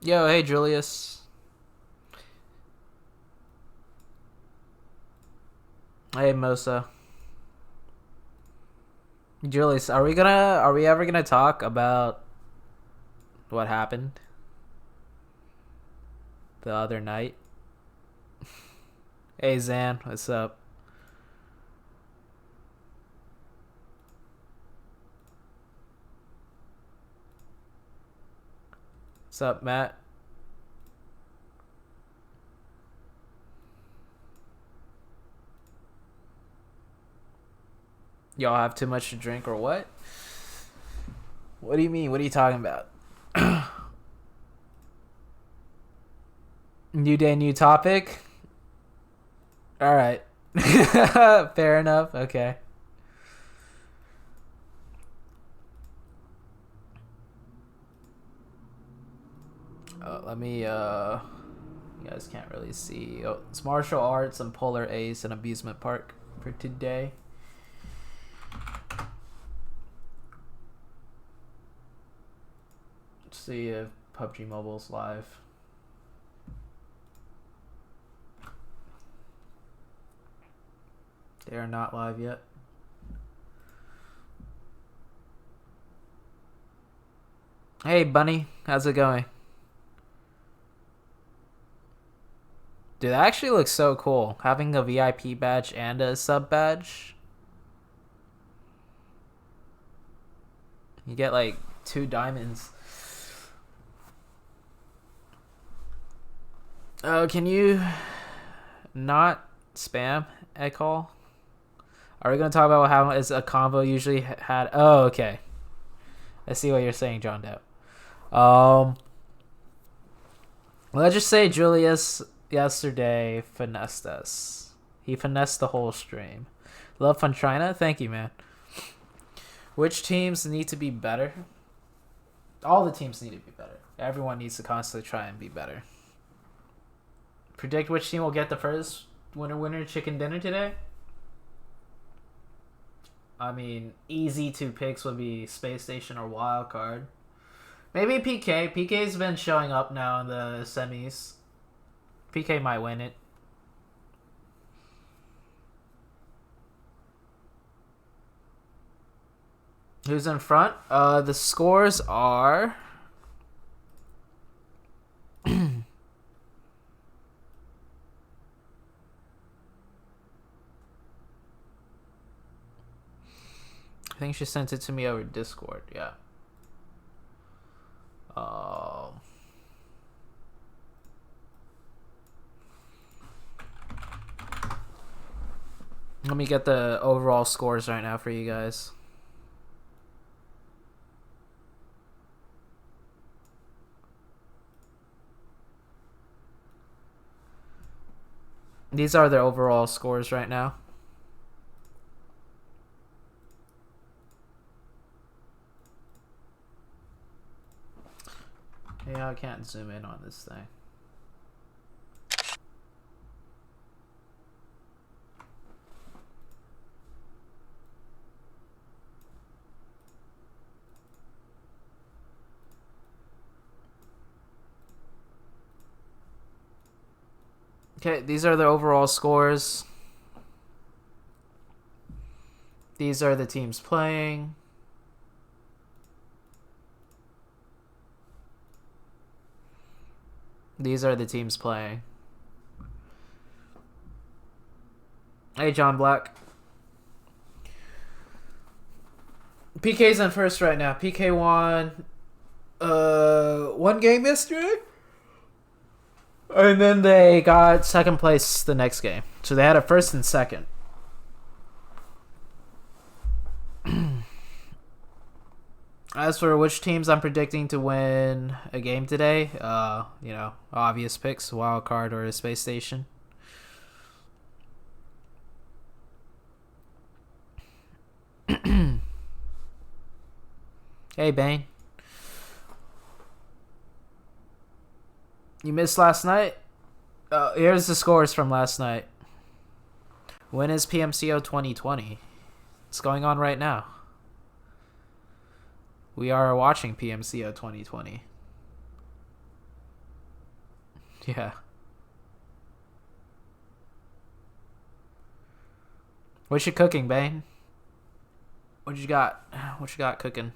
Yo, hey Julius. Hey Mosa. Julius, are we ever gonna talk about what happened the other night? Hey Zan, what's up? What's up, Matt? Y'all have too much to drink or what? What do you mean? What are you talking about? New day, new topic? Alright. Fair enough, okay. Let me, you guys can't really see. Oh, it's martial arts and polar ace and amusement park for today. Let's see if PUBG Mobile's live. They are not live yet. Hey, Bunny. How's it going? Dude, that actually looks so cool. Having a VIP badge and a sub badge. You get like 2 diamonds. Oh, can you not spam a call? Are we going to talk about how is a combo usually had... Oh, okay. I see what you're saying, John Doe. Let's just say Julius yesterday finessed us. He finessed the whole stream. Love Fun China? Thank you, man. Which teams need to be better? All the teams need to be better. Everyone needs to constantly try and be better. Predict which team will get the first winner chicken dinner today? I mean, easy 2 picks would be Space Station or Wild Card. Maybe PK. PK's been showing up now in the semis. PK might win it. Who's in front? The scores are... I think she sent it to me over Discord. Yeah. Let me get the overall scores right now for you guys. These are the overall scores right now. Yeah, I can't zoom in on this thing. Okay, these are the overall scores. These are the teams playing. These are the teams playing. Hey, John Black. PK's in first right now. PK won 1 game yesterday. And then they got second place the next game. So they had a first and second. As for which teams I'm predicting to win a game today, you know, obvious picks, Wild Card or a Space Station. Hey, Bane. You missed last night? Here's the scores from last night. When is PMCO 2020? It's going on right now. We are watching PMCO 2020. Yeah. What you cooking, Bane? What you got? What you got cooking?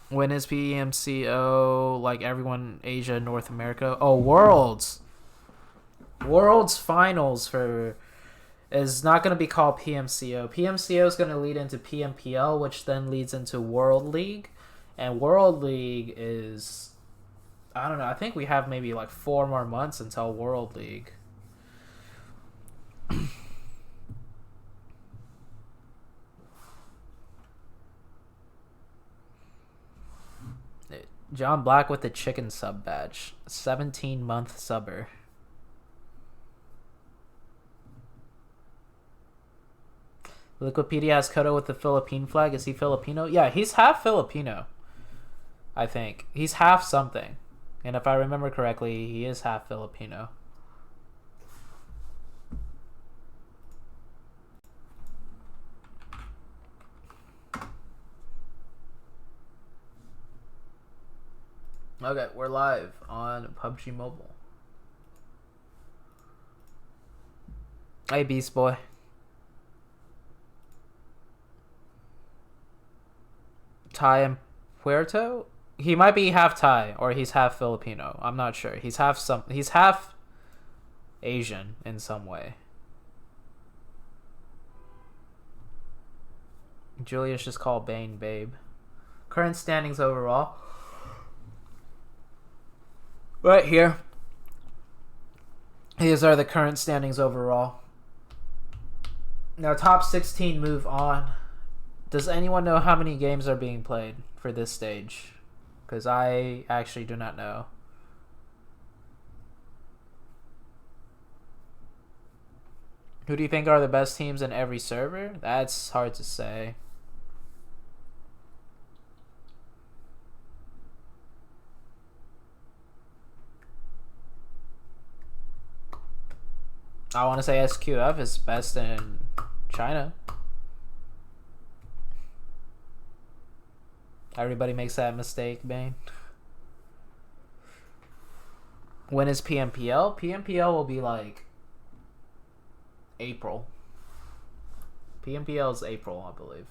When is PMCO like everyone Asia, North America? Oh, Worlds. Worlds finals for is not going to be called PMCO. PMCO is going to lead into PMPL, which then leads into World League. And World League is, I don't know, I think we have maybe like 4 more months until World League. John Black with the chicken sub badge. 17-month subber. Wikipedia has Kodo with the Philippine flag. Is he Filipino? Yeah, he's half Filipino. I think. He's half something. And if I remember correctly, he is half Filipino. Okay, we're live on PUBG Mobile. Hey, Beast Boy. Thai and Puerto? He might be half Thai or he's half Filipino. I'm not sure. He's half Asian in some way. Julius just called Bane babe. Current standings overall. Right here. These are the current standings overall. Now top 16 move on. Does anyone know how many games are being played for this stage? Because I actually do not know. Who do you think are the best teams in every server? That's hard to say. I want to say SQF is best in China. Everybody makes that mistake, Bane. When is PMPL? PMPL will be like April. PMPL is April, I believe.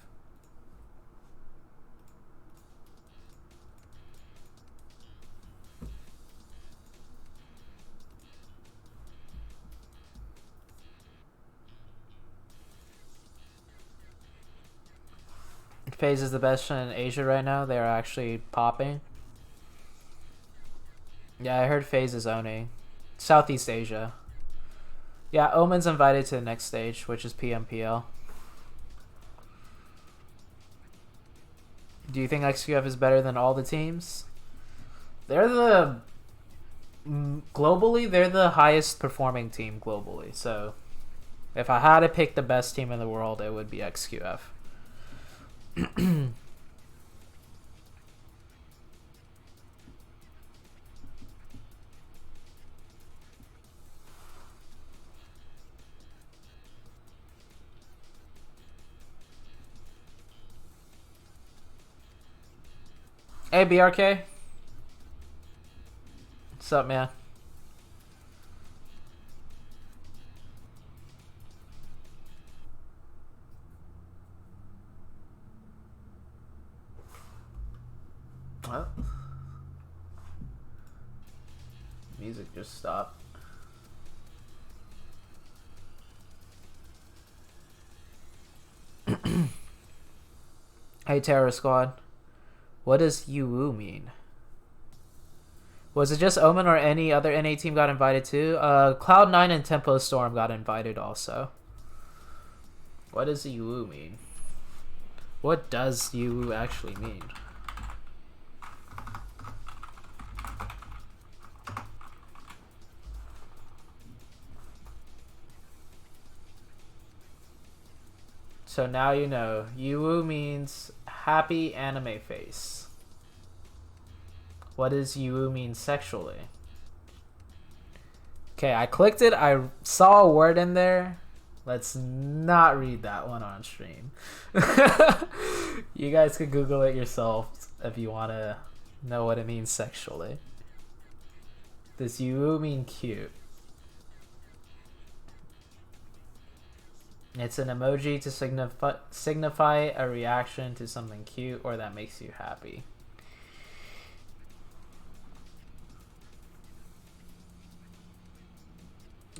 FaZe is the best in Asia right now. They're actually popping. Yeah, I heard FaZe is owning Southeast Asia. Yeah, Omen's invited to the next stage, which is PMPL. Do you think XQF is better than all the teams? They're the... Globally, they're the highest performing team globally. So, if I had to pick the best team in the world, it would be XQF. Hey, BRK. What's up, man? What? Music just stopped. Hey, Terror Squad. What does UU mean? Was it just Omen or any other NA team got invited too? Cloud9 and Tempo Storm got invited also. What does UU mean? What does UU actually mean? So now you know. UU means happy anime face. What does UU mean sexually? Okay, I clicked it. I saw a word in there. Let's not read that one on stream. You guys could Google it yourself if you want to know what it means sexually. Does you mean cute? It's an emoji to signify a reaction to something cute or that makes you happy.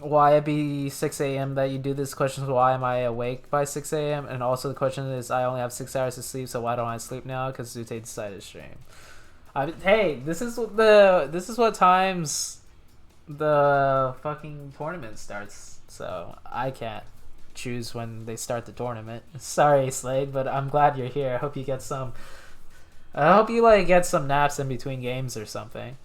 Why it be 6 a.m. that you do this? Question is, why am I awake by 6 a.m.? And also the question is, I only have 6 hours to sleep, so why don't I sleep now? Because ZooTay decided to stream. Hey, this is what times the fucking tournament starts, so I can't choose when they start the tournament. Sorry, Slade, but I'm glad you're here. I hope you get some. I hope you like get some naps in between games or something.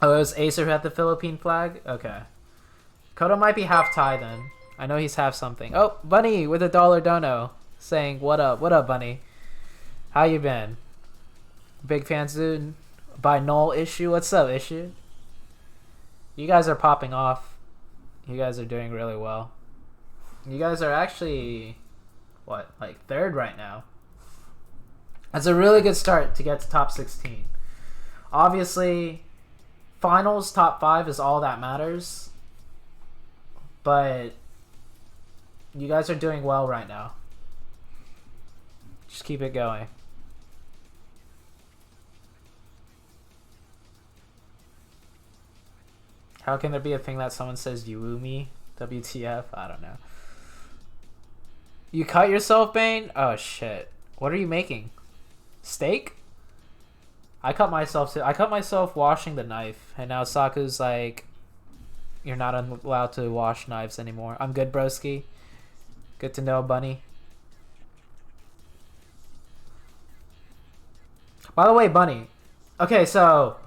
Oh, it was Acer who had the Philippine flag? Okay. Kodo might be half Thai then. I know he's half something. Oh, Bunny with a $1 dono saying, what up? What up, Bunny? How you been? Big fans, dude. By Null Issue. What's up, Issue? You guys are popping off. You guys are doing really well. You guys are actually, what, like 3rd right now? That's a really good start to get to top 16. Obviously, finals top 5 is all that matters. But you guys are doing well right now. Just keep it going. How can there be a thing that someone says you woo me? WTF? I don't know. You cut yourself, Bane? Oh shit. What are you making? Steak? I cut myself too. I cut myself washing the knife, and now Saku's like, you're not allowed to wash knives anymore. I'm good, broski. Good to know, Bunny. By the way, Bunny. Okay, so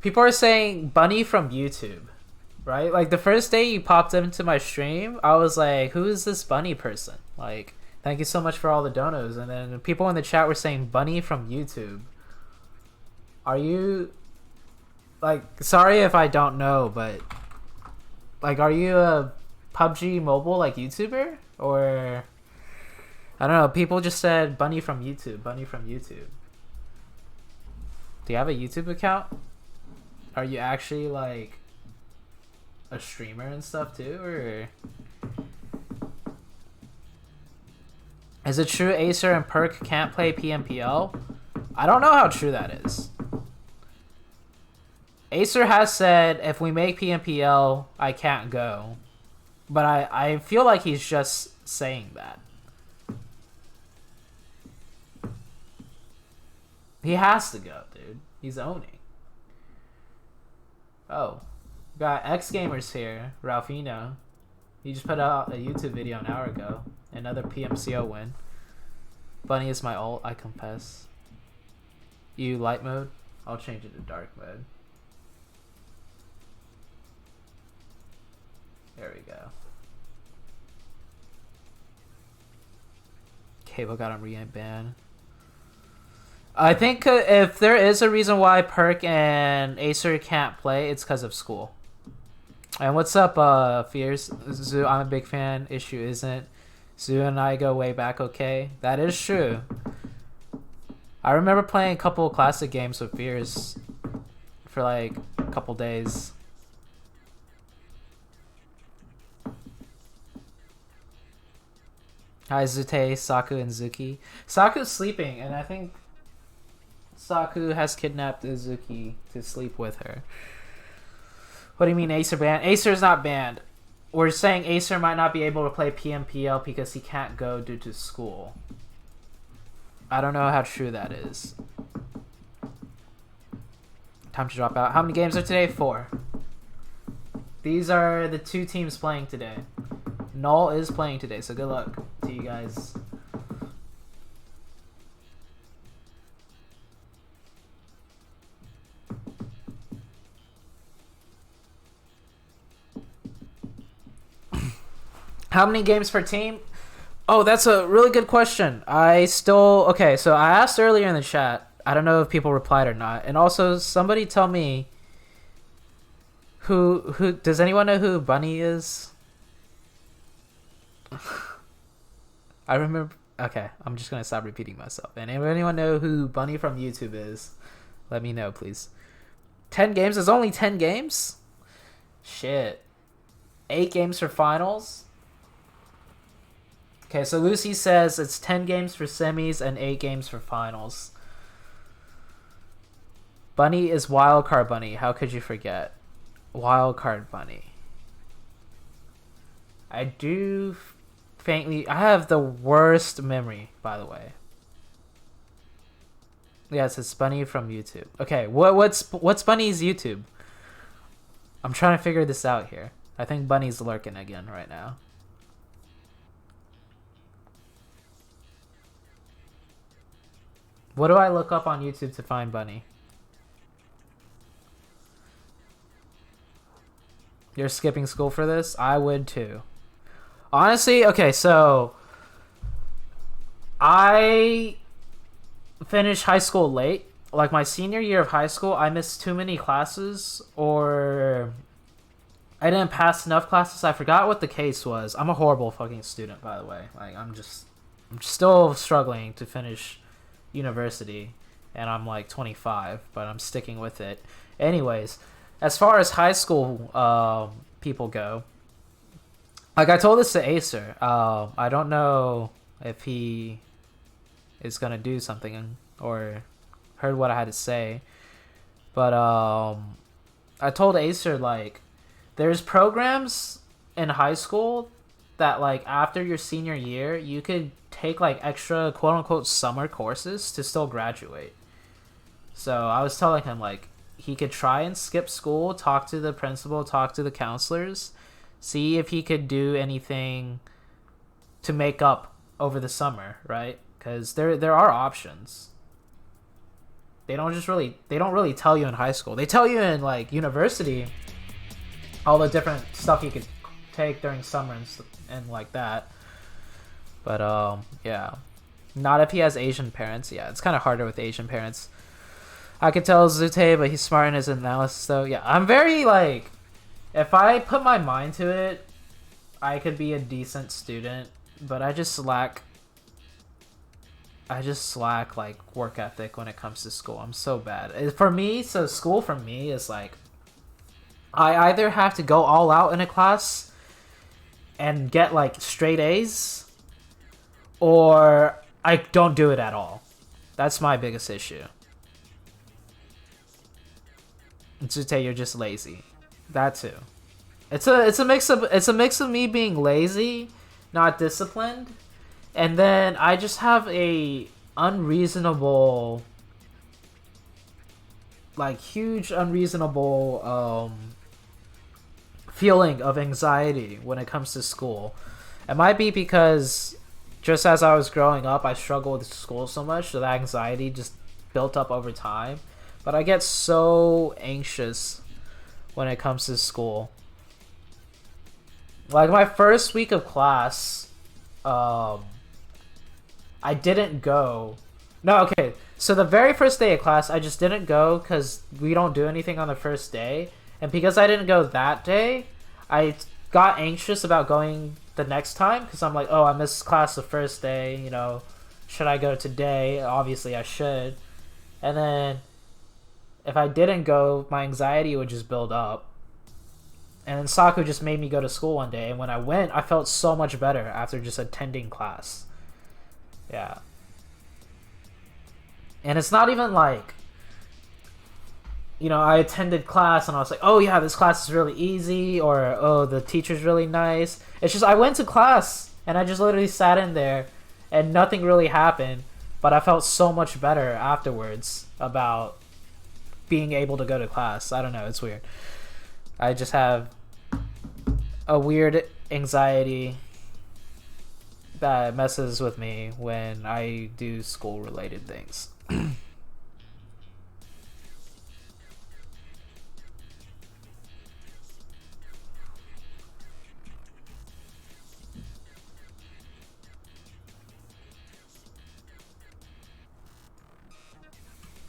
people are saying Bunny from YouTube, right? Like the first day you popped into my stream, I was like, who is this Bunny person? Like, thank you so much for all the donos. And then people in the chat were saying Bunny from YouTube. Are you, like, sorry if I don't know, but like, are you a PUBG Mobile like YouTuber? Or I don't know, people just said Bunny from YouTube, Bunny from YouTube. Do you have a YouTube account? Are you actually like a streamer and stuff too, or is it true Acer and Perk can't play PMPL? I don't know how true that is. Acer has said if we make PMPL, I can't go, but I feel like he's just saying that. He has to go, dude. He's owning. Oh, got X Gamers here. Ralphino. He just put out a YouTube video an hour ago. Another PMCO win. Bunny is my ult, I confess. You light mode? I'll change it to dark mode. There we go. Cable got him re-banned. I think if there is a reason why Perk and Acer can't play, it's because of school. And what's up, Fears? Zoo, I'm a big fan. Issue isn't. Zoo and I go way back, okay? That is true. I remember playing a couple of classic games with Fears for like a couple days. Hi, ZooTay, Saku, and Zuki. Saku's sleeping, and I think Saku has kidnapped Izuki to sleep with her. What do you mean Acer banned? Acer's not banned. We're saying Acer might not be able to play PMPL because he can't go due to school. I don't know how true that is. Time to drop out. How many games are today? 4. These are the 2 teams playing today. Null is playing today, so good luck to you guys. How many games per team? Oh, that's a really good question. Okay, so I asked earlier in the chat. I don't know if people replied or not. And also, somebody tell me who does anyone know who Bunny is? I remember Okay, I'm just gonna stop repeating myself. And if anyone know who Bunny from YouTube is, let me know, please. 10 games? There's only 10 games? Shit. 8 games for finals? Okay, so Lucy says it's 10 games for semis and 8 games for finals. Bunny is Wildcard Bunny. How could you forget? Wildcard Bunny. I do faintly... I have the worst memory, by the way. Yes, it's Bunny from YouTube. Okay, what's Bunny's YouTube? I'm trying to figure this out here. I think Bunny's lurking again right now. What do I look up on YouTube to find Bunny? You're skipping school for this? I would too. Honestly, okay, so I finished high school late. Like my senior year of high school, I missed too many classes, or I didn't pass enough classes. I forgot what the case was. I'm a horrible fucking student, by the way. Like I'm still struggling to finish university, and I'm like 25, but I'm sticking with it. Anyways, as far as high school people go, like I told this to Acer. I don't know if he is gonna do something or heard what I had to say, but I told Acer, like, there's programs in high school that, like, after your senior year you could take like extra quote unquote summer courses to still graduate. So I was telling him, like, he could try and skip school, talk to the principal, talk to the counselors, see if he could do anything to make up over the summer, right? Because there are options. They don't really tell you in high school. They tell you in like university all the different stuff you could take during summer and like that. But yeah, not if he has Asian parents. Yeah, it's kind of harder with Asian parents. I could tell ZooTay, but he's smart in his analysis though. Yeah, I'm very like, if I put my mind to it, I could be a decent student, but I just lack like work ethic when it comes to school. I'm so bad. For me, so school for me is like, I either have to go all out in a class and get like straight A's, or I don't do it at all. That's my biggest issue. ZooTay, you're just lazy. That too. It's a mix of me being lazy, not disciplined, and then I just have a unreasonable, like huge unreasonable feeling of anxiety when it comes to school. It might be because just as I was growing up, I struggled with school so much, so that anxiety just built up over time. But I get so anxious when it comes to school. Like my first week of class, I didn't go. No, okay. So the very first day of class, I just didn't go because we don't do anything on the first day. And because I didn't go that day, I got anxious about going the next time because I'm like, oh, I missed class the first day. You know, should I go today? Obviously, I should. And then if I didn't go, my anxiety would just build up. And then Saku just made me go to school one day. And when I went, I felt so much better after just attending class. Yeah. And it's not even like, you know, I attended class and I was like, oh yeah, this class is really easy, or oh, the teacher's really nice. It's just I went to class and I just literally sat in there and nothing really happened, but I felt so much better afterwards about being able to go to class. I don't know, it's weird. I just have a weird anxiety that messes with me when I do school related things.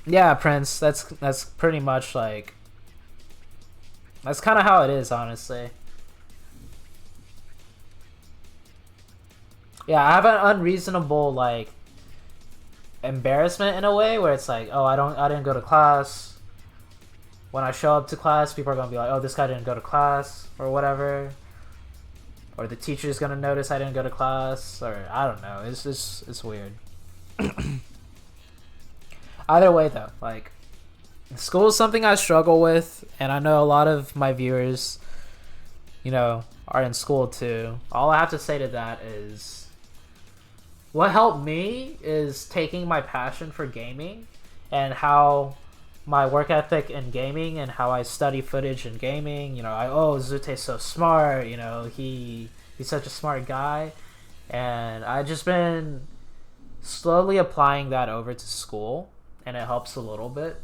Yeah, Prince, that's pretty much like, that's kind of how it is, honestly. Yeah, I have an unreasonable like embarrassment in a way where it's like, oh, I didn't go to class. When I show up to class, people are gonna be like, oh, this guy didn't go to class or whatever. Or the teacher's gonna notice I didn't go to class, or I don't know. It's weird. Either way though, like school is something I struggle with, and I know a lot of my viewers, you know, are in school too. All I have to say to that is what helped me is taking my passion for gaming and how my work ethic in gaming and how I study footage in gaming. You know, ZooTay's so smart, you know, he's such a smart guy. And I just been slowly applying that over to school, and it helps a little bit.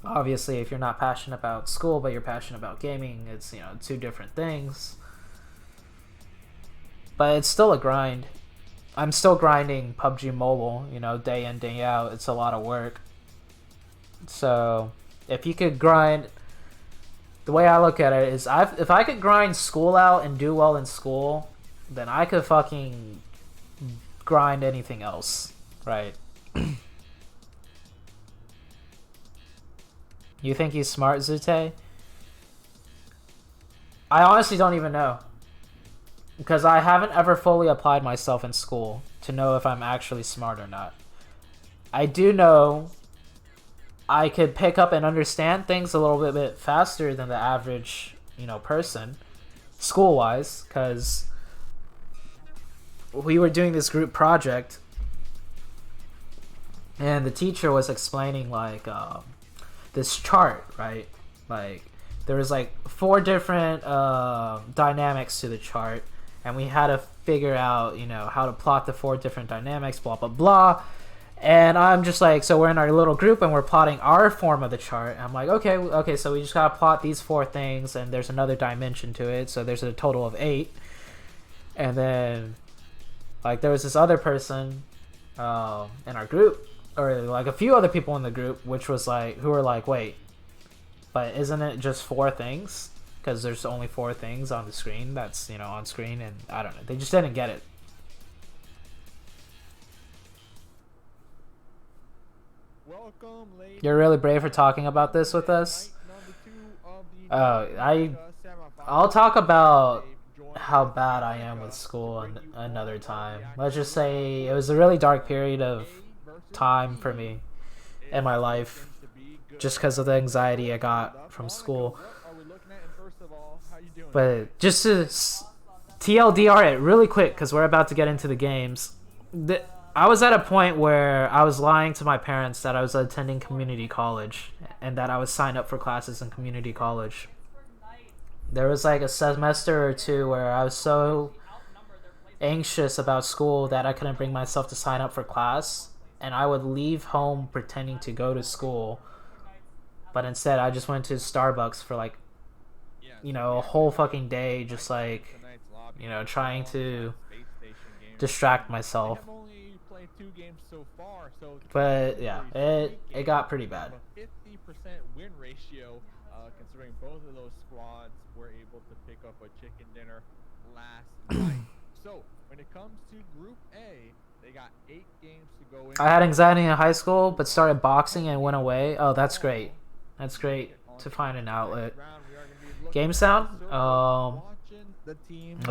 Obviously, if you're not passionate about school but you're passionate about gaming, it's, you know, two different things. But it's still a grind. I'm still grinding PUBG Mobile, you know, day in, day out. It's a lot of work. So, if you could grind, the way I look at it is, if I could grind school out and do well in school, then I could fucking grind anything else, right? You think he's smart, ZooTay? I honestly don't even know. Because I haven't ever fully applied myself in school to know if I'm actually smart or not. I do know I could pick up and understand things a little bit faster than the average, you know, person, school-wise, because we were doing this group project, and the teacher was explaining like this chart, right? Like there was like 4 different dynamics to the chart, and we had to figure out, you know, how to plot the 4 different dynamics, blah blah blah. And I'm just like, so we're in our little group and we're plotting our form of the chart. And I'm like, okay, so we just gotta plot these 4 things, and there's another dimension to it, so there's a total of 8. And then like there was this other person in our group, or like a few other people in the group, which was like, who were like, wait, but isn't it just 4 things? Because there's only 4 things on the screen that's, you know, on screen. And I don't know, they just didn't get it. Welcome, You're really brave for talking about this with us. I'll talk about how bad I am with school another time. Let's just say it was a really dark period of time for me in my life, just because of the anxiety I got from school. But just to TLDR it really quick, because we're about to get into the games. I was at a point where I was lying to my parents that I was attending community college and that I was signed up for classes in community college. There was like a semester or 2 where I was so anxious about school that I couldn't bring myself to sign up for class, and I would leave home pretending to go to school, but instead I just went to Starbucks for like, you know, a whole fucking day, just like, you know, trying to distract myself. But yeah, it got pretty bad. 50% win ratio, considering both of those squads were able to pick up a chicken dinner last night. So when it comes to Group A, they got 8 games to go in. I had anxiety in high school, but started boxing and went away. Oh, that's great. That's great to find an outlet. Game sound? I'll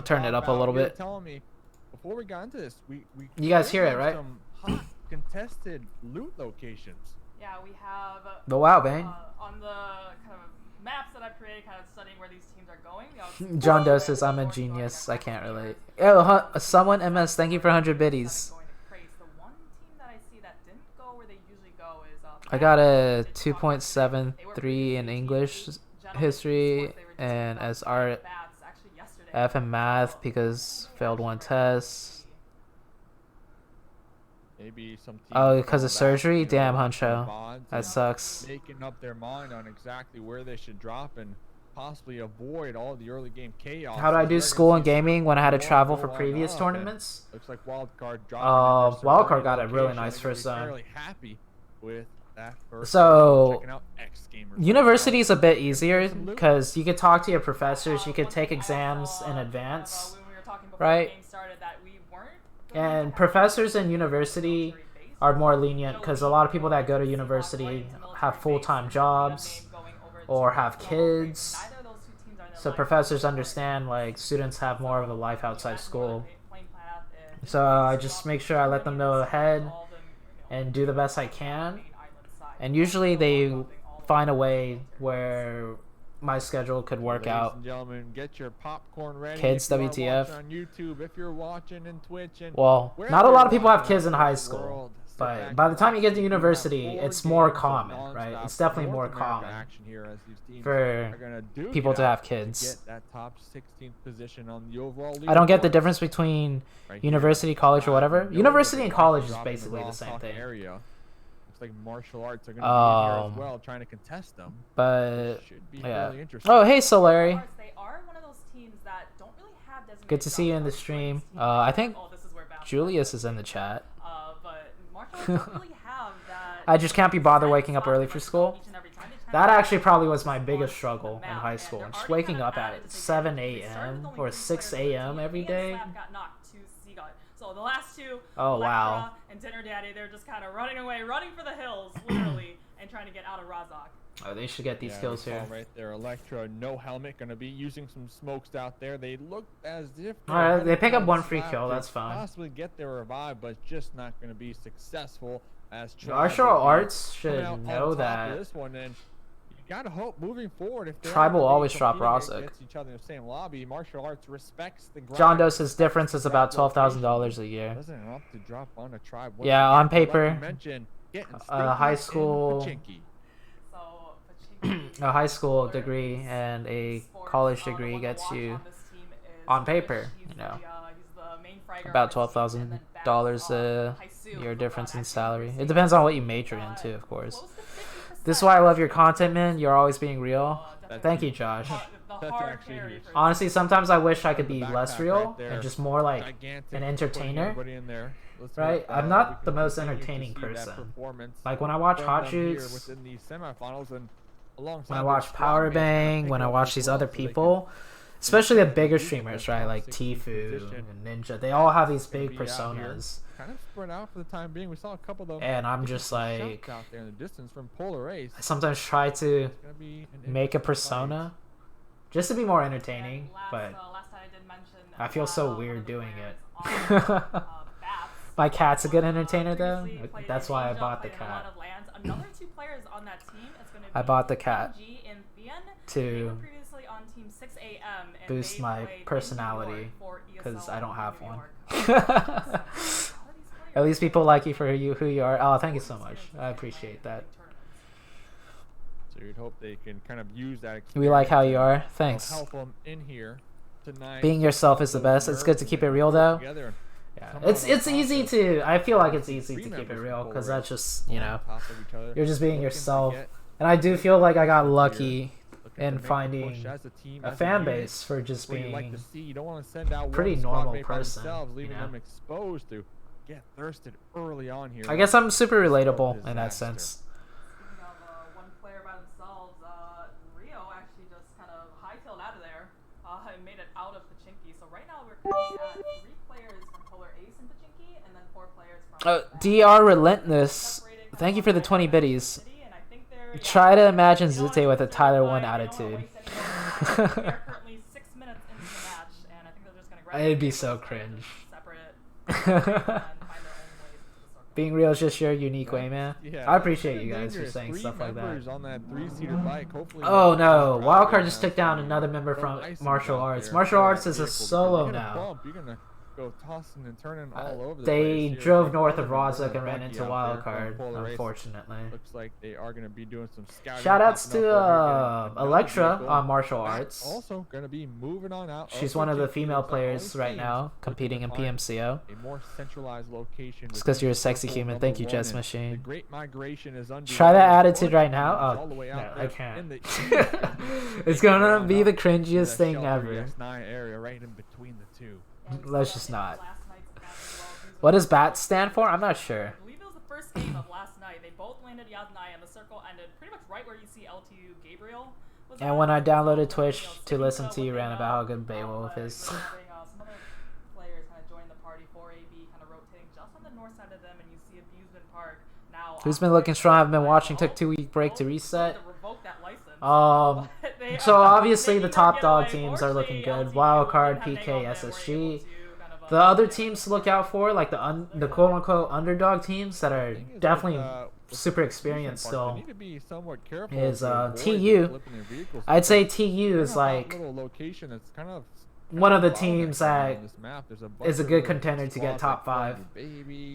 turn it up a little bit. Before we got into this, we you guys hear it, right? Some hot contested loot locations. Yeah, we have the WoW bang. On the kind of maps that I've created, kind of studying where these teams are going. John Doe says I'm a genius. I can't relate. Oh, someone MS. Thank you for 100 biddies. I got a 2.73 in English history and as art F in math because failed 1 test. Maybe some oh, because of surgery? Damn, Huncho. That sucks. Making up their mind on exactly where they should drop and possibly avoid all the early game chaos. How do I do school and gaming when I had to travel for previous tournaments? Looks like Wildcard dropped. Wildcard got a really nice first zone. Fairly happy with that first. So university is a bit easier because you could talk to your professors, you could take exams in advance, right? And professors in university are more lenient because a lot of people that go to university have full-time jobs or have kids. So professors understand like students have more of a life outside school. So I just make sure I let them know ahead and do the best I can. And usually they find a way where my schedule could work Ladies out. and gentlemen, get your popcorn ready. Kids, if you are WTF. watching on YouTube, if you're watching in Twitch, and Well, wherever not a lot of you're people have watching kids in out high there in the school. world, sit But back by the and time you get relax. to We have university, 4 it's more games of common, right? nonstop It's definitely North more America common action here as these teams for are gonna duke people it to out have kids. get that top 16th position on the overall I don't get the leaderboard. difference between Right here, university, college, or whatever. know University that and they're college is dropping basically the raw same talk thing. area. Looks like martial arts are going to be in here as well, trying to contest them. But Should be yeah. really interesting. Oh, hey, Solari. They are one of those teams that don't really have designated Good to see you in the jobs. stream. I think Oh, this is where Bass Julius is in the chat. but martial arts don't really have that. I just can't be bothered set waking up spot early that for lets you school. go each and every time. They just That kinda actually probably was my spawn biggest the struggle in map, high and school. they're Just already waking kinda up at added to 7 They started with a.m. only or 3 6 players. a.m. every Me and day. Slap got knocked to Seagull. So the last two, Oh, Electra wow. and Dinner Daddy, they're just kind of running away, running for the hills, literally, and trying to get out of Razak. Oh, they should get these Yeah, kills we saw here. right there, Electra, no helmet, going to be using some smokes out there. They look as if Alright, they pick up headed one towards free Slap kill, to that's fine. Possibly get their revive, but it's just not going to be successful. As Martial Tribe will be arts coming should out on know top of that. This one, and you gotta hope moving forward. If Tribe will always drop Razak. against each other in the same lobby, martial arts respects the grind, John Doe's respects difference the is about drop location. $12,000 a year. Doesn't opt to drop on a Tribe. Yeah, on paper, High school- So, a high school degree and a college degree gets you, on paper, you know, about $12,000 a year difference in salary. It depends on what you major in too, of course. This is why I love your content, man. You're always being real. Thank you, Josh. Honestly, sometimes I wish I could be less real and just more like an entertainer. Right? I'm not the most entertaining person. Like when I watch Hot Shoots, when I watch Powerbang, when I watch these other people, especially the bigger streamers, right? Like Tfue and Ninja, they all have these big personas. Kind of spread out for the time being. We saw a couple of them. And I'm just like, out there in the distance from Polar Ace. I sometimes try to It's gonna be an make a interesting persona just to be more entertaining, but last time I did mention, I feel so one weird of the doing players it. on, Bats, My cat's a good entertainer though. previously played That's in why I Asia, bought the played in a lot cat. of lands. Another 2 players on that team is going to be I bought the cat PMG and Thean. They to were previously on team 6 a.m. and boost they my played in New personality York for because ESL I don't in have New one. York. At least people like you for who you are. Oh, thank you so much. I appreciate that. So you'd hope they can kind of use that. We like how you are. experience Thanks. to help them in here tonight. Being yourself is the best. It's good to keep it real though. Together. Yeah, Come it's on, it's on easy top to. I feel like it's easy Three to keep it members real of because Polar that's just, you know, on top of each other, you're just being looking to yourself. get- And I do feel like I got Here. lucky looking to in make the finding push as a team, a as fan unit. base for just What you like being to see. You don't want to send out pretty one squad normal mate by person, themselves, you leaving know? them exposed to get thirsted early on here. I guess I'm super relatable in that Disaster. sense. Speaking of one player by themselves, Rio actually just kind of hightailed out of there and made it out of Pachinki. So right now we're currently at 3 players from Polar Ace and Pachinki, and then 4 players from DR Relentless, thank you for the 20 biddies. Try to imagine ZooTay with a Tyler 1 attitude. It'd be so cringe. Being real is just your unique way, man. Yeah, I appreciate that's you kinda guys for dangerous. saying 3 stuff like that. members on that 3-seater bike. Hopefully Oh they're no, not Wildcard driving just down took down some another member no from icing Martial out Arts. there Martial for Arts that is a vehicle, because solo you're gonna now. bump, you're gonna go tossing and turning all over the They place here. drove Big north of brother member Rozak and ran Becky into out there Wildcard, from Polar Ace. unfortunately. Looks like they are going to be doing some scouting. Shoutouts popping to up over here, getting another Electra vehicle. on Martial That's Arts. Also going to be moving on out. She's of one of the Pachinki. female Looks like all players these right teams now looking competing to in find PMCO. A more centralized location. It's because you're a within sexy circle human. number Thank you, 1, Jess and Machine. The great migration is underway. Try that with attitude both right teams now. all Oh, the way no, out I there can't. in the east. It's gonna Round be the up cringiest that thing shelter ever. S9 area right in between the two. Let's just not. What does BAT stand for? I'm not sure. I believe it was the first game of last night. They both landed Yaznai, and the circle ended pretty much right where you see LTU Gabriel. Was And at. when I downloaded So, Twitch you know, to sticking listen to to you what they rant know, about how good Beowulf but is. having, some other players kind of join the party. 4AB kind of of them, and you see Abusement Park now. Who's been looking strong? I've been watching. Took 2-week break to reset. To revoke that license. So obviously the top dog teams are looking good. Wildcard, PK, SSG. The other teams to look out for, like the quote-unquote underdog teams that are definitely super experienced still, is TU. I'd say TU is like one of the teams that is a good contender to get top 5.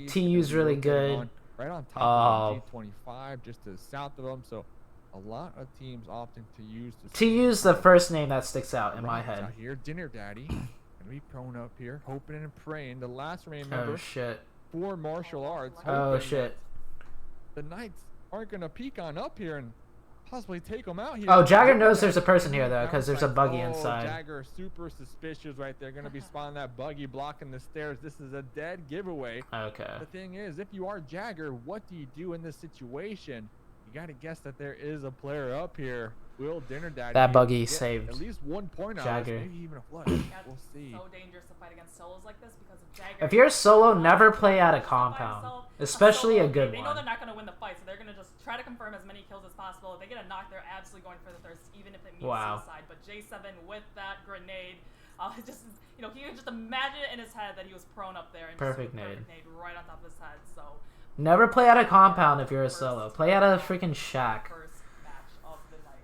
TU's really good. Right on top of G25, just to the south of them. So a lot of teams opting to use the TU's the first name that sticks out in my head. Out here, Dinner Daddy, gonna be prone up here, hoping and praying. The last remaining member for martial arts. Oh shit! The Knights aren't gonna peek on up here and possibly take them out here. Oh, Jagger knows there's a person here though, because there's a buggy inside. Jagger super suspicious right there. Gonna be spawning that buggy blocking the stairs. This is a dead giveaway. Okay. The thing is, if you are Jagger, what do you do in this situation? You gotta guess that there is a player up here. Will Dinner Daddy that buggy saved at least 1 point Jagger. Maybe even a flush. We'll see. So dangerous to fight against solos like this because of Jagger. If you're solo, never play at a compound, especially a good They one. know they're not gonna win the fight, so they're gonna just try to confirm as many kills as possible. If they get a knock, they're absolutely going for the thirst, even if it means suicide. But J7 with that grenade, just he could just imagine it in his head that he was prone up there and perfect just nade right on top of his head. So never play at a compound if you're a solo. Play at a freaking shack. first match of the night.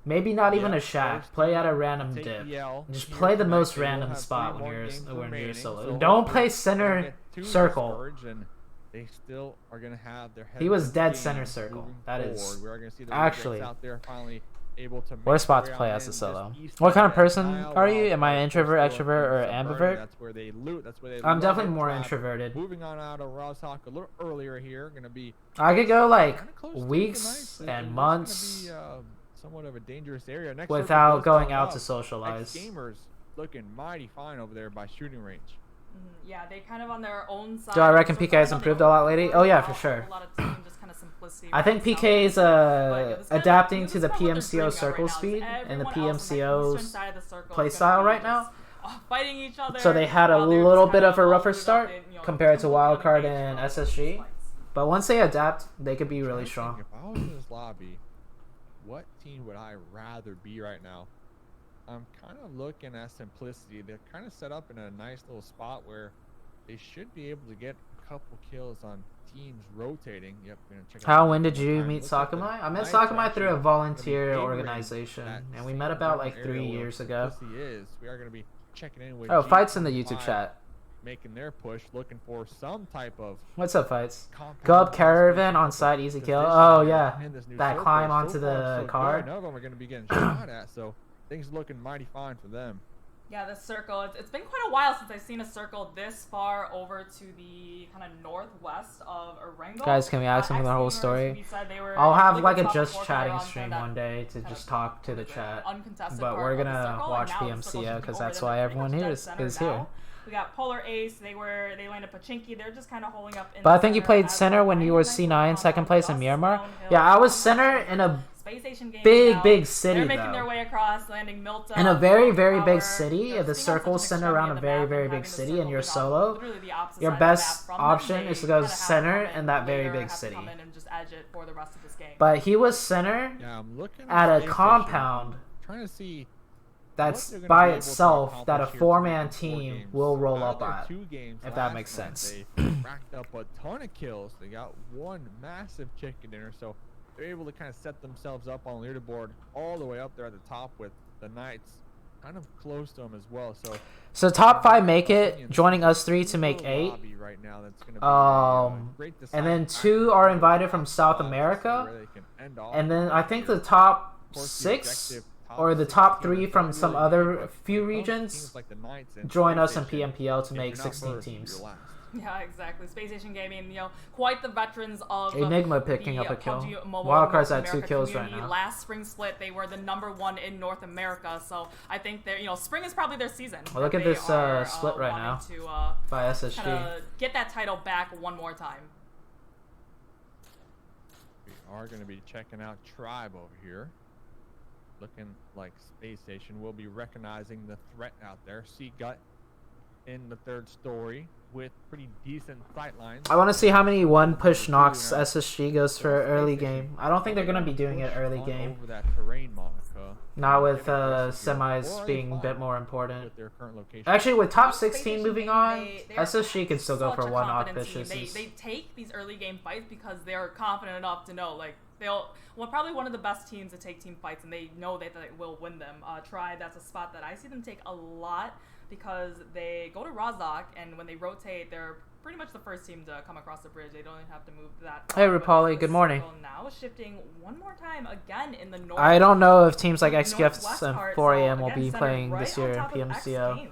Maybe not even a shack. Play at a random dip. Just play the most random spot when you're solo. Don't play center circle. They still are gonna have their head. He was dead center circle. That is actually out there finally able to worst spot to play as a solo. What kind of person are you? Am I introvert, extrovert, or ambivert? That's where they loot. That's where they I'm definitely more introverted. Moving on out of Raw Talk a little earlier here, gonna be. I could go like weeks and months Somewhat of a dangerous area without going out to socialize. Gamers looking mighty fine over there by shooting range. Yeah, they kind of on their own side. Do I reckon PK has improved a lot lately? Oh yeah, for sure. A lot of team just kind of simplicity. I think PK is adapting to the PMCO circle speed and the PMCO's playstyle right now. Fighting each other. So they had a little bit of a rougher start compared to Wildcard and SSG. But once they adapt, they could be really strong. If I was in this lobby, what team would I rather be right now? I'm kind of looking at simplicity. They're kind of set up in a nice little spot where they should be able to get a couple kills on teams rotating. Yep. When did you meet Sakamai? I met Sakamai through a volunteer organization, and we met about like 3 years ago. We are going to be checking in with Fights in the YouTube chat. Making their push, looking for some type of. What's up, Fights? Go up caravan on site, easy kill. Oh yeah, that climb onto the car. None of them are going to be getting shot at, so things looking mighty fine for them. Yeah, this circle, it's been quite a while since I've seen a circle this far over to the kind of northwest of Erangel. Guys, can we ask them the whole story? I'll have like a just chatting stream one day to just talk to the chat. But we're gonna watch PMCO because that's why everyone here is here. We got Polar Ace. They landed Pachinki. They're just kind of holding up. But I think you played center when you were C9, second place in Myanmar. Yeah, I was center in a big city, They're making their way across, landing Milta. In a very big city. The circles center around a very big city, and you're solo. Your best option is to go center in that very big city. But he was center at a compound. Trying to see. That's by itself that a 4-man team will roll up at, if that makes sense. They racked up a ton of kills. They got one massive chicken dinner, so they're able to kind of set themselves up on the leaderboard all the way up there at the top with the Knights kind of close to them as well. So top 5 make it, joining us 3 to make 8. And then 2 are invited from South America. And then I think the top 6 or the top 3 from some other few regions join us in PMPL to make 16 teams. Yeah, exactly. Space Station Gaming, quite the veterans of Enigma picking up a kill. Wildcard's at 2 kills right now. Last spring split, they were the #1 in North America, so I think they're, spring is probably their season. Well, look at this split right now by SSG. Get that title back one more time. We are going to be checking out Tribe over here. Looking like Space Station will be recognizing the threat out there. See Gut in the 3rd story. with pretty decent sight lines. I want to see how many one push Two knocks now. SSG goes for early game. I don't think they're gonna be doing it early game. Over that terrain, Monica. Not with Get aggressive here. semis Or being a five bit more important. with their current location. Actually, with top With 16 PlayStation moving Gaming, on, they are SSG can still go such for a one off confident team. pitches. They take these early game fights because they are confident enough to know, like, probably one of the best teams to take team fights, and they know that they will win them. Tribe, that's a spot that I see them take a lot because they go to Razak, and when they rotate, they're pretty much the first team to come across the bridge. They don't even have to move that far. Hey, But Rapali, the good morning. circle now shifting one more time again in the north. I don't know if teams like XQF northwest and part, 4AM so will again, be centered playing right this on year in top of X PMCO. Games.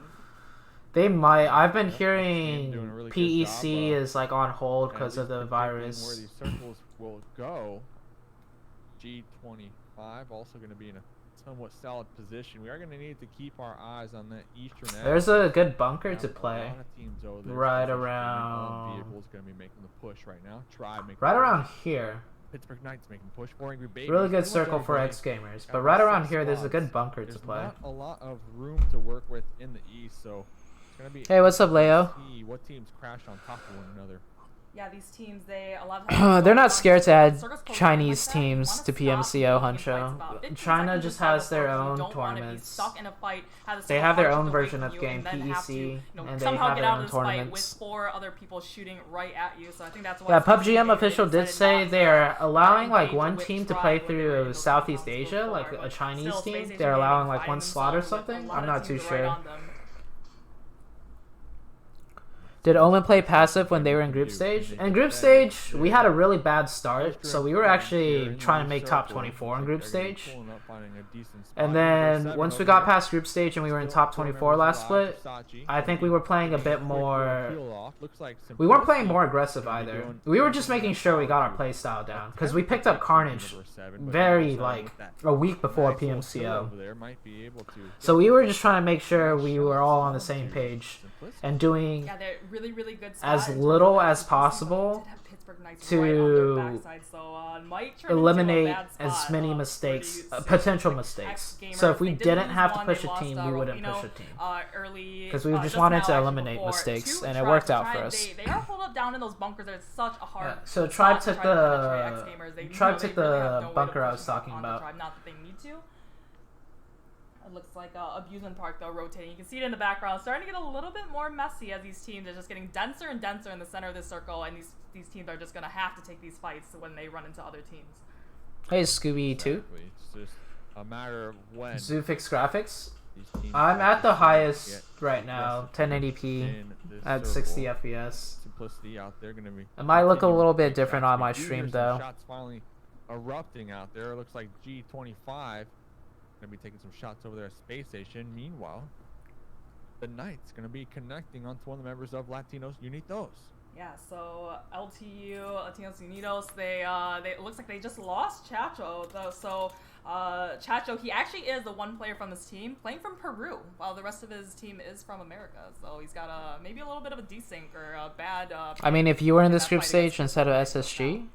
They might. I've been Yep, doing a hearing really good PEC job, is like on hold at because of least the predicting where virus. these circles will go. G25 also going to be in a somewhat solid position. We are going to need to keep our eyes on the eastern edge. There's a good bunker to A play. lot of teams over there. Right Especially around- vehicles going to be making the push right now. Making Right the around push. here. Pittsburgh Knights making push. For Angry Babies. Really good pretty much circle for everybody X Gamers. got But right about around 6 here, there's a spots. good bunker to There's play. not a lot of room to work with in the east, so it's going to be Hey, what's up, Leo? see what teams crash on top of one another. Yeah, these teams, they a lot of times They're don't not want scared to add circles close Chinese like that. You teams wanna to stop PMCO, making fights Huncho. about 15 China seconds just inside has the their circle. You own don't wanna be tournaments. stuck in a fight, have the They circle have their punches own away version from of you, game and then have to, PEC, and they somehow have get their out own of this fight tournaments. with 4 other people shooting right at you. So I think that's why. Yeah, it's interesting PUBGM they official did decided say not they to, are allowing like engage one with team to Tribe play when they were in through those Southeast compounds Asia, before, like a but Chinese still, team. Space They're Station allowing Gaming like fighting one slot or themselves with a something. lot I'm of not too teams right sure. on them. Did Omen play passive when they were in group stage? In group stage, we had a really bad start, so we were actually trying to make top 24 in group stage. And then once we got past group stage and we were in top 24 last split, I think we were playing a bit more. We weren't playing more aggressive either. We were just making sure we got our play style down because we picked up Carnage very like a week before PMCO. So we were just trying to make sure we were all on the same page and doing Yeah, they're really, really good as spot in terms little of as XP, possible but did have Pittsburgh Knights to right on their backside, so, might turn into a eliminate bad as spot, many for mistakes, these potential like, mistakes. ex-gamers. So if we They did didn't lose have to one, push they a lost, team, we wouldn't Rufino, push a team. Early, Because we just now, wanted to actually eliminate before, mistakes, to and it Tribe. worked out Tribe, for us. They are pulled up down in those bunkers. It's such a hard. Yeah, so spot Tribe to took try to penetrate the X-gamers. They, Tribe they took really the have no way to bunker I push was them talking on the about. Tribe, not that they need to. It looks like Abusement Park, though, rotating. You can see it in the background. Starting to get a little bit more messy as these teams are just getting denser and denser in the center of this circle, and these teams are just going to have to take these fights when they run into other teams. Hey, Scooby too. It's just a matter of when. ZooFix graphics. these teams I'm start at the to highest get right now, aggressive 1080p in this at circle. 60 FPS. Simplicity out there gonna be. It might look a continuing little to bit take different shots. on my We do hear stream some though. Shots finally erupting out there. It looks like G25 gonna be taking some shots over there at Space Station. Meanwhile, the Knights gonna be connecting onto one of the members of Latinos Unidos. Yeah, so LTU, Latinos Unidos, they it looks like they just lost Chacho, though. So Chacho, he actually is the one player from this team playing from Peru, while the rest of his team is from America. So he's got maybe a little bit of a desync or a bad. I mean, if you were in this that group fight stage against instead of SSG,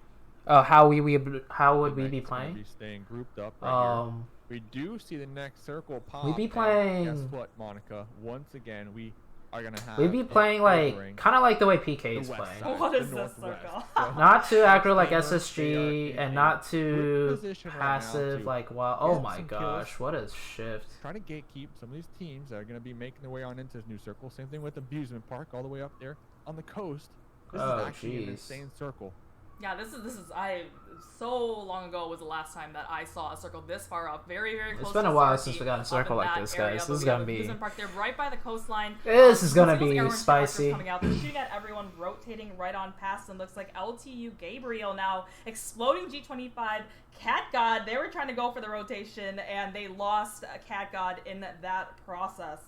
how would we be Knights gonna playing? Be staying grouped up right here. We do see the next circle pop. we'd be and playing- Guess what, Monica? Once again, we are gonna have. We'd be a playing like covering kind of like the way PK the is west playing. side, What the is this northwest. circle? So Not too aggro like They are SSG in and a not good too position right now passive to like wow. Oh get my some gosh, kills. what a shift. try to gatekeep some of these teams that are going to be making their way on into this new circle. Same thing with Abusement Park all the way up there on the coast. This Oh, is actually an jeez. insane circle. Yeah, this is so long ago was the last time that I saw a circle this far up, very very close. It's been to a while Sarky, since we got a up circle in like that this, area, guys. but This is we have gonna be. Abusement Park. They're right by the coastline. This is gonna Those be airborne spicy. characters Coming out. They're shooting at everyone, rotating right on past, and looks like LTU Gabriel now exploding G25. Cat God, they were trying to go for the rotation, and they lost Cat God in that process.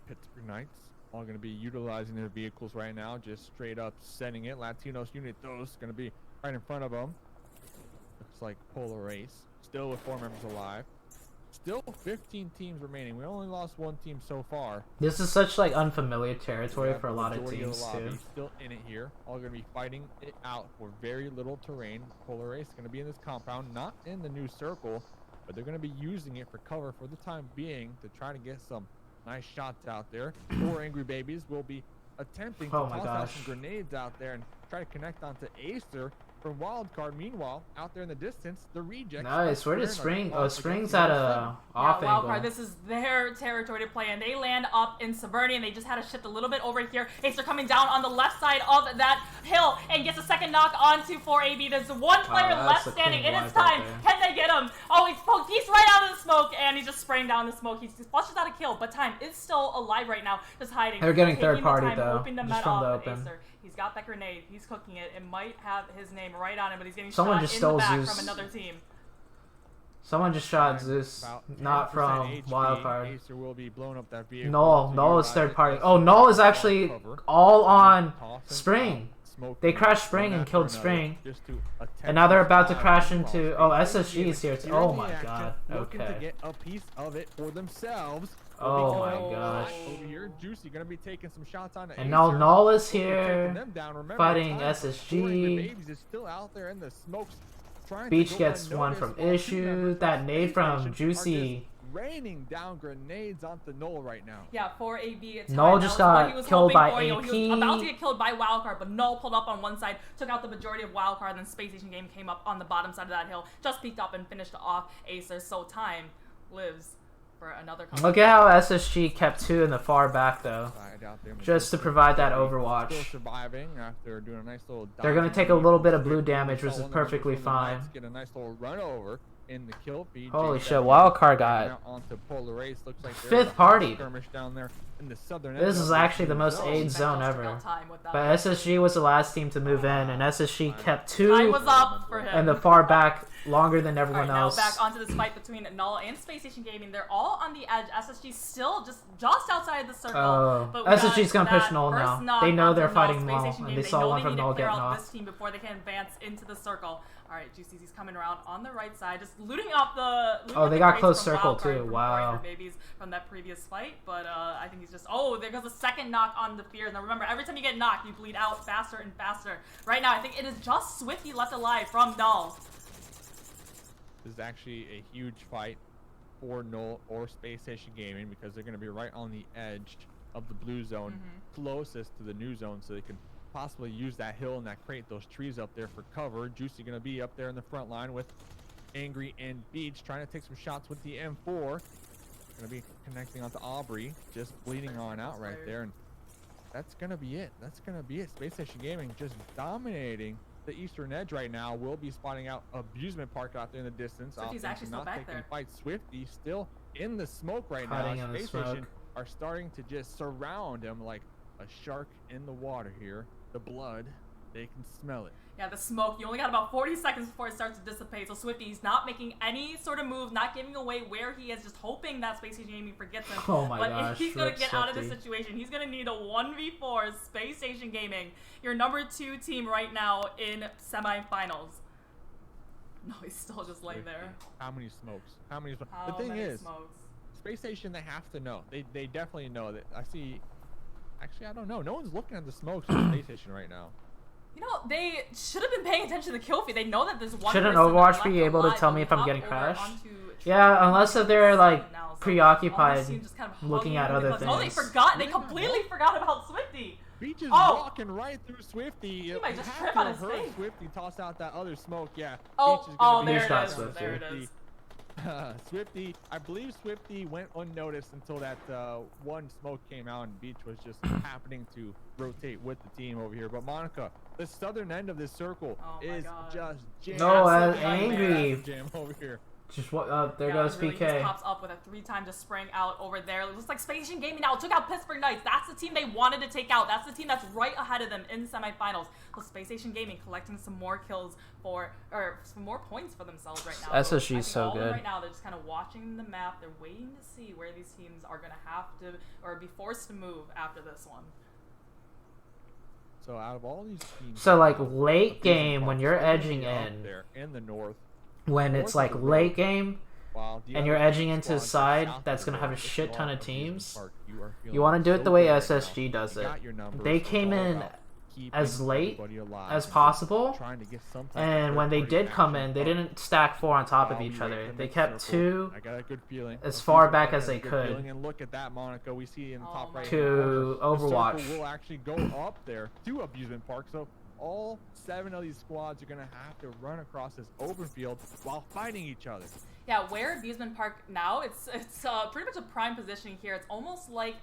Pittsburgh Knights all going to be utilizing their vehicles right now, just straight up sending it. Latinos Unidos going to be right in front of them. Looks like Polar Race, still with 4 members alive. Still 15 teams remaining. We only lost 1 team so far. This is such like unfamiliar territory We have for a lot of majority teams the lobby too. Still in it here. All going to be fighting it out for very little terrain. Polar Race going to be in this compound, not in the new circle, but they're going to be using it for cover for the time being to try to get some Nice shots out there. 4 Angry Babies will be attempting to Oh my toss out gosh. some grenades out there and try to connect onto Acer from Wildcard. Meanwhile, out there in the distance, the rejects. Nice. Where did are Spring? on Oh, against Spring's the at other a side. off Yeah, angle. Wildcard, this is their territory to play in. They land up in Severny, and they just had to shift a little bit over here. Acer coming down on the left side of that hill and gets a second knock onto 4AB. There's one player that's left a standing. clean It is wipe right time. there. Can they get him? Oh, he's poked. He's right out of the smoke, and he's just spraying down the smoke. He just flushes out a kill, but time is still alive right now, just hiding. They're getting Taking third the party, time, though, hoping to just met from the off open. Acer. He's got that grenade. He's cooking it. It might have his name right on it, but he's getting Someone shot just in stole the back Zeus. from another team. Someone just shot Alright, Zeus, about not 10% from HP. Wildcard. Acer will be blowing up that vehicle. Null. So Null is utilize third it party. as Oh, Null is actually cover. all on Tossing Spring. out, smoking They crashed one Spring and after killed another, Spring. just to attempt And now they're about to survive. crash Meanwhile, into. Spring Oh, will SSG be is here. in Oh the my action, god. looking to Okay. get a piece of it for themselves. Oh Because my of gosh. Over here, Juicy gonna be taking some shots on the And now Null is Taking here, them down. Remember, fighting time for 4 Angry SSG. Babies is still out there in the smokes. trying to Beach go gets one unnoticed from while two Issue. members That of nade Space from Nation are Juicy. just raining down grenades onto Null right now. Yeah, 4AB. It's Null time. just That was what got he was killed hoping by for. You know, he was AP. about to get killed by Wildcard, but Null pulled up on one side, took out the majority of Wildcard, then Space Station Game came up on the bottom side of that hill, just peeked up and finished off Acer. So time lives for another comeback. Look at how SSG kept 2 in the far back though. Side out there, Just to provide that Still Overwatch. surviving after doing a nice little. They're gonna dodge take a and little bit of stick. blue damage, which Saw is one of the members perfectly from the Knights fine. Get a nice little run over in the kill feed. Holy Jake shit, Devlin Wildcard now got onto Polar Ace. Looks like fifth party. skirmish down there in the southern This end is of the actually the most zone. AIDS Defense zone just took ever. out time with that But one. SSG was the last team to move in, and SSG kept Time 2 was up for him. in the far back longer than All everyone right, now else. back onto this fight between Null and Space Station Gaming. They're all on the edge. SSG still just outside the circle. Oh, but we SSG's got gonna push that Null first now. knock They know onto they're Null, fighting Space Null, Station and Gaming. they saw know one they from need to Null clear get out this knocked. team before they can advance into the circle. All right, Juicy's coming around on the right side, just looting off the. Oh, they got close circle, too. Wow. Babies from that previous fight, but I think he's just. Oh, there goes a second knock on the Fear. Now remember, every time you get knocked, you bleed out faster and faster. Right now, I think it is just Swifty left alive from Null. This is actually a huge fight for Null or Space Station Gaming because they're going to be right on the edge of the blue zone, closest to the new zone, so they can possibly use that hill and that crate, those trees up there for cover. Juicy going to be up there in the front line with Angry and Beach, trying to take some shots with the M4. Going to be connecting onto Aubrey, just bleeding on out right there, and that's going to be it. That's going to be it. Space Station Gaming just dominating the eastern edge right now. Will be spotting out Abusement Park out there in the distance. Swifty's actually still Not back taking there. fight. Swifty still in the smoke right Hiding now. in the Space smoke. Station are starting to just surround him like a shark in the water here. The blood, they can smell it. Yeah, the smoke. You only got about 40 seconds before it starts to dissipate. So Swifty's not making any sort of move, not giving away where he is, just hoping that Space Station Gaming forgets him. Oh my but gosh, if he's gonna rip get out of this Swifty. situation, he's gonna need a 1v4 Space Station Gaming, your number 2 team right now in semifinals. No, he's still just laying there. How many smokes? How many smokes? How The thing many is, smokes? Space Station, they have to know. They definitely know that. I see. Actually, I don't know. No one's looking at the smokes on Space Station right now. You know, they should have been paying attention to the kill feed. They know that there's one. Shouldn't person Overwatch left be able to alive, tell but me we if I'm hopped getting over crashed? onto Yeah, unless if they're like now, so preoccupied almost seems just kind of looking at hugging other the cliff. Oh, they things. forgot. They completely forgot about Swifty. Beach is Oh! walking right through Swifty. He might just Have trip to on have his heard face. Swifty toss out that other smoke. Yeah. Oh, Beach is oh, gonna be there Beach it got is. Swifty. There it is. Swifty, I believe Swifty went unnoticed until that one smoke came out and Beach was just happening to rotate with the team over here. But Monica, the southern end of this circle Oh my is God. just jammed. No, Absolutely angry. Jam over here. Just what? There Yeah, goes it really PK. Just pops up with a 3-time just spraying out over there. It looks like Space Station Gaming now took out Pittsburgh Knights. That's the team they wanted to take out. That's the team that's right ahead of them in semifinals. So Space Station Gaming collecting some more kills some more points for themselves right now. SSG 's I think so all of them good. Right now, they're just kind of watching the map. They're waiting to see where these teams are gonna have to or be forced to move after this one. So out of all these teams, So like late Abusement game when Park you're is edging up in, there in the north, when it's like late game, while the and you're other edging into a squads are side south that's of gonna the have a north. shit This ton of Abusement teams, Park, you are feeling you want to do it so the way good right now. SSG does You it. got your numbers. They It's came all in about as late everybody alive as and possible. trying to get some type of And when they third-party did come action in, they up. didn't stack 4 on top of While we each wait other. for the They next kept circle, 2 I got a good feeling. as A far Abuser back Park as has a they good could. feeling, and look at that, Monica. We see in the Oh top my right To Overwatch. The circle will actually go up there to Abusement Park. So all 7 of these squads are going to have to run across this open field while fighting each other. Yeah, where Abusement Park now, it's pretty much a prime positioning here. It's almost like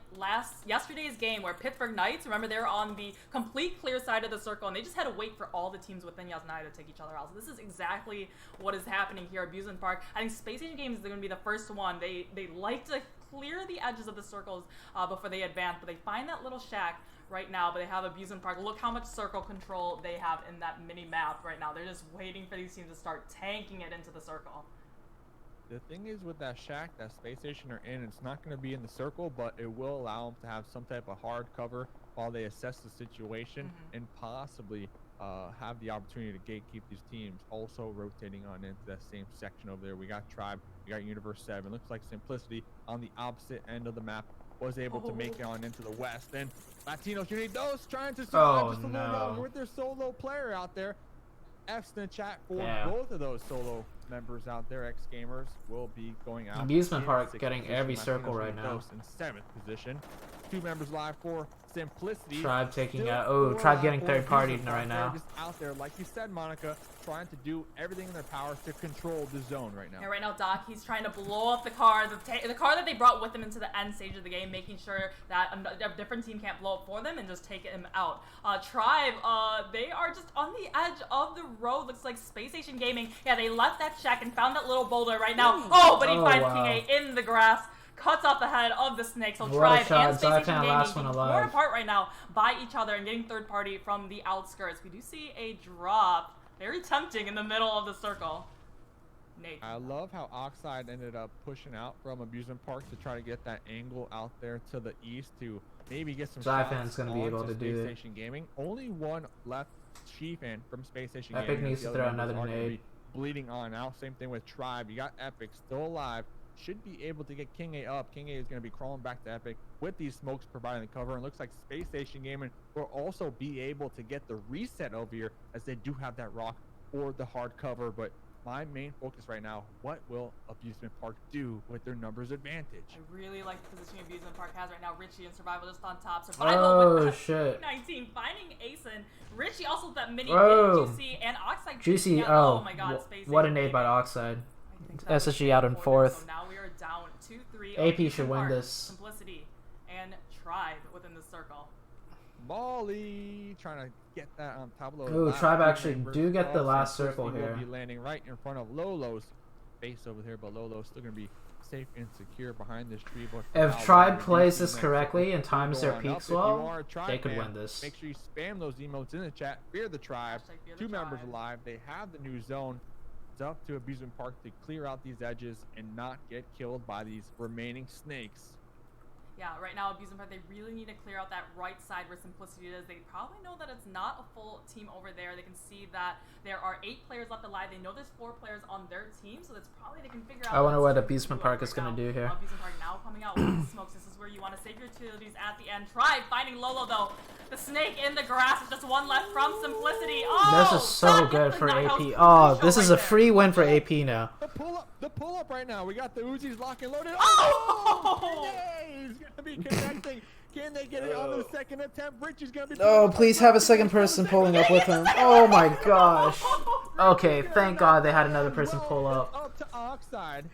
yesterday's game where Pittsburgh Knights, remember, they were on the complete clear side of the circle, and they just had to wait for all the teams within Yasnaya to take each other out. So this is exactly what is happening here at Abusement Park. I think Space Station Games is going to be the first one. They like to clear the edges of the circles before they advance, but they find that little shack right now, but they have Abusement Park. Look how much circle control they have in that mini map right now. They're just waiting for these teams to start tanking it into the circle. The thing is with that shack, that space station are in, it's not going to be in the circle, but it will allow them to have some type of hard cover while they assess the situation and possibly have the opportunity to gatekeep these teams. Also rotating on into that same section over there. We got Tribe, we got Universe 7. Looks like Simplicity on the opposite end of the map was able to make it on into the west. And Latinos Unidos trying to survive just a little longer with their solo player out there. F's in the chat for both of those solo members out there. X Gamers will be going out. Abusement Park getting every circle right now. In 7th position. 2 members live for Simplicity. Tribe taking out. Oh, Tribe getting third party right now. Just out there, like you said, Monica, trying to do everything in their power to control the zone right now. Yeah, right now, Doc, he's trying to blow up the car, the car that they brought with him into the end stage of the game, making sure that a different team can't blow up for them and just take him out. Tribe, they are just on the edge of the road. Looks like Space Station Gaming. Yeah, they left that shack and found that little boulder right now. Oh, but he finds King A in the grass. Cuts off the head of the snake. So Tribe and Space Station Gaming being torn apart right now by each other and getting third party from the outskirts. We do see a drop. Very tempting in the middle of the circle. Nate. I love how Oxide ended up pushing out from Abusement Park to try to get that angle out there to the east to maybe get some shots gonna be able to do Space Station Gaming. Only one left, Chiefin from Space Station Epic Gaming. needs to throw another grenade. Bleeding on now. Same thing with Tribe. You got Epic still alive. Should be able to get King A up. King A is going to be crawling back to Epic with these smokes providing the cover. And looks like Space Station Gaming will also be able to get the reset over here as they do have that rock or the hard cover. But my main focus right now, what will Abusement Park do with their numbers advantage? I really like the position Abusement Park has right now. Richie and Survival just on top. Survival with shit. 19 finding Asen. Richie also with that mini Juicy and Oxide. Juicy, oh my god, Space what a Station nade by Oxide. Gaming. SSG out in 4th. So now we are down 2-3. AP should win this. Simplicity and Tribe within the circle. Molly trying to get that on top of those. Ooh, Tribe actually do get the last circle Will here. be landing right in front of Lolo's face over here, but Lolo's still going to be safe and secure behind this tree. But if Tribe plays this correctly and times their peaks well, they could win this. Make sure you spam those emotes in the chat. Fear the Tribe. 2 members alive. They have the new zone. It's up to Abusement Park to clear out these edges and not get killed by these remaining snakes. Yeah, right now, Abusement Park, they really need to clear out that right side where Simplicity is. They probably know that it's not a full team over there. They can see that there are 8 players left alive. They know there's 4 players on their team, so that's probably they can figure out. I wonder what Abusement Park is going to do here. Abusement Park now coming out with the smokes. This is where you want to save your utilities at the end. Tribe finding Lolo, though. The snake in the grass. There's just one left from Simplicity. Oh, this is so good for AP. Oh, this is a free win for AP now. The pull up right now. We got the Uzis locked and loaded. Oh! He's going to be connecting. Can they get it on the second attempt? Richie's going to be... Oh, please have a second person pulling up with him. Oh my gosh. Okay, thank God they had another person pull up. Up to Oxide.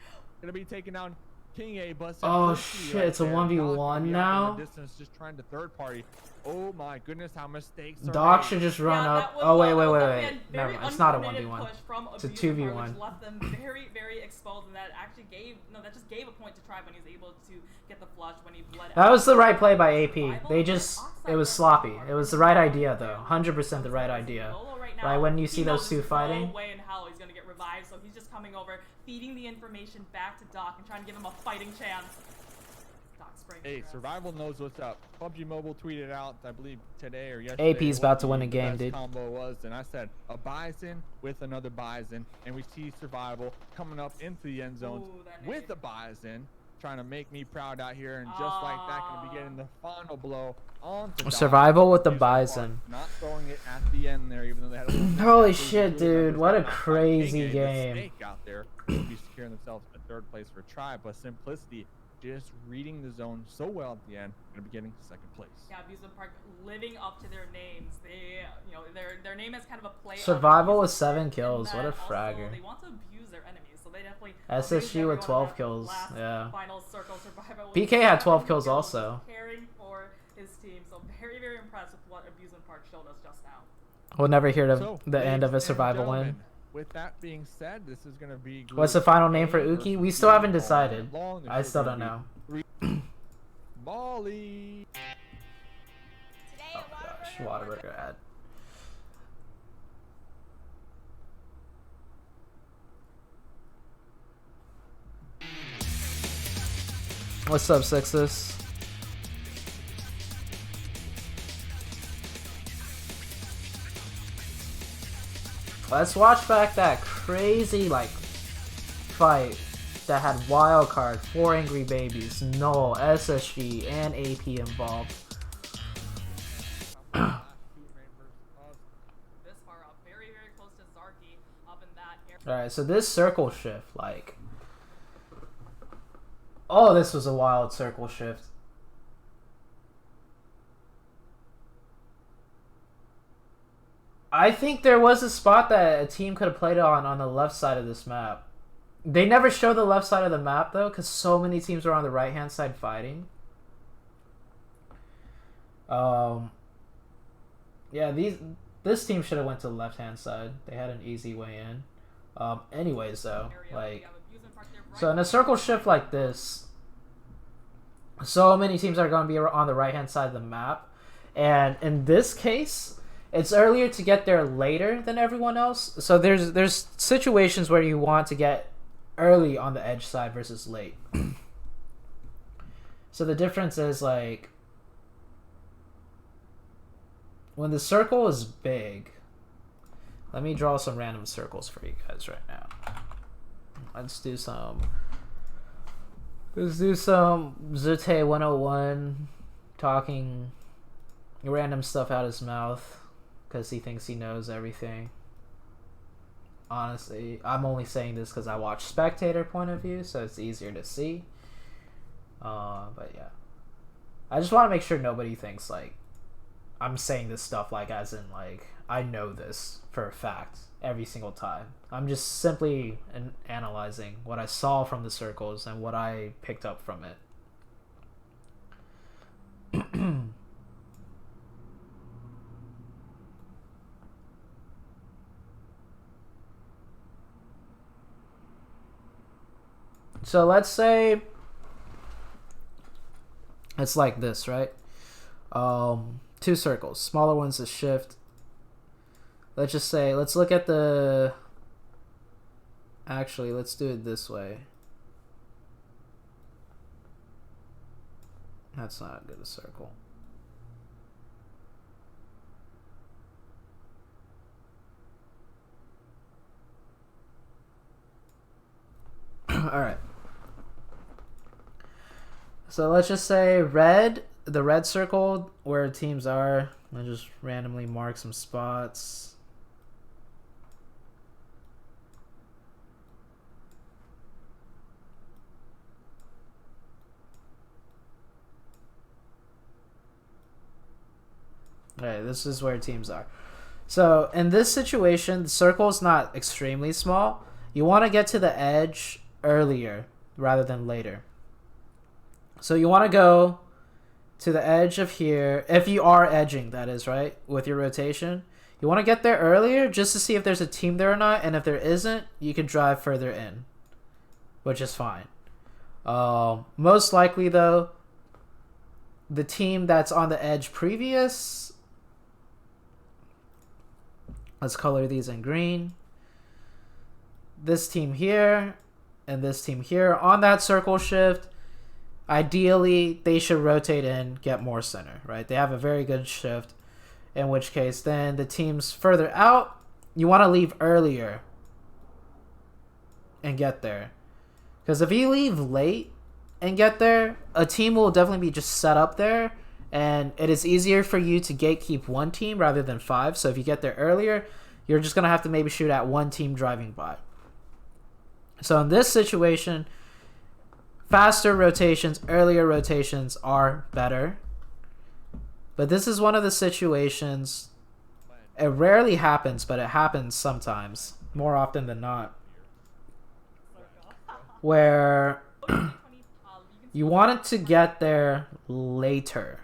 Going to be taking down King A, but... Oh shit, it's a 1v1 now? Distance, just trying to third party. Oh my goodness, how mistakes are Doc made. should just run up. Oh, wait. Never mind. It's not a 1v1. It's a 2v1. Which left them very, very exposed, and that actually gave... No, that just gave a point to Tribe when he was able to get the flush when he bled out. That was the right play by AP. They just... It was sloppy. It was the right idea, though. 100% the right idea. Right, when you see those two fighting... No way in hell he's going to get revived, so he's just coming over, feeding the information back to Doc and trying to give him a fighting chance. Hey, Survival knows what's up. PUBG Mobile tweeted out, I believe today or yesterday. AP's about to win a game, dude. Combo was, and I said a Bison with another Bison, and we see Survival coming up into the end zones with a Bison, trying to make me proud out here, and just like that, gonna be getting the final blow on to Survival with the Amusement Park, Bison. not throwing it at the end there, even though they had a little Holy misstep. shit, dude! What a Not by crazy King, game. mistake out there, be securing themselves a 3rd place for try, but Simplicity just reading the zone so well at the end, gonna be getting 2nd place. Yeah, Amusement Park living up to their names. They, you know, their name is kind of a play. Survival with Amusement 7 Park, kills. and What a then fragger. Also, they want to abuse their enemies, so they definitely. SSG with abused 12 everyone in that kills. last Yeah. Final circle survival. PK had 12 kills also. Caring for his team, so very, very impressed with what Amusement Park showed us just now. We'll never hear So, the end of a ladies and survival win. gentlemen, with that being said, this is gonna be. What's the Group final name for A Uki? We versus still B haven't all night decided. long. There's I still still don't gonna know. be Molly. Oh gosh, Whataburger ad. What's up, Sixes? Let's watch back that crazy like fight that had wild card, 4 angry babies, Null, SSG, and AP involved. This far up, very, very close to Zarky up in that area. Alright, so this circle shift, like... Oh, this was a wild circle shift. I think there was a spot that a team could have played on the left side of this map. They never show the left side of the map, though, because so many teams are on the right-hand side fighting. Yeah, this team should have went to the left-hand side. They had an easy way in. Anyways, though, like... So in a circle shift like this, so many teams are going to be on the right-hand side of the map. And in this case, it's earlier to get there later than everyone else. So there's situations where you want to get early on the edge side versus late. So the difference is, like, when the circle is big... Let me draw some random circles for you guys right now. Let's do some ZooTay 101 talking random stuff out his mouth because he thinks he knows everything. Honestly, I'm only saying this because I watch spectator point of view, so it's easier to see. But yeah, I just want to make sure nobody thinks like I'm saying this stuff like as in like I know this for a fact every single time. I'm just simply analyzing what I saw from the circles and what I picked up from it. So let's say it's like this, right? 2 circles, smaller ones to shift. Let's just say, let's look at the... Actually, let's do it this way. That's not good a circle. Alright. So let's just say red, the red circle where teams are. I'll just randomly mark some spots. Alright, this is where teams are. So in this situation, the circle is not extremely small. You want to get to the edge earlier rather than later. So you want to go to the edge of here, if you are edging, that is, right, with your rotation. You want to get there earlier just to see if there's a team there or not, and if there isn't, you can drive further in, which is fine. Most likely, though, the team that's on the edge previous, let's color these in green. This team here and this team here on that circle shift, ideally they should rotate in, get more center, right? They have a very good shift, in which case then the teams further out, you want to leave earlier and get there. Because if you leave late and get there, a team will definitely be just set up there, and it is easier for you to gatekeep one team rather than 5. So if you get there earlier, you're just going to have to maybe shoot at one team driving by. So in this situation, faster rotations, earlier rotations are better. But this is one of the situations, it rarely happens, but it happens sometimes, more often than not, where you want it to get there later.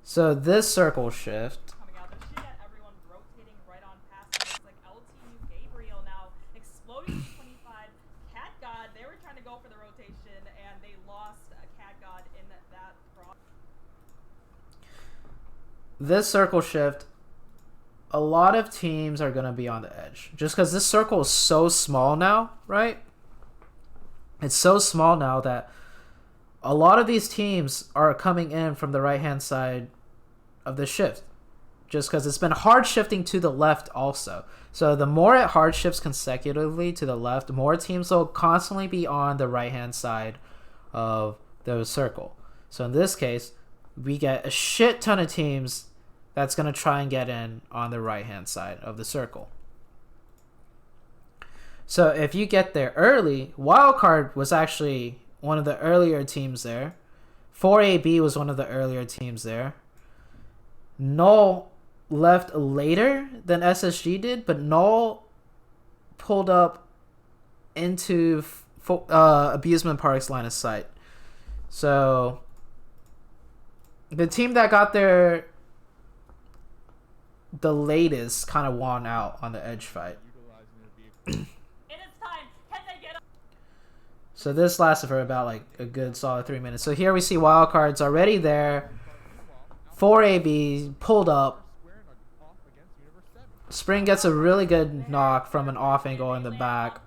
So this circle shift, Coming out, they're shooting at everyone, rotating right on past them. It's like LTU Gabriel now exploding to 25. Cat God, they were trying to go for the rotation and they lost Cat God in that cross. this circle shift, a lot of teams are going to be on the edge. Just because this circle is so small now, right? It's so small now that a lot of these teams are coming in from the right-hand side of the shift. Just because it's been hard shifting to the left also. So the more it hard shifts consecutively to the left, more teams will constantly be on the right-hand side of the circle. So in this case, we get a shit ton of teams that's going to try and get in on the right-hand side of the circle. So if you get there early, Wildcard was actually one of the earlier teams there. 4AB was one of the earlier teams there. Null left later than SSG did, but Null pulled up into Abusement Park's line of sight. So the team that got there the latest kind of won out on the edge fight. So this lasted for about like a good solid 3 minutes. So here we see Wildcard's already there. 4AB pulled up. Spring gets a really good knock from an off angle in the back.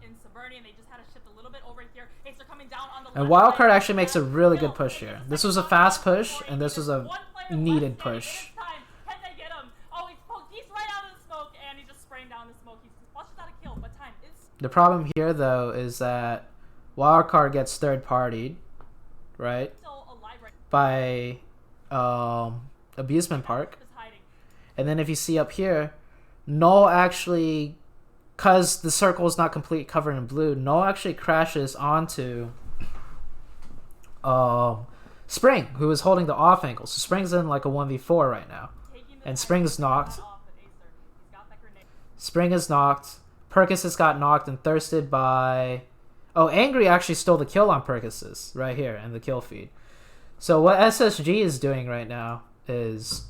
And Wildcard actually makes a really good push here. This was a fast push, and this was a needed push. The problem here, though, is that Wildcard gets third-partied, right, by Abusement Park. And then if you see up here, Null actually, because the circle is not completely covered in blue, Null actually crashes onto Spring, who is holding the off angle. So Spring's in like a 1v4 right now. And Spring's knocked. Spring is knocked. Percussus got knocked and thirsted by... Oh, Angry actually stole the kill on Percussus right here in the kill feed. So what SSG is doing right now is...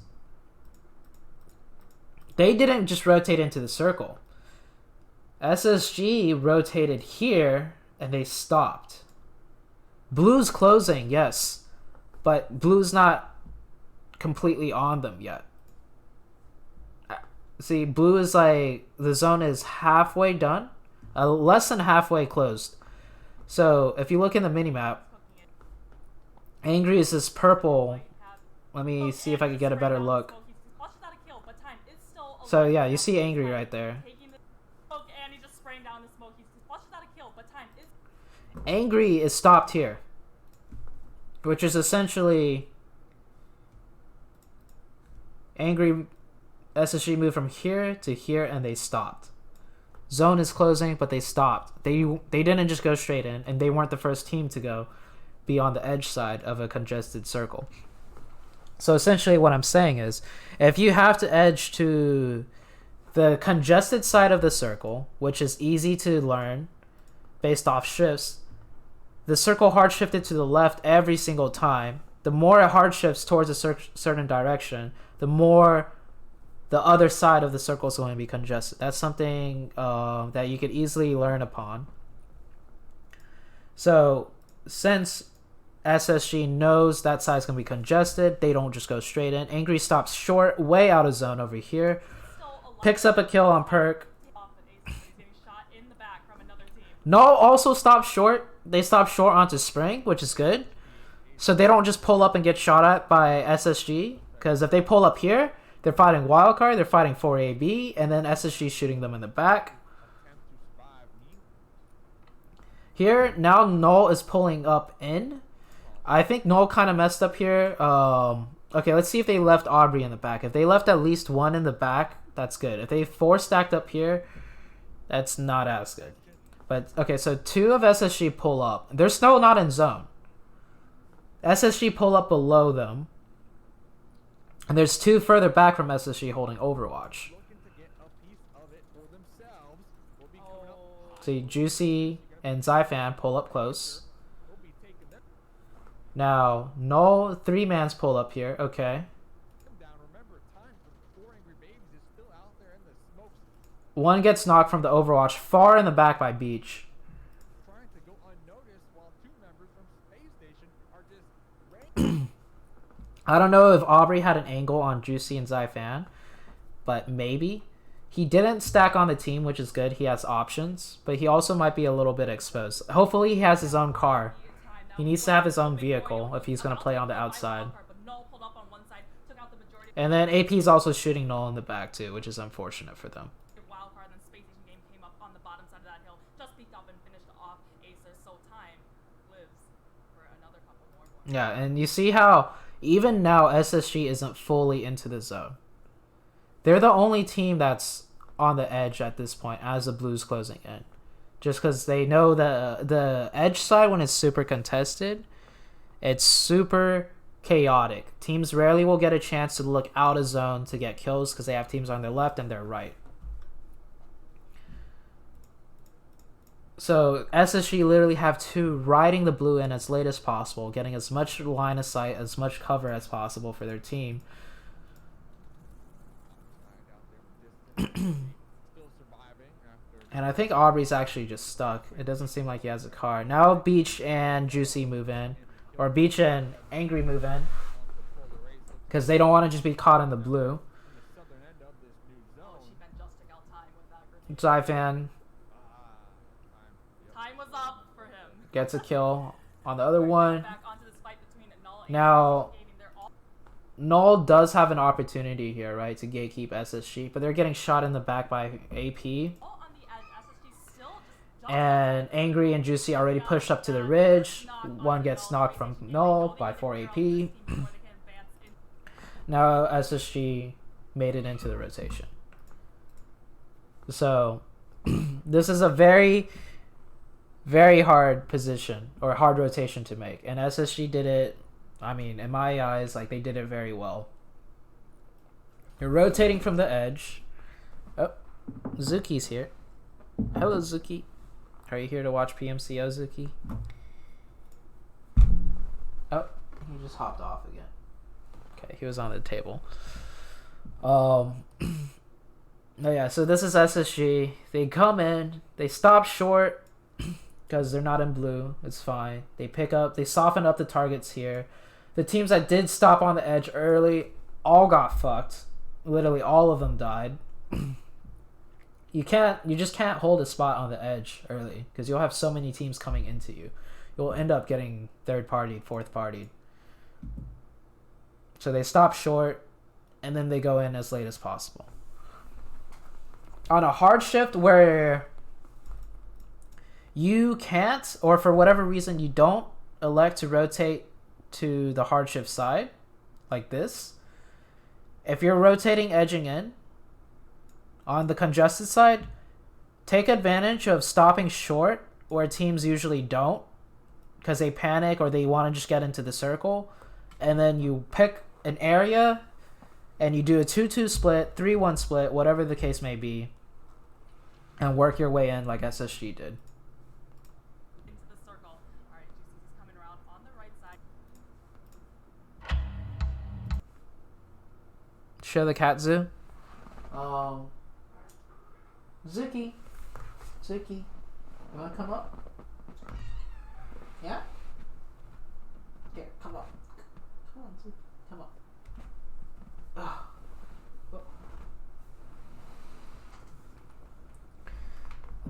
They didn't just rotate into the circle. SSG rotated here and they stopped. Blue's closing, yes. But Blue's not completely on them yet. See, Blue is like... The zone is halfway done. Less than halfway closed. So, if you look in the minimap, Angry is this purple. Let me see if I can get a better look. So, yeah, you see Angry right there. Angry is stopped here, which is essentially Angry SSG moved from here to here and they stopped. Zone is closing, but they stopped. They didn't just go straight in, and they weren't the first team to go be on the edge side of a congested circle. So essentially what I'm saying is, if you have to edge to the congested side of the circle, which is easy to learn based off shifts, the circle hard shifted to the left every single time. The more it hard shifts towards a certain direction, the more the other side of the circle is going to be congested. That's something that you could easily learn upon. So since SSG knows that side's going to be congested, they don't just go straight in. Angry stops short, way out of zone over here. Picks up a kill on Perk. Null also stops short. They stop short onto Spring, which is good. So they don't just pull up and get shot at by SSG. Because if they pull up here, they're fighting Wildcard, they're fighting 4AB, and then SSG shooting them in the back. Here, now Null is pulling up in. I think Null kind of messed up here. Okay, let's see if they left Aubrey in the back. If they left at least one in the back, that's good. If they 4 stacked up here, that's not as good. But, okay, so 2 of SSG pull up. They're still not in zone. SSG pull up below them. And there's 2 further back from SSG holding Overwatch. See, Juicy and Zyfan pull up close. Now, Null 3-mans pull up here. Okay. One gets knocked from the Overwatch far in the back by Beach. I don't know if Aubrey had an angle on Juicy and Zyfan, but maybe. He didn't stack on the team, which is good. He has options, but he also might be a little bit exposed. Hopefully he has his own car. He needs to have his own vehicle if he's going to play on the outside. And then AP is also shooting Null in the back too, which is unfortunate for them. Yeah, and you see how even now SSG isn't fully into the zone. They're the only team that's on the edge at this point as the Blues closing in. Just because they know the edge side, when it's super contested, it's super chaotic. Teams rarely will get a chance to look out of zone to get kills because they have teams on their left and their right. So SSG literally have 2 riding the blue in as late as possible, getting as much line of sight, as much cover as possible for their team. And I think Aubrey's actually just stuck. It doesn't seem like he has a car. Now Beach and Juicy move in. Or Beach and Angry move in. Because they don't want to just be caught in the blue. Zyfan gets a kill on the other one. Now, Null does have an opportunity here, right, to gatekeep SSG, but they're getting shot in the back by AP. And Angry and Juicy already pushed up to the ridge. One gets knocked from Null by 4 AP. Now SSG made it into the rotation. So, this is a very, very hard position, or hard rotation to make. And SSG did it, I mean, in my eyes, like, they did it very well. You're rotating from the edge. Oh, Zuki's here. Hello, Zuki. Are you here to watch PMCO, Zuki? Oh, he just hopped off again. Okay, he was on the table. Oh yeah, so this is SSG. They come in, they stop short because they're not in blue. It's fine. They pick up, they soften up the targets here. The teams that did stop on the edge early all got fucked. Literally all of them died. You just can't hold a spot on the edge early because you'll have so many teams coming into you. You'll end up getting third party, fourth party. So they stop short and then they go in as late as possible. On a hard shift where you can't, or for whatever reason you don't elect to rotate to the hard shift side, like this, if you're rotating edging in, on the congested side, take advantage of stopping short where teams usually don't because they panic or they want to just get into the circle. And then you pick an area and you do a 2-2 split, 3-1 split, whatever the case may be, and work your way in like SSG did. Into the circle. All right, Jesus is coming around on the right side. Show the cat zoo. Zuki, you wanna come up? Yeah? Here, come up. Come on, Zuki, come up.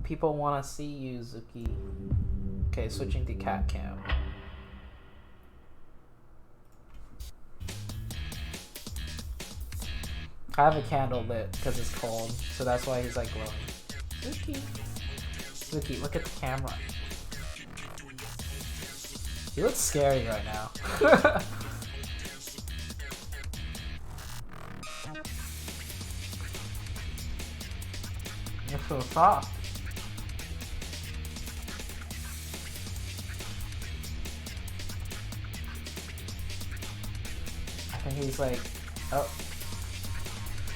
People want to see you, Zuki. Okay, switching to cat cam. I have a candle lit because it's cold, so that's why he's like glowing. Zuki, look at the camera. He looks scary right now. You're so soft. I think he's like, oh,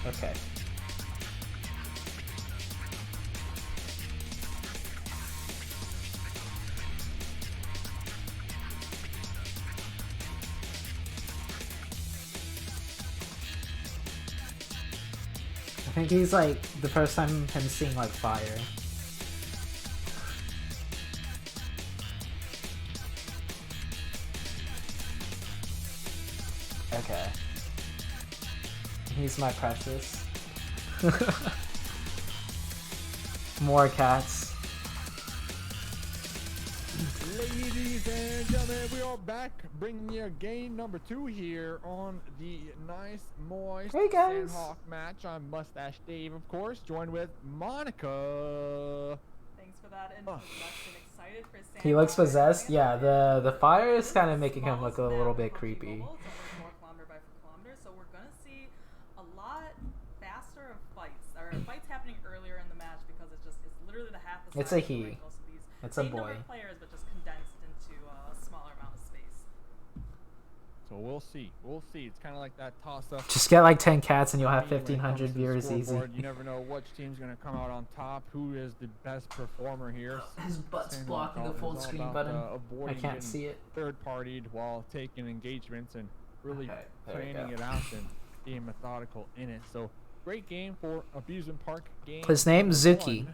okay. I think he's like the first time him seeing like fire. Okay. He's my precious. More cats. Ladies and gentlemen, we are back bringing you game number 2 here on the nice, moist Hey guys. Sandhawk match. I'm Mustache Dave, of course, joined with Monica. Thanks for that introduction. Excited for Sandhawk. He looks possessed. Yeah, the fire is kind of making him look a little bit creepy. So we're gonna see a lot faster of fights. There are fights happening earlier in the match because it's literally the half the size. It's a of the he. ring, so these It's a same number boy. of players, but just condensed into a smaller amount of space. So we'll see. We'll see. It's kind of like that toss-up. Just get like 10 cats and you'll have When it comes 1,500 to the viewers easy. scoreboard, you never know which team's going to come out on top. Who is the best performer here? His butt's Sandhawk blocking the is full all screen about, button. avoiding I can't getting see it. third-partied while taking engagements and really Okay, there we planning go. it out and being methodical in it. So great game for Amusement Park game. His name's number Zuki. 1.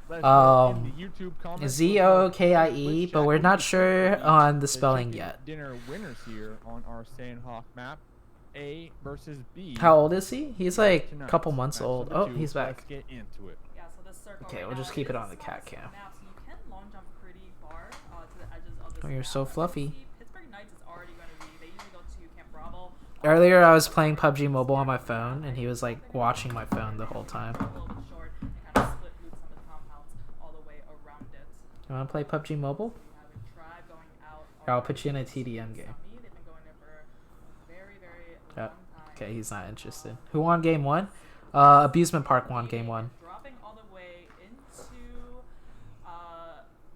Let us know in the YouTube comments Zokie, but we're not sure on the spelling chicken yet. Dinner winners here on our Sandhawk map. A versus B. How old is he? He's like a tonight. couple months Match old. number Oh, 2. he's Let's back. get into it. Yeah, so this circle Okay, right we'll now just keep it is on the the cat smallest cam. map, so you can long jump pretty far to the edges of this Oh, you're map. so As you can fluffy. see, Pittsburgh Knights is already going to be, they usually go to Camp Bravo. Earlier, I was playing PUBG Mobile on my phone, and he was like watching my phone the whole time. A little bit short and kind of split loot some of the compounds all the way around it. You want to play PUBG Mobile? We have a tribe going out. Here, I'll put you in a TDM game. They've been going there for a very, very Oh, long time. okay, he's not interested. Who won game 1? Abusement Park won game 1. Dropping all the way into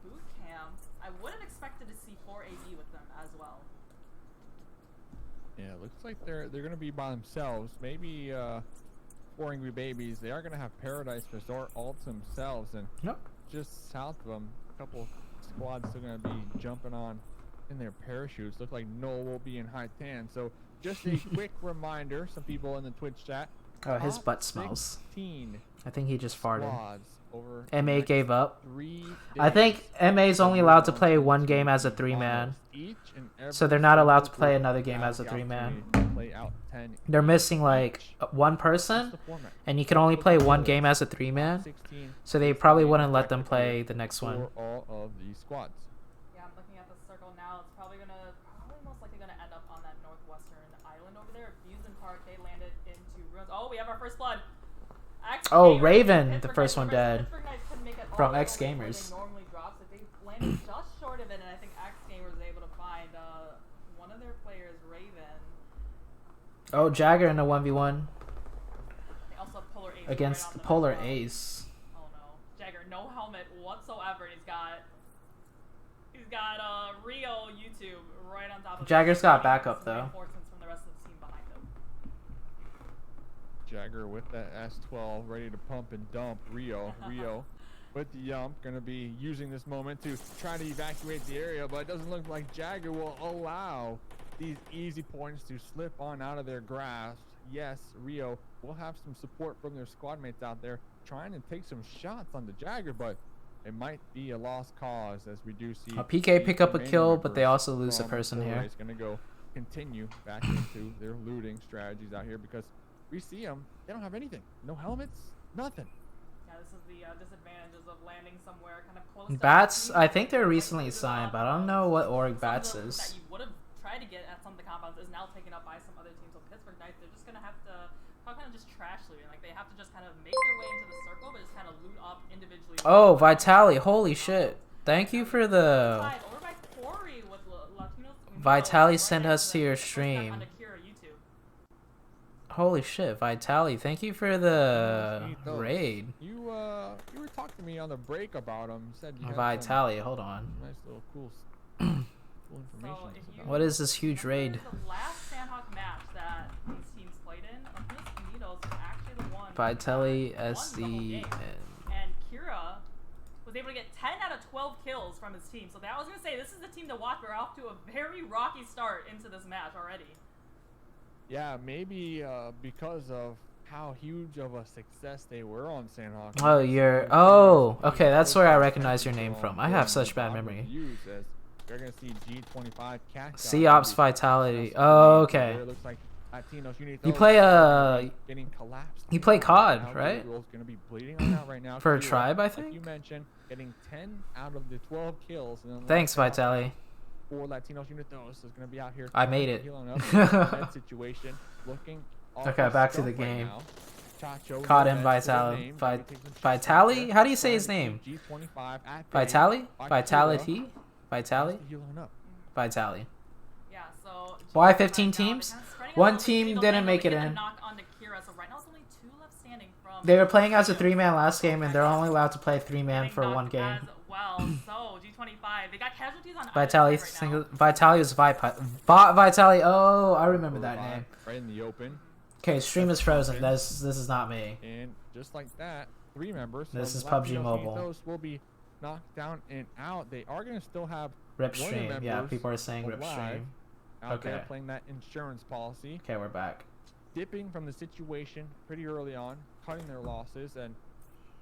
boot camp. I would have expected to see 4AD with them as well. Yeah, looks like they're going to be by themselves. Maybe 4 Angry Babies. They are going to have Paradise Resort all to themselves, and Nope. just south of them, a couple squads still going to be jumping on in their parachutes. Look like Noel will be in high tan. So just a quick reminder, some people in the Twitch chat. Oh, his top butt smells. 16 I think he just farted. squads over the MA next gave up. 3 I think days. MA is only allowed to play one game as a 3-man. Each and every So they're not allowed to single play group another game has as a the 3-man. opportunity to play out 10 They're missing like each. one That's person, the format. and you can only play one game as a 3-man. 16 So they probably wouldn't let them play the next one. for all of these squads. Yeah, I'm looking at the circle now. It's probably most likely gonna end up on that northwestern island over there. Amusement Park. They landed into ruins. Oh, we have our first blood. Oh, Gamers, Raven, the Pittsburgh first Knights- one dead. Pittsburgh Knights couldn't make it all From the way X over where Gamers. They normally drop, so they landed just short of it, and I think X Gamers was able to find one of their players, Raven. Oh, Jagger in a 1v1 They also have Polar Ace against right on them as Polar well. Ace. Oh no, Jagger, no helmet whatsoever. And he's got Rio YouTube right on top of him. Jagger's got He has backup, some though. reinforcements from the rest of the team behind him. Jagger with that S12 ready to pump and dump. Rio with the yump, gonna be using this moment to try to evacuate the area, but it doesn't look like Jagger will allow these easy points to slip on out of their grasp. Yes, Rio will have some support from their squad mates out there trying to take some shots on the Jagger, but it might be a lost cause as we do see PK the pick up a remaining kill, but they members also lose a from person Polar here. Ace gonna go continue back into their looting strategies out here because we see them. They don't have anything. No helmets. Nothing. Yeah, this is the disadvantages of landing somewhere kind of close. to Bats, the I think they're team. recently Like, signed, but I don't know what org some Bats of the loot is. that you would have tried to get at some of the compounds is now taken up by some other teams. So Pittsburgh Knights, they're just gonna have to kind of just trash looting. Like they have to just kind of make their way into the circle, but just kind of loot up individually. Oh, Vitali, holy shit. Thank you for the... Over by Corey with Vitali sent us to your Pushback stream. on the Kira YouTube. Holy shit, Vitali, thank you for the Need those. raid. You were talking to me on the break about them. Said you had Vitali, hold on. some nice little cool information. So if you What is this huge raid? The last Sandhawk match that these teams played in, Nitos was actually the one Vitali that won the whole SD game. And Kira was able to get 10 out of 12 kills from his team. So that I was gonna say this is the team to watch. We're off to a very rocky start into this match already. Yeah, maybe because of how huge of a success they were on Sandhawk. Oh, oh, okay, that's where I recognize your name from. I have such bad memory. You're gonna see G25 cat. Sea Ops Vitality. Oh, okay. It looks like Latinos You play getting collapsed. you play COD, Now right? Gabriel's gonna be bleeding on that right now. For a Kira, tribe, I like think. you mentioned, getting 10 out of the 12 kills. And then Thanks, Vitali. For Latinos Unidos is gonna be out here. I made it. Healing up in that situation, looking Okay, back to the stuff right game. now. Chacho, Caught him, no match for the Vitali. name, but he takes some shots Vitali? there. How do you say his Trying to name? keep G25 at bay. Vitali? Akira Vitality? Vitali? has to heal on up. Vitali. Yeah, so Why G25 15 now, teams? they're kinda spreading One out. team Needle didn't Mango make it get a in. knock onto Kira, so right now it's only 2 left standing from They were playing as a 3-man last game, and they're only allowed to play 3-man getting for one knocked game. as well. So G25, they got casualties on Vitali, either side right now. Vitali was Vitali. Oh, I remember that name. Right in the open. Okay, stream is frozen. This is not me. And just like that, 3 members. This of is PUBG Latinos Mobile. Unidos will be knocked down and out. They are going to still have Rip one of the stream. Yeah, members people are saying rip alive stream. out there Okay. playing that insurance policy. Okay, we're back. Dipping from the situation pretty early on, cutting their losses, and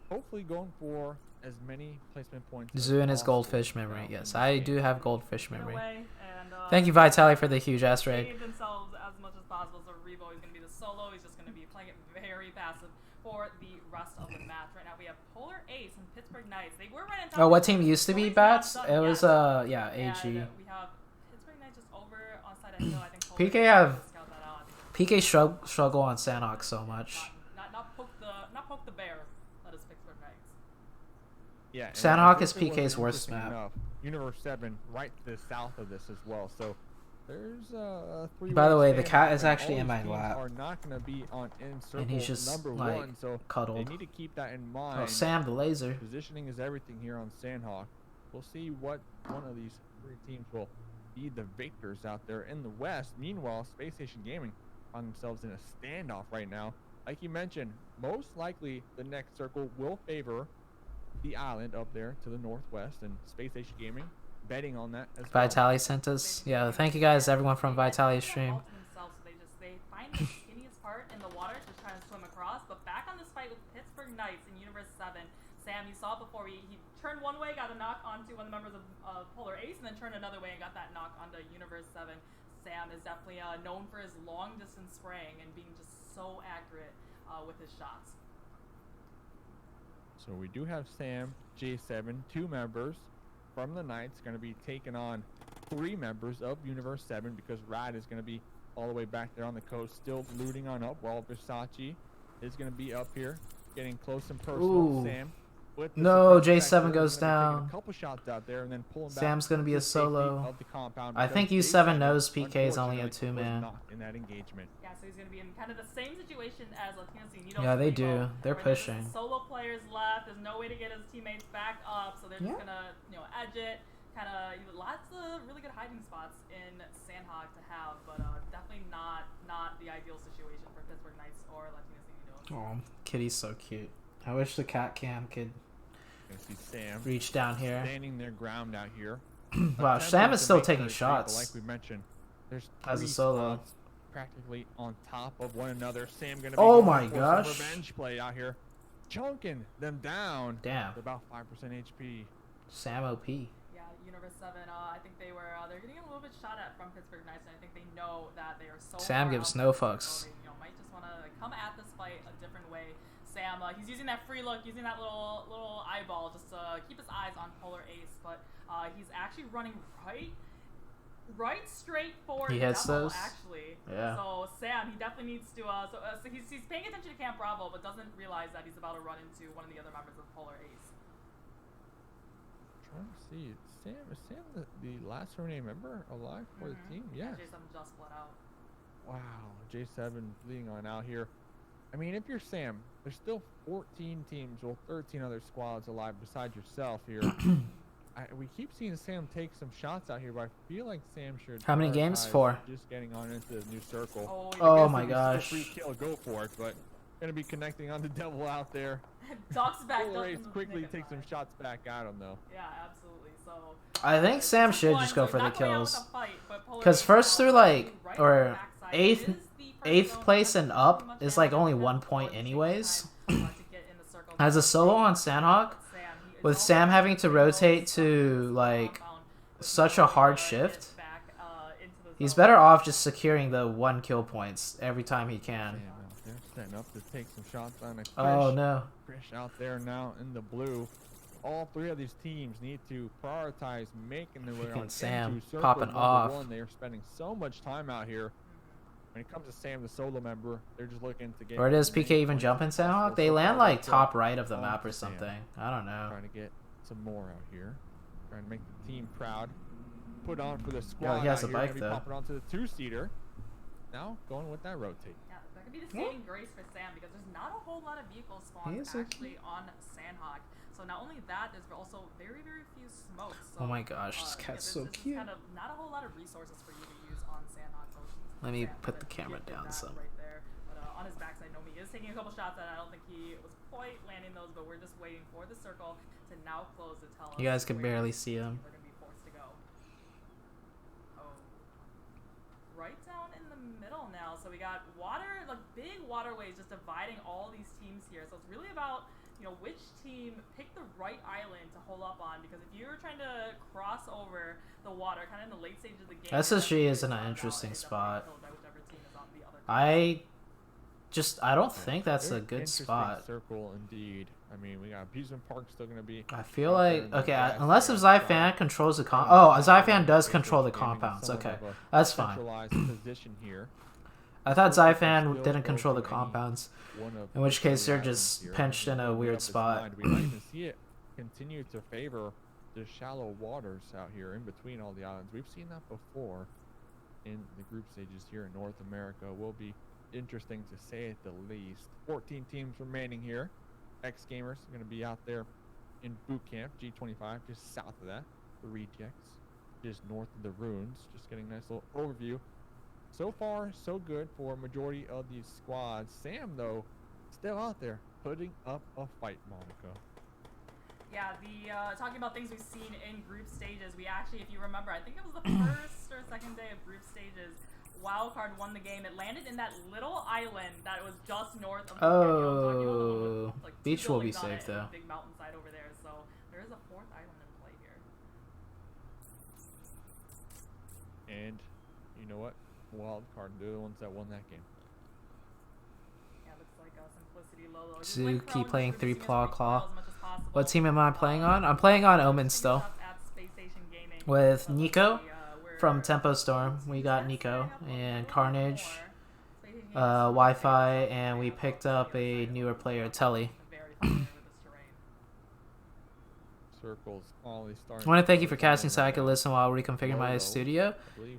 hopefully going for as many placement points. as Zoo and his possible goldfish memory. now Yes, in I this do game. have goldfish Get memory. away and, Thank you, Vitali, for the huge ass raid. save themselves as much as possible. So Revo is going to be the solo. He's just going to be playing it very passive for the rest of the match. Right now we have Polar Ace and Pittsburgh Knights. They were right on top. Oh, of what the team board. used to be Nobody's Bats? done It was yet. yeah, And AG. we have Pittsburgh Knights just over on side of hill. I think Polar PK Ace have- will scout that out. I think PK struggle on Sandhawk so much. not poke the bear. That is Pittsburgh Knights. Yeah, and Sandhawk this is was PK's worst interesting map. enough. Universe 7 right to the south of this as well. So there's three. By the way, the stand cat up, is and actually all in these my teams lap. Are not going to be on in circle And he's just, number like, 1, so cuddled. they need to keep that in mind. Oh, Sam the laser. Positioning is everything here on Sandhawk. We'll see what one of these 3 teams will be the victors out there in the West. Meanwhile, Space Station Gaming find themselves in a standoff right now. Like you mentioned, most likely the next circle will favor the island up there to the northwest, and Space Station Gaming betting on that as well. Vitali sent us. Yeah, thank you guys, everyone from Vitali's stream. They find the skinniest part in the water to try and swim across. But back on this fight with Pittsburgh Knights in Universe 7, Sam, you saw before he turned one way, got a knock onto one of the members of Polar Ace, and then turned another way and got that knock onto Universe 7. Sam is definitely known for his long distance spraying and being just so accurate with his shots. So we do have Sam, J7, 2 members from the Knights going to be taking on 3 members of Universe 7 because Rad is going to be all the way back there on the coast still looting on up while Versace is going to be up here getting close and personal. Ooh. Sam with the No, suppressed J7 vector, goes is gonna be taking down. A couple shots out there and then pulling back Sam's gonna be to a safety solo. of the compound I because think U7 J7 knows PK is only a unfortunately 2-man. was not in that engagement. Yeah, so he's going to be in kind of the same situation as Latinos Unidos. Yeah, they Revo, do. They're where there's pushing. Solo players left. There's no way to get his teammates back up, so they're just Yeah. going to, edge it. Kind of lots of really good hiding spots in Sandhawk to have, but definitely not the ideal situation for Pittsburgh Knights or Latinos Unidos. Oh, Kitty's so cute. I wish the cat cam could You can see Sam reach down here. standing their ground out here. Wow, Attempting Sam is to still make taking their escape, but shots. Like we mentioned, there's As a 3 solo. squads practically on top of one another. Sam gonna be Oh going my for some gosh. revenge play out here, chunking them down. Damn. To about 5% HP. Sam OP. Yeah, Universe 7, I think they're getting a little bit shot at from Pittsburgh Knights, and I think they know that they are so Sam far gives out no there, fucks. so they, might just want to come at this fight a different way. Sam, he's using that free look, using that little eyeball just to keep his eyes on Polar Ace, but he's actually running right straight for He hits Devil, those? actually. Yeah. So Sam, he definitely needs to. So he's paying attention to Camp Bravo, but doesn't realize that he's about to run into one of the other members of Polar Ace. Let's see. Is Sam the last remaining member alive for the team? Yes. J7 just split out. Wow. J7 leading on out here. I mean, if you're Sam, there's still 14 teams, well, 13 other squads alive besides yourself here. We keep seeing Sam take some shots out here, but I feel like Sam should. How many games for? Just getting on into the new circle. Oh my gosh. Free kill, go for it, but gonna be connecting on the devil out there. Doc's back. Race quickly take some shots back at him though. Yeah, absolutely. So I think Sam should just go for the kills. Because first through like, or eighth place and up is like only 1 point anyways. As a solo on Sandhawk, with Sam having to rotate to like such a hard shift, he's better off just securing the 1 kill points every time he can. They're setting up to take some shots on a Krish. Oh no. Krish out there now in the blue. All 3 of these teams need to prioritize making their way on Sam into circle popping number off. 1. They are spending so much time out here. When it comes to Sam, the solo member, they're just looking to get. Or does PK even jump in Sandhawk? They land like top right of the map or something. I don't know. Trying to get some more out here. Trying to make the team proud. Put on for the squad. Yeah, he has a out bike here. though. Popping onto the 2-seater. Now going with that rotate. Yeah, that could be the saving grace for Sam because there's not a whole lot of vehicle spawns actually on Sandhawk. So not only that, there's also very, very few smokes. So, oh my gosh, this cat's so cute. Kind of not a whole lot of resources for you to use on Sandhawk. So let me Sam put the camera down some. Right there. But on his backside, Nomi is taking a couple shots, and I don't think he was quite landing those. But we're just waiting for the circle to now close to tell us. You guys can barely see him. They're gonna be forced to go. Oh, right down in the middle now. So we got water, like big waterways, just dividing all these teams here. So it's really about, you know, which team picked the right island to hold up on, because if you're trying to cross over the water kind of in the late stages of the game, SSG is in an interesting spot. I don't think that's a good spot. Circle indeed. I mean, we got Amusement Park still gonna be. I feel like unless if Zyfan controls the Zyfan does control the compounds. Okay, that's fine. Position here. I thought Zyfan didn't control the compounds, in which case they're just pinched in a weird spot. We might even see it continue to favor the shallow waters out here in between all the islands. We've seen that before in the group stages here in North America. Will be interesting to say at the least. 14 teams remaining here. X Gamers are going to be out there in boot camp, G25, just south of that. The Rejects, just north of the Ruins. Just getting a nice little overview. So far, so good for a majority of these squads. Sam, though, still out there putting up a fight, Monica. Yeah, talking about things we've seen in group stages, we actually, if you remember, I think it was the first or second day of group stages, Wildcard won the game. It landed in that little island that was just north of the like beach will be safe though. Big mountainside over there, so there is a 4th island in play here. And you know what? Wildcard, they're the ones that won that game. Yeah, looks like Simplicity Lolo. Suzuki playing 3 Claw. What team am I playing on? I'm playing on Omen still. With Nico from Tempo Storm. We got Nico and Carnage, Wi-Fi, and we picked up a newer player, Telly. Circles starting. I want to thank you for casting so I could listen while reconfiguring my studio.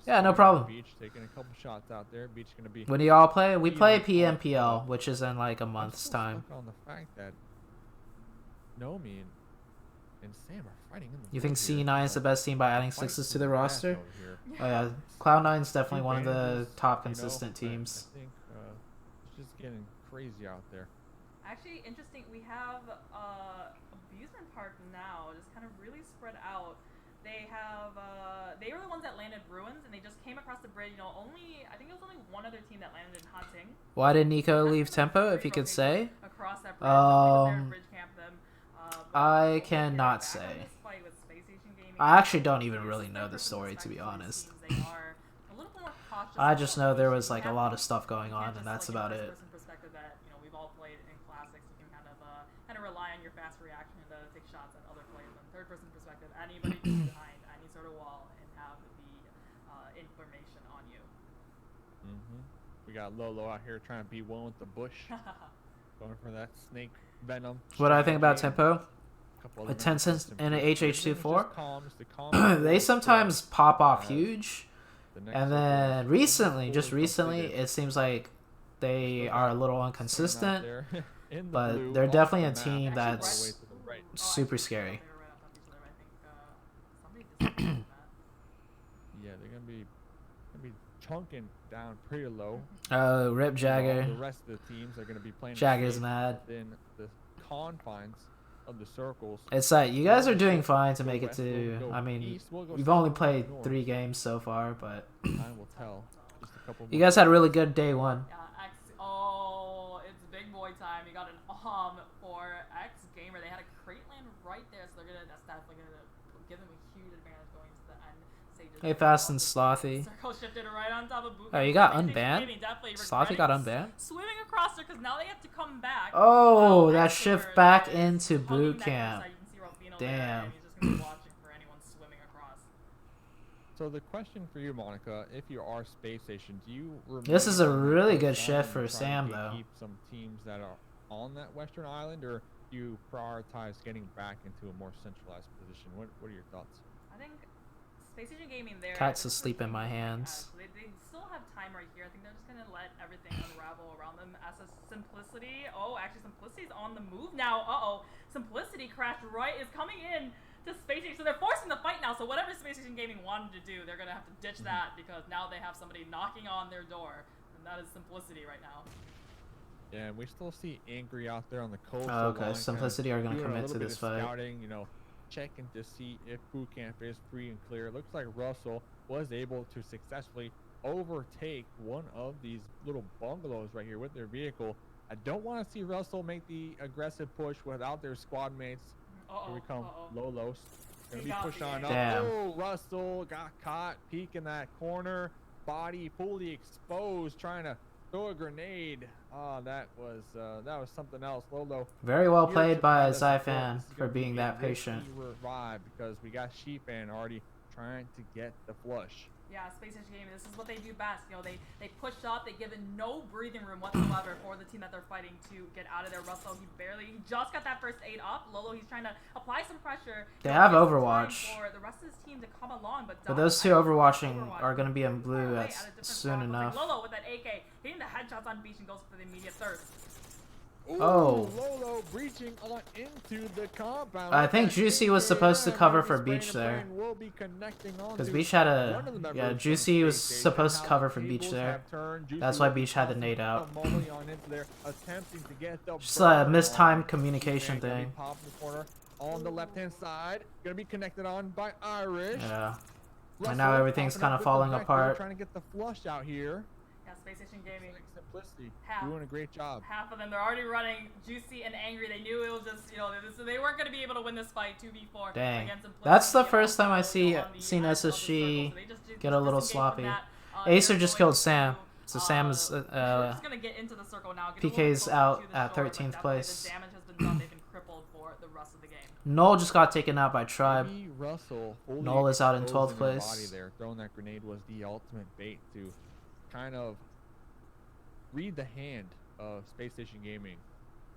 Yeah, no problem. Beach taking a couple shots out there. Beach gonna be. When do y'all play? We play PMPL, which is in like a month's time. On the fact that Nomi and Sam are fighting in the. You think C9 is the best team by adding 6s to the roster? Oh yeah, Cloud9 is definitely one of the top consistent teams. I think it's just getting crazy out there. Actually, interesting. We have amusement park now, just kind of really spread out. They have they were the ones that landed Ruins, and they just came across the bridge. You know, I think it was only one other team that landed in Hating. Why did Nico leave Tempo? If you could say. Across that bridge, I cannot say. I actually don't even really know the story, to be honest. I just know there was like a lot of stuff going on, and that's about it. We've all played in classics. You can kind of rely on your fast reaction to take shots at other players. In third-person perspective, anybody can behind any sort of wall and have the information on you. We got Lolo out here trying to be one with the bush, going for that snake venom. What do I think about Tempo? couple with other 10 members from cents and an Simplicity. HH24. Everything is just calm. They sometimes pop off as huge, the next and circle then is recently, fully just recently, completed. it seems like they Still are a got little Sam out inconsistent, there in the but blue they're off definitely the a map, team all the way that's to the right. super scary. They were right on top of each other, but I think somebody disconnected that. Yeah, they're gonna be chunking down pretty low. Oh, Rip The Jagger. rest of the teams are gonna be playing Jagger's safe mad. within the confines of the circles. It's like you guys are doing fine to Go make it west, we'll to. go I mean, east, we'll go you've south, only we'll go played north. 3 games so far, but Time will tell. Just a couple you more guys had a games. really good day 1. Yeah, it's big boy time. You got an for X Gamer. They had a crate land right there, so that's definitely gonna give them a huge advantage going to the end. Sages Hey, Fast and Slothy. Circle shifted right on top of Boot. Oh, you got Space Station unbanned? Gaming definitely Slothy got regretting unbanned? Swimming across there because now they have to come back. Oh, that X shift Gamer back is into hugging boot that camp. side. You can see Rufino there, Damn. and he's just gonna be watching for anyone swimming across. So the question for you, Monica, if you are Space Station, do you This is a remain on that really west good side shift and for try Sam, to though. keep some teams that are on that western island, or do you prioritize getting back into a more centralized position? What are your thoughts? I think Space Station Gaming there. Cat's this is asleep in my looking hands. as they still have time right here. I think they're just gonna let everything unravel around them. As a Simplicity. Oh, actually, Simplicity's on the move now. Simplicity crashed right is coming in to Space Station, so they're forcing the fight now. So whatever Space Station Gaming wanted to do, they're gonna have to ditch that because now they have somebody knocking on their door, and that is Simplicity right now. Yeah, and we still see Angry out there on the coast. Oh, okay, Simplicity are gonna commit to this fight. Scouting, checking to see if boot camp is free and clear. It looks like Russell was able to successfully overtake one of these little bungalows right here with their vehicle. I don't want to see Russell make the aggressive push without their squad mates. Here we come, Lolos. Gonna be pushed on up. Damn. Oh, Russell got caught, peek in that corner, body fully exposed, trying to throw a grenade. Oh, that was something else. Lolo. Very well here played to by provide us support. Zyfan This is for gonna being be that a patient. risky revive because we got Sheepman already trying to get the flush. Yeah, Space Station Gaming, this is what they do best. They push up, they give it no breathing room whatsoever for the team that they're fighting to get out of there. Russell, he just got that first aid up. Lolo, he's trying to apply some pressure. They have Give some Overwatch. time for the rest of his team to come along, but those two Overwatching are going to be in blue Far away at at a different soon spot. enough. Lolo with that AK, hitting the headshots on Beach and goes for the immediate third. Ooh, Oh. Lolo breaching on into the compound. I think Juicy was supposed to cover for Beach there. Because Beach had a... Juicy was supposed to cover for Beach there. That's why Beach had the nade out. Just a mistimed communication thing. On the left-hand side, gonna be connected on by Irish. Yeah. And now everything's kind of falling apart. Trying to get the flush out here. Yeah, Space Station Gaming. Simplicity, Half. doing a great job. Half of them, they're already running Juicy and Angry. They knew it was just, they weren't going to be able to win this fight 2v4 Dang. against Simplicity. That's the first time I seen on the SSG edge of the circle, so they just get a little disengaged from sloppy. that. Acer They're just going killed Sam. to, So Sam is we're just going to get into the circle now. Get a little PK's closer out to the at shore, but 13th definitely place. The damage has been done. They've been crippled for the rest of the game. Null just got taken out by Tribe. Maybe Russell fully Null is out in exposing 12th their place. Body there. Throwing that grenade was the ultimate bait to kind of read the hand of Space Station Gaming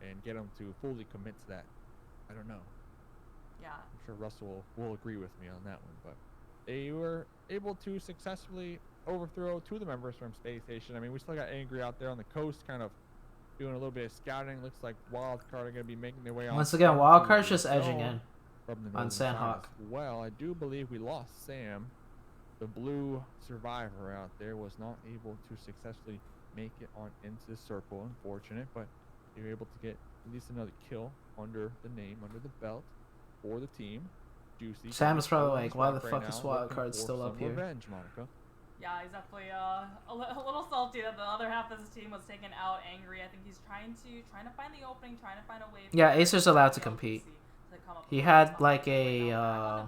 and get them to fully commit to that. I don't know. Yeah. I'm sure Russell will agree with me on that one, but they were able to successfully overthrow 2 of the members from Space Station. I mean, we still got Angry out there on the coast, kind of doing a little bit of scouting. Looks like Wildcard are going to be making their way on. Once again, Wildcard's just edging in from the on northern side Sandhawk. as well, I do believe we lost Sam. The blue survivor out there was not able to successfully make it on into the circle. Unfortunate, but they were able to get at least another kill under the name, under the belt for the team. Juicy. Sam is probably on like, the why the spot fuck right is now, looking Wildcard for still up some here? Revenge, Monica. Yeah, he's definitely a little salty that the other half of his team was taken out. Angry. I think he's trying to find the opening, trying to find a way. Yeah, Acer's allowed to compete. He had like a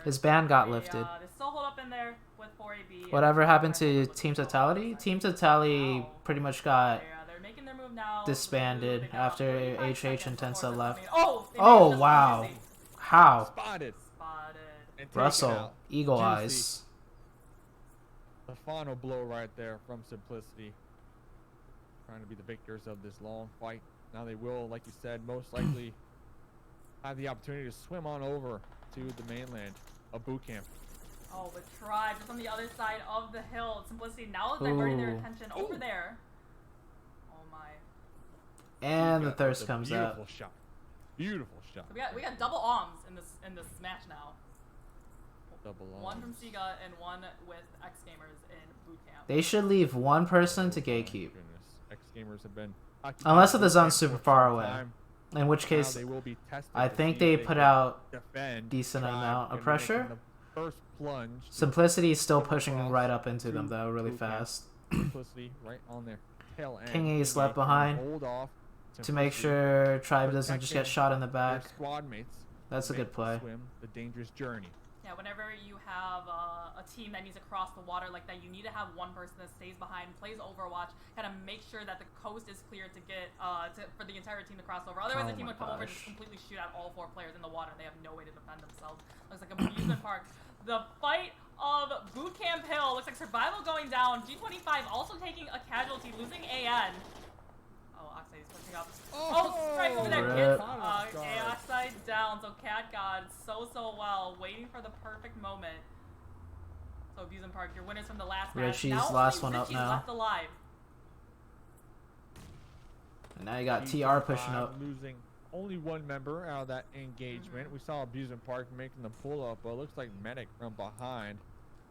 his ban got lifted. They still hold up in there with 4AB. Whatever happened to Team Totality? Team Totality pretty much got They're making their move now. disbanded after HH and Tensa left. Oh Wow. How? Spotted. And taken Russell, out. Eagle Juicy. Eyes. The final blow right there from Simplicity. Trying to be the victors of this long fight. Now they will, like you said, most likely have the opportunity to swim on over to the mainland of boot camp. Oh, but Tribe just on the other side of the hill. Simplicity now diverting their Ooh. attention over there. Oh my. And the That's thirst a comes beautiful up. shot. Beautiful shot. So we got double arms in this match now. Double One from arms. Sega and one with X Gamers in boot camp. They should leave one person to Oh my gatekeep. goodness. X gamers have been Unless if the boot zone's camp super for far some away. time. In which Now case, they will be tested I to think see they if put can out defend. decent Tribe amount of gonna be making pressure. the first plunge. Simplicity is still Come pushing across right up into them to though, really boot camp. fast. Simplicity right on their tail end. King Ace King left Ace gonna behind hold off To make Simplicity, sure Tribe doesn't just get protecting shot in the their back. squad mates. That's a make good the play. Swim the dangerous journey. Yeah, whenever you have a team that needs to cross the water like that, you need to have one person that stays behind, plays Overwatch, kind of make sure that the coast is clear to get for the entire team to cross over. Otherwise, Oh the team my would come over and gosh. just completely shoot out all 4 players in the water. They have no way to defend themselves. Looks like amusement park. The fight of Boot Camp Hill looks like survival going down. G25 also taking a casualty, losing AN. Oh, Oxide is pushing up. Oh, strike over there, Rip. kids. Oxide down. So Cat God so well, waiting for the perfect moment. So Amusement Park, your winners from the last match. Richie's Now last only one up Richie's now. left alive. And now you got TR pushing up. Losing only one member out of that engagement. We saw Amusement Park making the pull up, but it looks like Medic from behind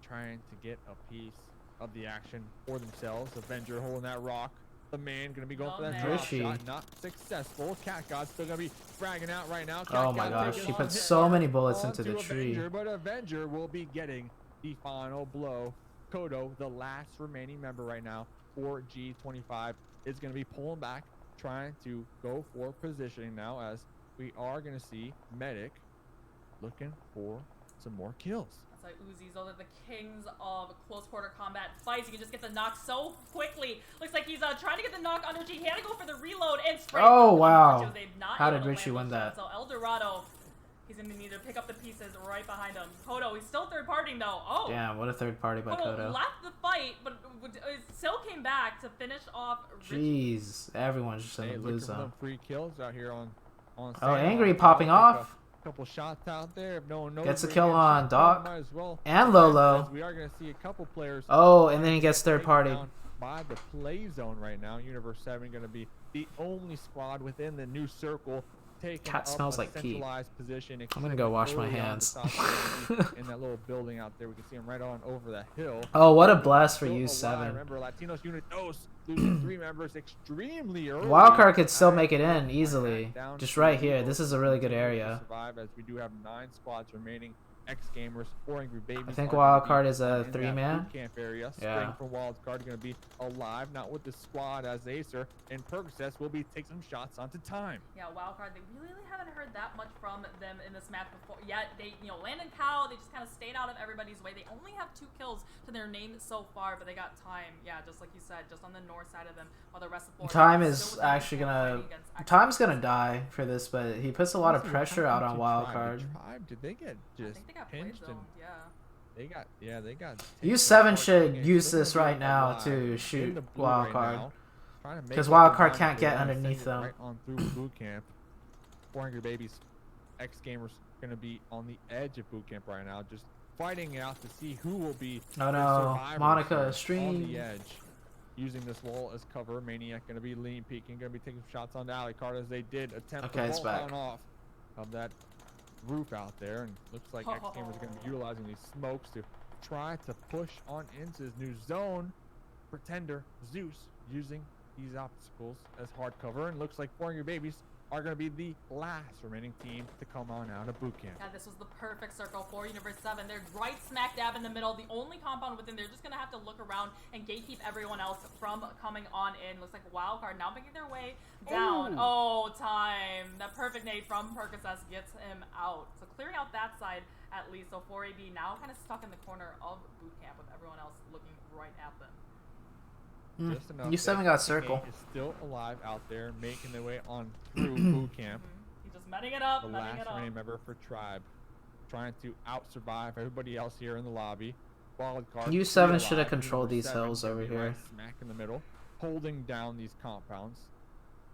trying to get a piece of the action for themselves. Avenger holding that rock. The man gonna be going for that man. drop Richie. shot. Not successful. Cat God's still gonna be fragging out right now. Cat Oh my God gosh, taking he a put hit so many bullets onto into the tree. Avenger, but Avenger will be getting the final blow. Kodo, the last remaining member right now for G25, is going to be pulling back, trying to go for positioning now, as we are going to see Medic looking for some more kills. That's why Uzi's those are the kings of close quarter combat fights. You can just get the knock so quickly. Looks like he's trying to get the knock on Richie. He had to go for the reload and spray. Oh, wow. They've not How able did to Richie land win the shot. that? So El Dorado, he's going to need to pick up the pieces right behind him. Kodo, he's still third partying though. Oh. Damn, what a third party by Kodo Kodo. left the fight, but still came back to finish off Richie. Jeez, everyone's just in Hey, the blue looking for zone. them free kills out here on Oh, Sandbox. Angry popping Take a off. Couple shots out there. If no one knows, Gets a where kill to get on shot, Doc might as well. and Lolo. As we are going to see a couple players. Oh, and then he gets third taken party. down by the play zone right now. Universe 7 going to be the only squad within the new circle taking Cat up smells a like pee. centralized position. I'm gonna go wash my early on hands. the top in that little building out there. We can see him right on over the hill. Oh, what a blast for Still U7. alive. Remember, Latinos Unit Dos losing 3 members extremely early. Wildcard could still make it in easily. Down Just to right the here. Eagles This is a really good to area. Survive, as we do have 9 squads remaining. X Gamers, 4 Angry Babies. I think are gonna Wildcard be is a in that 3-man. boot camp area. Yeah. Spring from Wildcard going to be alive, not with the squad, as Acer and Percocet will be taking some shots onto time. Yeah, Wildcard, they really haven't heard that much from them in this match before. Yet they, Landon Cow, they just kind of stayed out of everybody's way. They only have 2 kills to their name so far, but they got time. Yeah, just like you said, just on the north side of them, while the rest of the Time still is within the actually field gonna. fighting against X Time's Gamers. gonna die for this, but he puts a lot of Let's see what pressure out happened on to Wildcard. Tribe, did they get I just think they got pinched played and yeah. they got U7 should taken use apart. this Still right gonna be now alive to in shoot the blue right Wildcard. now, trying to make 'Cause up Wildcard the ground can't if get they wanna underneath send it them. right on through boot camp. 4 Angry Babies, X Gamers gonna be on the edge of boot camp right now, just fighting out to see who will be Oh the no, survivors Monica, here on stream. the edge. Using this wall as cover, Maniac gonna be lean peeking, gonna be taking shots on the alley card as they did attempt Okay, to it's fall back. on off of that roof out there, and looks like X Gamers are gonna be utilizing these smokes to try to push on into his new zone. Pretender Zeus using these obstacles as hard cover, and looks like 4 Angry Babies are going to be the last remaining team to come on out of boot camp. Yeah, this was the perfect circle for Universe 7. They're right smack dab in the middle. The only compound within, they're just going to have to look around and gatekeep everyone else from coming on in. Looks like Wildcard now making their way down. Ooh. Oh, time. That perfect nade from Percocet gets him out. So clearing out that side at least. So 4AB now kind of stuck in the corner of boot camp with everyone else looking right at them. Just enough U7 that got King circle. is still alive out there, making their way on through boot camp. He's just metting it up, The metting last it up. remaining member for Tribe, trying to out-survive everybody else here in the lobby. Wildcard U7 still should have alive. controlled Universe these 7 hills gonna over be here. right smack in the middle, holding down these compounds.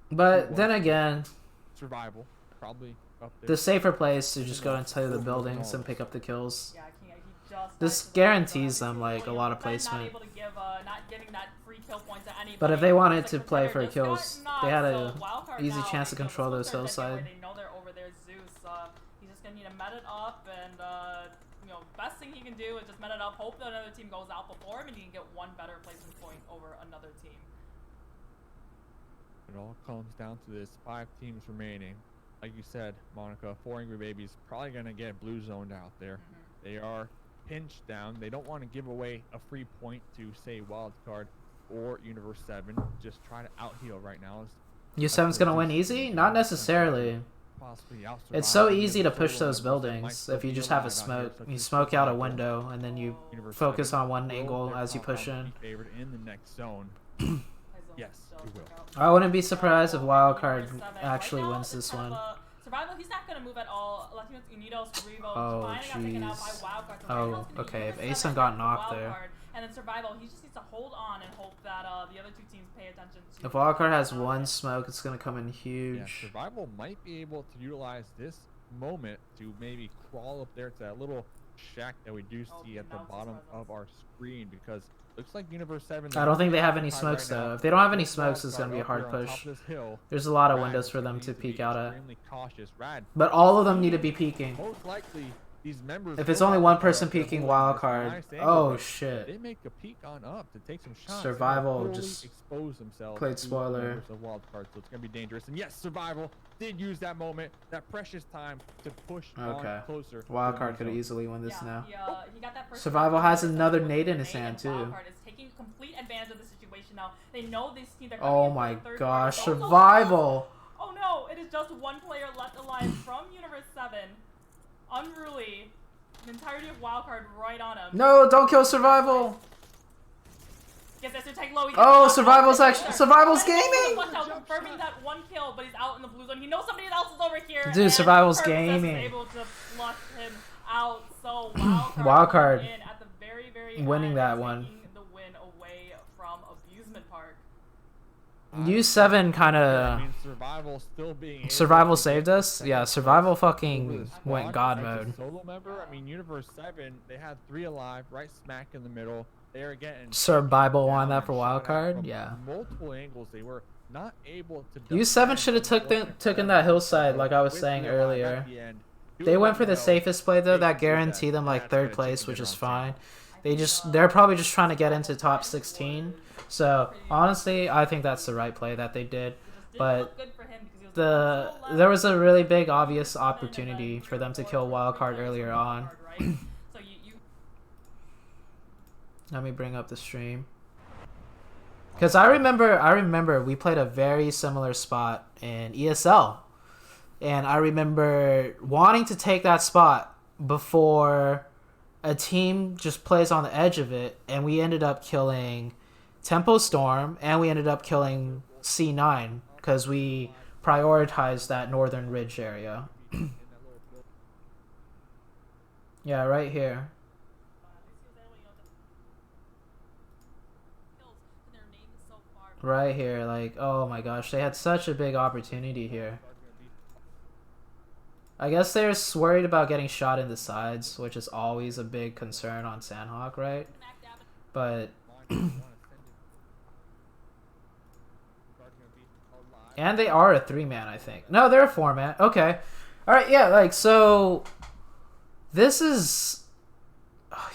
But then again, Survival, probably up there. The safer play is to just go into the buildings and pick up the kills. Yeah, he just This died to the guarantees Williams. them like a lot of Not placement. able to give, not giving that free kill point to anybody. But if they wanted The to play for contender just got kills, knocked, they had so a wildcard easy now, chance to you know, control the those smoke starts hillside. getting where they know they're over there. Zeus, he's just gonna need to met it up, and you know, best thing he can do is just met it up. Hope that another team goes out before him, and he can get one better placement point over another team. It all comes down to this 5 teams remaining. Like you said, Monica, 4 Angry Babies probably gonna get blue zoned out there. They are pinched down. They don't want to give away a free point to say Wildcard or Universe 7. Just try to out heal right now. U7's gonna win easy? Not necessarily. Possibly It's so easy to push those buildings if you just have a smoke. You smoke out a window and then you focus on one angle as you push in. Favored in the next zone. Yes, you will. I wouldn't be surprised if Wildcard actually wins this one. Survival, he's not going to move at all. Latinos Unidos, Revo, Oh, jeez. Oh, okay. If Asen got knocked there. And then Survival, he just needs to hold on and hope that the other 2 teams pay attention to. If Wildcard has one smoke, it's gonna come in Yeah, huge. Survival might be able to utilize this moment to maybe crawl up there to that little shack that we do see at the bottom of our screen, because looks like Universe 7. I don't think they have any smokes though. If they don't have any smokes, it's gonna be a hard push. There's a lot of windows for them to peek out at. But all of them need to be peeking. Most likely, these members. If it's only one person peeking Wildcard, oh shit. They make a peek on up to take some shots. Survival and just expose themselves. played to spoiler. members of Wildcard, so it's gonna be dangerous. And yes, Survival did use that moment, that precious time, to push on closer. Wildcard could easily win this now. He got that first Survival round. has another nade in his hand too. Wildcard is taking complete advantage of the situation now. They know this team. They're Oh coming in my for the third gosh, round. Survival! Oh no, it is just one player left alive from Universe 7. Unruly. The entirety of Wildcard right on him. No, don't kill Survival! Gets that take low. Oh, Survival's gaming! Confirming that one kill, but he's out in the blue zone. He knows somebody else is over here. Dude, and Survival's Purpose gaming. is able to flush him out. So Wildcard, Wildcard in at the very winning end, that one. taking the win away from Abusement Park. U7 kind of. Survival still being able Survival to saved get us? that Yeah, first Survival over fucking the squad. went God As a mode. Solo member, I mean, Universe 7, they had 3 alive, right smack in the middle. They are getting Survival won that for shot at Wildcard? from Yeah. multiple angles. They were not able to. U7 should have taken that hillside like I was With saying 3 alive earlier. at the end. They went for the No, safest play though, they that can do guaranteed them like That's third gonna place, chicken which dinner is on fine. Sam. They're probably just trying to get into top 16. So honestly, I think that's the right play that they did. But there was a really big obvious opportunity for them to kill Wildcard earlier on. Let me bring up the stream. Because I remember we played a very similar spot in ESL. And I remember wanting to take that spot before a team just plays on the edge of it. And we ended up killing Tempo Storm and we ended up killing C9 because we prioritized that northern ridge area. Yeah, right here. Right here, like, oh my gosh, they had such a big opportunity here. I guess they're worried about getting shot in the sides, which is always a big concern on Sandhawk, right? But... and they are a 3-man, I think. No, they're a 4-man. Okay. Alright, yeah, like, so... this is...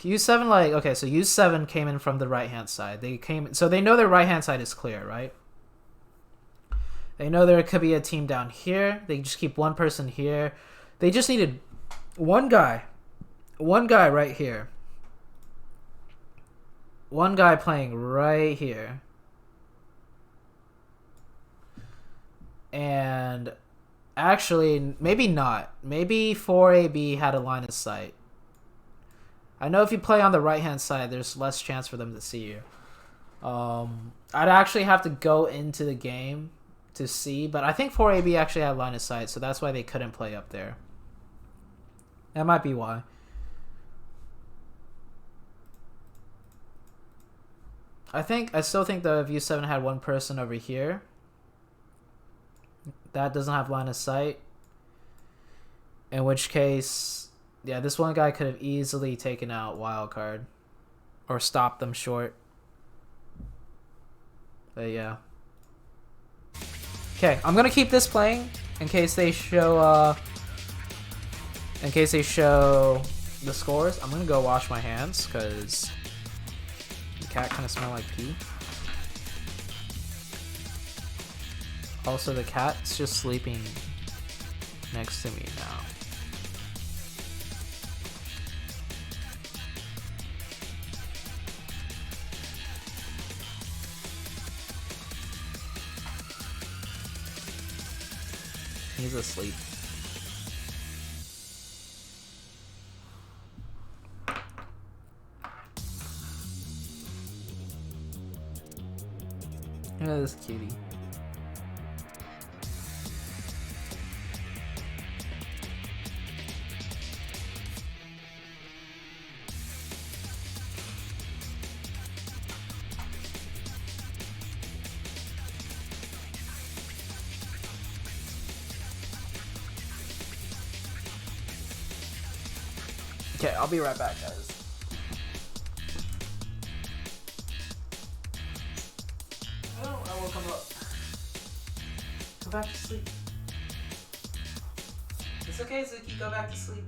U7, like, okay, so U7 came in from the right-hand side. So they know their right-hand side is clear, right? They know there could be a team down here. They just keep one person here. They just needed one guy. One guy right here. One guy playing right here. And actually, maybe not. Maybe 4AB had a line of sight. I know if you play on the right-hand side, there's less chance for them to see you. I'd actually have to go into the game to see, but I think 4AB actually had line of sight, so that's why they couldn't play up there. That might be why. I still think though if U7 had one person over here that doesn't have line of sight, In which case, yeah, this one guy could have easily taken out Wildcard or stopped them short. But yeah. Okay, I'm gonna keep this playing in case they show the scores. I'm gonna go wash my hands because the cat kind of smell like pee. Also, the cat's just sleeping next to me now. He's asleep. Look at this cutie. Okay, I'll be right back, guys. Oh, I woke him up. Go back to sleep. It's okay, Zuki, go back to sleep.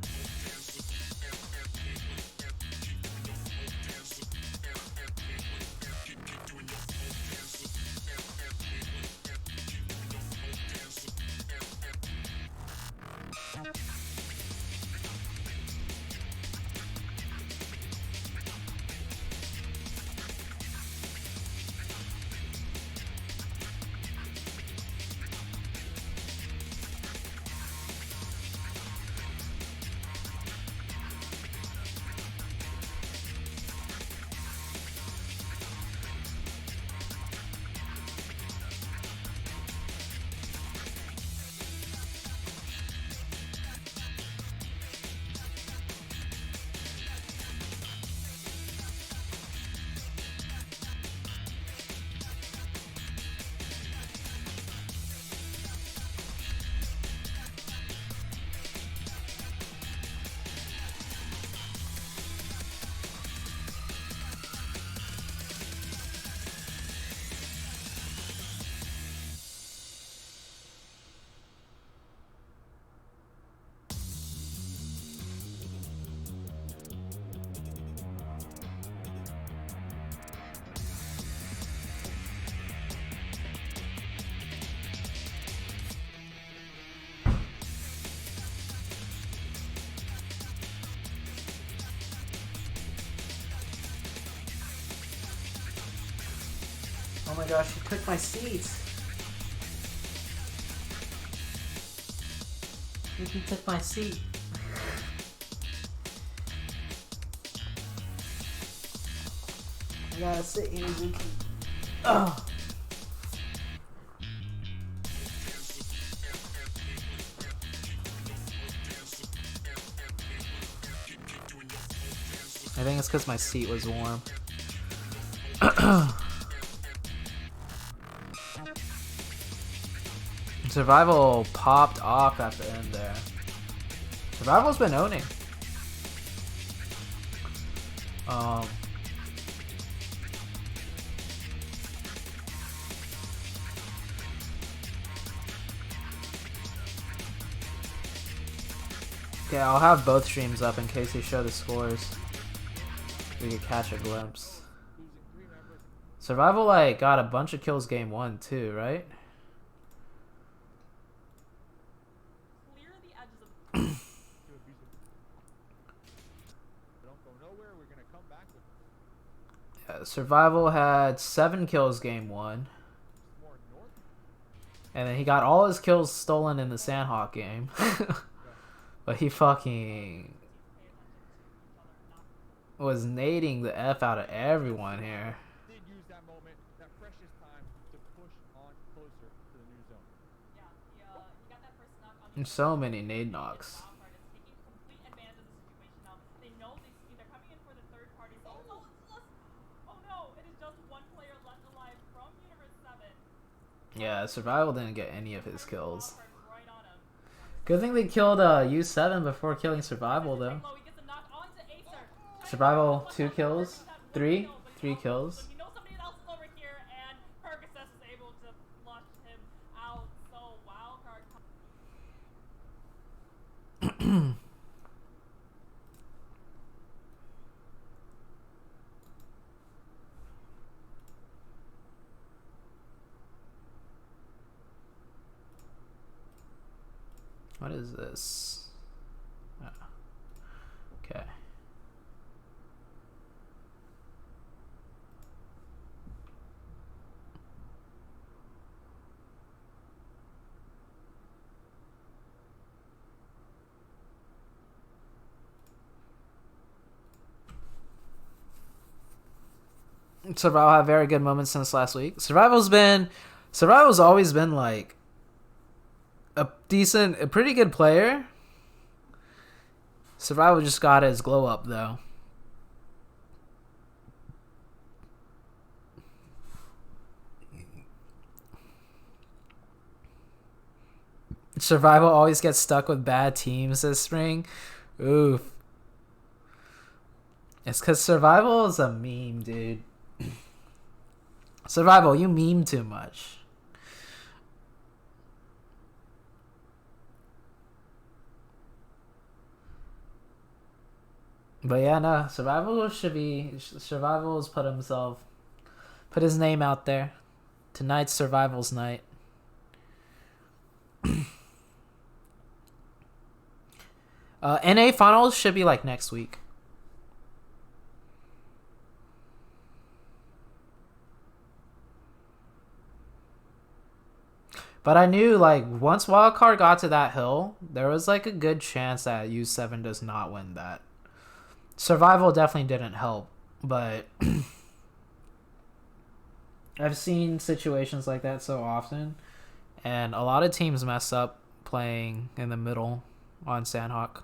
Oh my gosh, he took my seat. He took my seat. I gotta sit here, Zuki. Oh. I think it's because my seat was warm. Survival popped off at the end there. Survival's been owning. Okay, I'll have both streams up in case they show the scores. We could catch a glimpse. Survival like got a bunch of kills game 1 too, right? Survival had 7 kills game 1. And then he got all his kills stolen in the Sandhawk game. But he fucking was nading the F out of everyone here. And so many nade knocks. Yeah, Survival didn't get any of his kills. Good thing they killed U7 before killing Survival though. Survival 2 kills, 3 kills. You know somebody else is over here, and Percocet is able to flush him out. So wildcard. What is this? Oh. Okay. Survival had very good moments since last week. Survival's always been like a pretty good player. Survival just got his glow up though. Survival always gets stuck with bad teams this spring. Oof. It's because Survival is a meme, dude. Survival, you meme too much. But yeah, no, Survival's put his name out there. Tonight's Survival's night. NA finals should be like next week. But I knew, like, once Wildcard got to that hill, there was, like, a good chance that U7 does not win that. Survival definitely didn't help, but I've seen situations like that so often, and a lot of teams mess up playing in the middle on Sandhawk.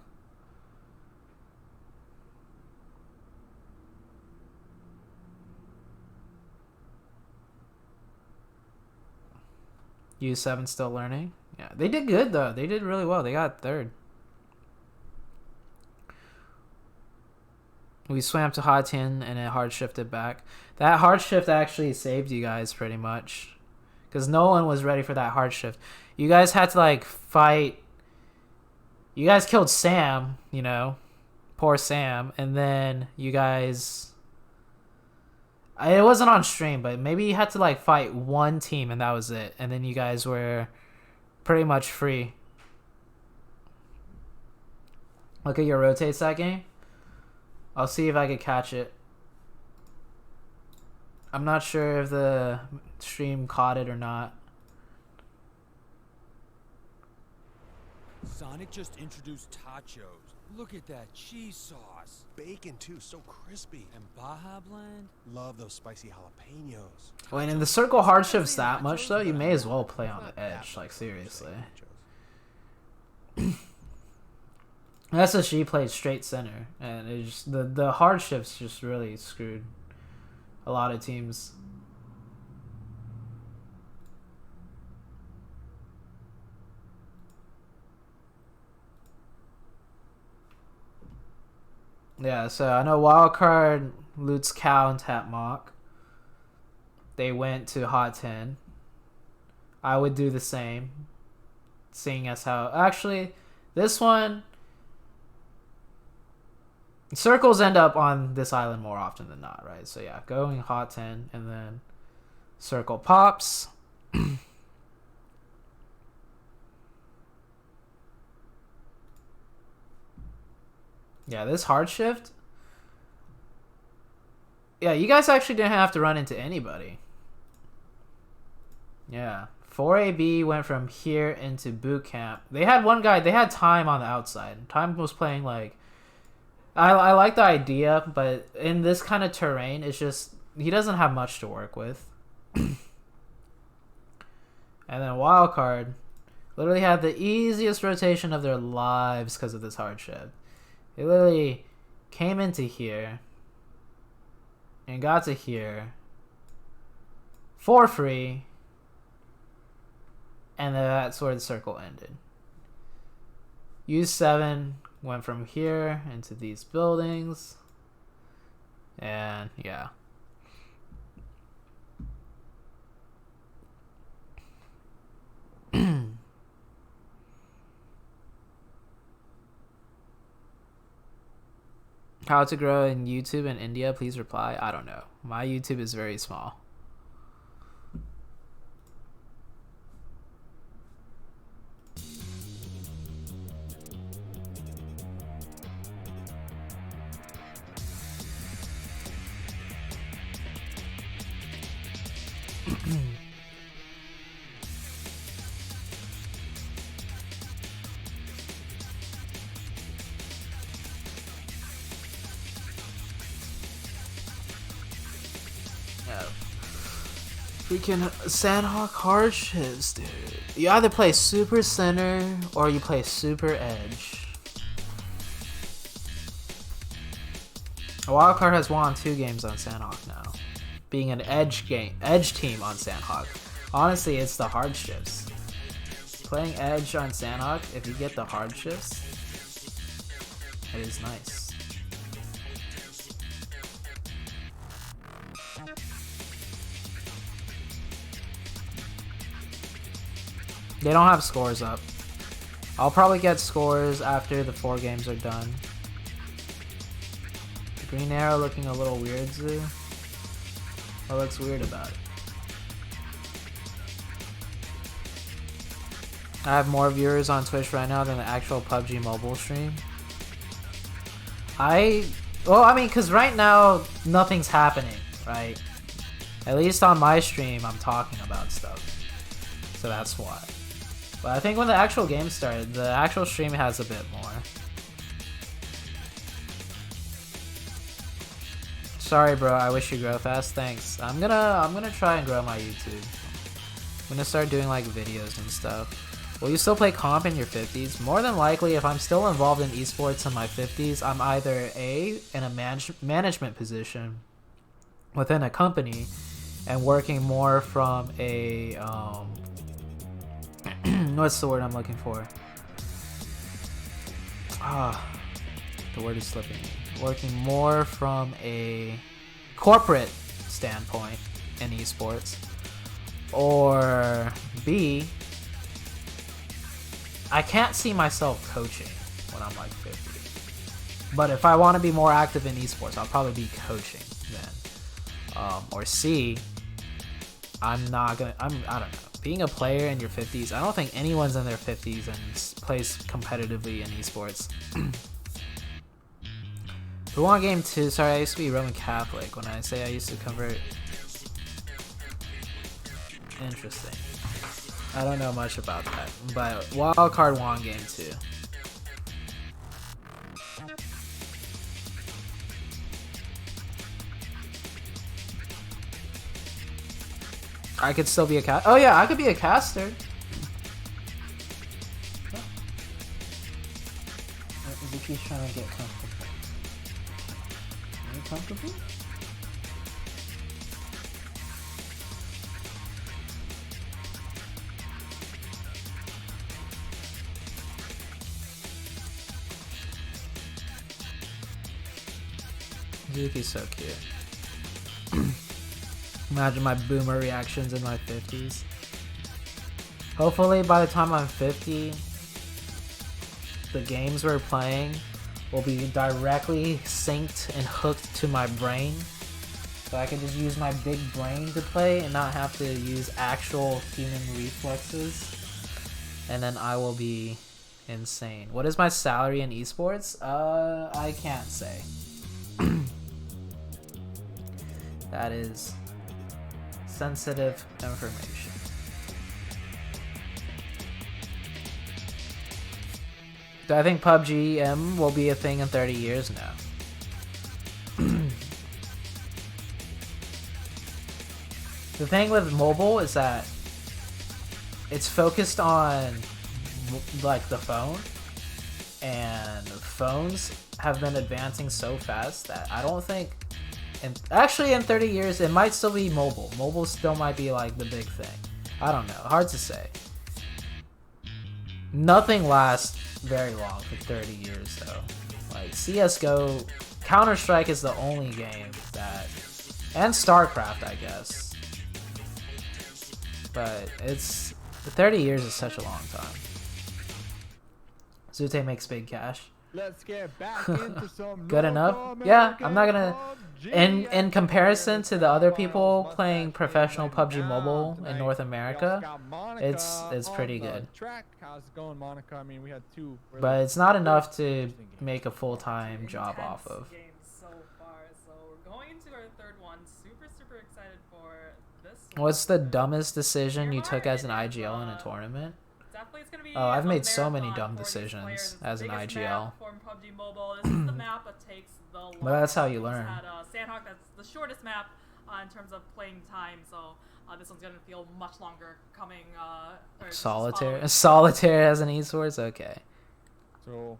U7 still learning. Yeah, they did good though. They did really well. They got third. We swam to hot 10 and it hard shifted back. That hard shift actually saved you guys pretty much, because no one was ready for that hard shift. You guys had to like fight. You guys killed Sam, you know, poor Sam, and then you guys. It wasn't on stream, but maybe you had to like fight one team and that was it. And then you guys were pretty much free. Look at your rotates that game. I'll see if I could catch it. I'm not sure if the stream caught it or not. Sonic just introduced tachos. Look at that cheese sauce. Bacon too, so crispy. And Baja Blend? Love those spicy jalapenos. When in the circle hard shifts that much though, you may as well play on the edge. Like seriously. SSG played straight center, and it just the hard shifts just really screwed a lot of teams. Yeah, so I know Wildcard loots Cow and Tap Mock. They went to Hot 10. I would do the same, seeing as how actually this one. Circles end up on this island more often than not, right? So yeah, going hot 10 and then circle pops. Yeah, this hard shift. Yeah, you guys actually didn't have to run into anybody. Yeah. 4AB went from here into boot camp. They had one guy, they had Time on the outside. Time was playing like I like the idea, but in this kind of terrain, it's just he doesn't have much to work with. And then Wildcard literally had the easiest rotation of their lives because of this hardship. They literally came into here and got to here for free, and that's where the circle ended. U7 went from here into these buildings. And yeah. How to grow in YouTube in India? Please reply. I don't know. My YouTube is very small. Freaking Sandhawk hardships, dude. You either play super center or you play super edge. Wildcard has won 2 games on Sandhawk now, being an edge team on Sandhawk. Honestly, it's the hardships. Playing edge on Sandhawk, if you get the hardships, it is nice. They don't have scores up. I'll probably get scores after the 4 games are done. The green arrow looking a little weird, Zoo. What looks weird about it? I have more viewers on Twitch right now than the actual PUBG Mobile stream. Well, I mean, because right now, nothing's happening, right? At least on my stream, I'm talking about stuff. So that's why. But I think when the actual game started, the actual stream has a bit more. Sorry, bro. I wish you grow fast. Thanks. I'm gonna try and grow my YouTube. I'm gonna start doing like videos and stuff. Will you still play comp in your 50s? More than likely, if I'm still involved in esports in my 50s, I'm either in a management position within a company and working more from a what's the word I'm looking for? The word is slipping me. Working more from a corporate standpoint in esports, or B, I can't see myself coaching when I'm like 50. But if I want to be more active in esports, I'll probably be coaching then. Or C, I don't know. Being a player in your 50s, I don't think anyone's in their 50s and plays competitively in esports. Who won game 2? Sorry, I used to be Roman Catholic. When I say I used to convert. Interesting. I don't know much about that. But Wildcard won game 2. I could still be a caster. Oh yeah, I could be a caster. Zuki's trying to get comfortable. Are you comfortable? Zuki's so cute. Imagine my boomer reactions in my 50s. Hopefully by the time I'm 50, the games we're playing will be directly synced and hooked to my brain. So I can just use my big brain to play and not have to use actual human reflexes. And then I will be insane. What is my salary in esports? I can't say. That is sensitive information. Do I think PUBG will be a thing in 30 years now? The thing with mobile is that it's focused on like the phone, and phones have been advancing so fast that I don't think, and actually in 30 years it might still be mobile. Mobile still might be like the big thing. I don't know, hard to say. Nothing lasts very long for 30 years though. Like CS:GO, Counter-Strike is the only game that, and StarCraft, I guess. But it's 30 years is such a long time. ZooTay makes big cash. Let's get back into some Good enough? North Yeah, I'm not American gonna. PUBG In comparison to the other people Mustache playing professional King PUBG down Mobile in tonight. North We also America, got Monica it's on pretty the good. track. How's it going, Monica? I mean, we had two. Really but it's not enough to interesting games. make a full-time job off Intense of. games so far. So we're going into our third one. Super excited for this What's the dumbest decision you took as an Miramar is, IGL in a tournament? Definitely it's gonna be Oh, I've a made so many marathon dumb for these decisions players. It's as the an biggest IGL. map for PUBG Mobile. This is the map that takes the longest. But that's how you We learn. just had Sandhawk, that's the shortest map in terms of playing time. So this one's gonna feel much longer coming. Or just Solitaire. following. Solitaire as an esports. Okay. So,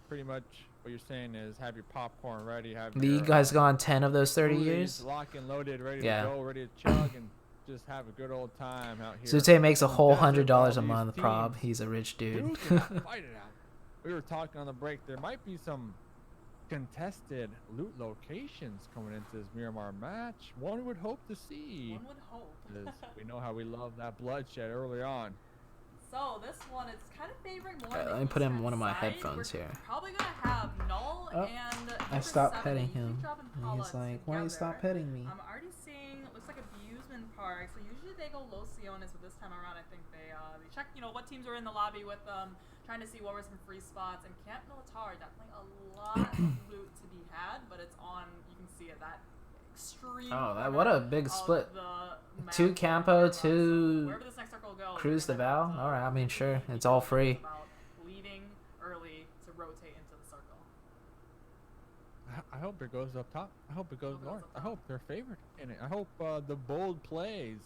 pretty much what you're saying is have your popcorn ready. Have You your, guys gone 10 of those 30 smoothies years. locked and loaded, ready Yeah. to go, ready to chug, and just have a good old time out here. ZooTay makes a whole Desert $100 a all these month. Prob. teams. He's a rich dude. Duke and fight it out. We were talking on the break. There might be some contested loot locations coming into this Miramar match. One would hope to see. One would hope. 'Cause we know how we love that bloodshed early on. So this one is kind of favoring more. Let the me put in eastern one of my side. headphones We're here. Probably gonna have Null Oh, and I number stopped 7, petting Yuki him. Drop and And Paula he's like, why you stop together. petting me? I'm already seeing, looks like Abusement Park. So usually they go Los Leones, but this time around I think they check, what teams were in the lobby with them, trying to see what were some free spots. And Camp Militar, definitely a lot of loot to be had, but it's on, you can see it, that extreme. Oh, what a big of split. the map 2 for Campo, Miramar. So 2 wherever this next circle goes, Cruise the they're gonna Val. have to Alright, I mean, sure. really It's be all careful free. about leaving early to rotate into the circle. I hope it goes up top. I hope it goes Hope it goes north. up I top. hope they're favored in it. I hope the bold plays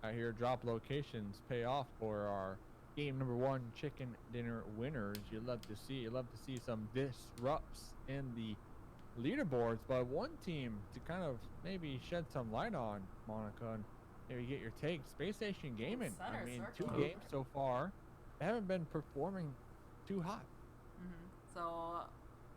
out here, drop locations, pay off for our game number 1 chicken dinner winners. You love to see some disrupts in the leaderboards, but one team to kind of maybe shed some light on, Monica, and maybe get your take. Space Station Gaming. Center I mean, circle. 2 games so far. They haven't been performing too hot. So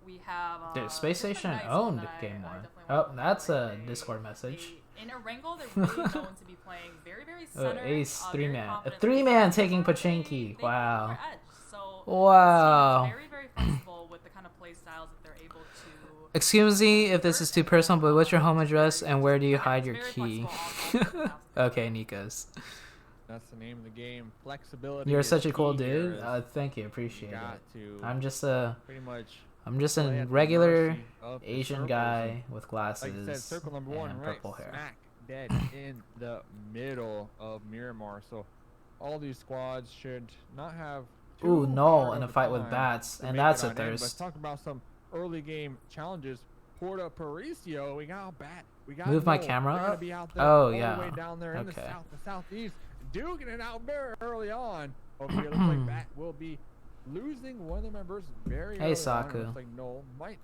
we have. Dude, Space just a Station nice one owned that game I 1. definitely Oh, wanna that's a highlight. Discord message. In Erangel, they're really known to be playing very Oh, center. ace, very 3-man. A confidently. 3-man taking They Pachinki. go Wow. for edge. So Wow. this team is very flexible with the kind of play styles that they're able to. Excuse me if this is too personal, but what's your home address and where do you Again, hide it's your very key? flexible on Okay, Nikos. That's the name of the game. Flexibility. You're is such a cool key here, dude. as Thank you, you appreciate got it. to I'm just pretty much a play at the regular mercy of the Asian circles. guy with Like glasses I said, circle number 1, and right purple hair. smack dead in the middle of Miramar. So all these squads should not have too Ooh, Null hard in a of fight with time bats, to and make that's it a on end. Let's thirst. talk about some early game challenges. Porta Paricio, we got a bat. We got Move my Null. camera They're gonna up? be out there Oh, all yeah. the way down there in Okay. the southeast. Duking it out very early on. Over here, looks like Bat will be losing one of the members very Hey, early Saku. on. Looks like Null might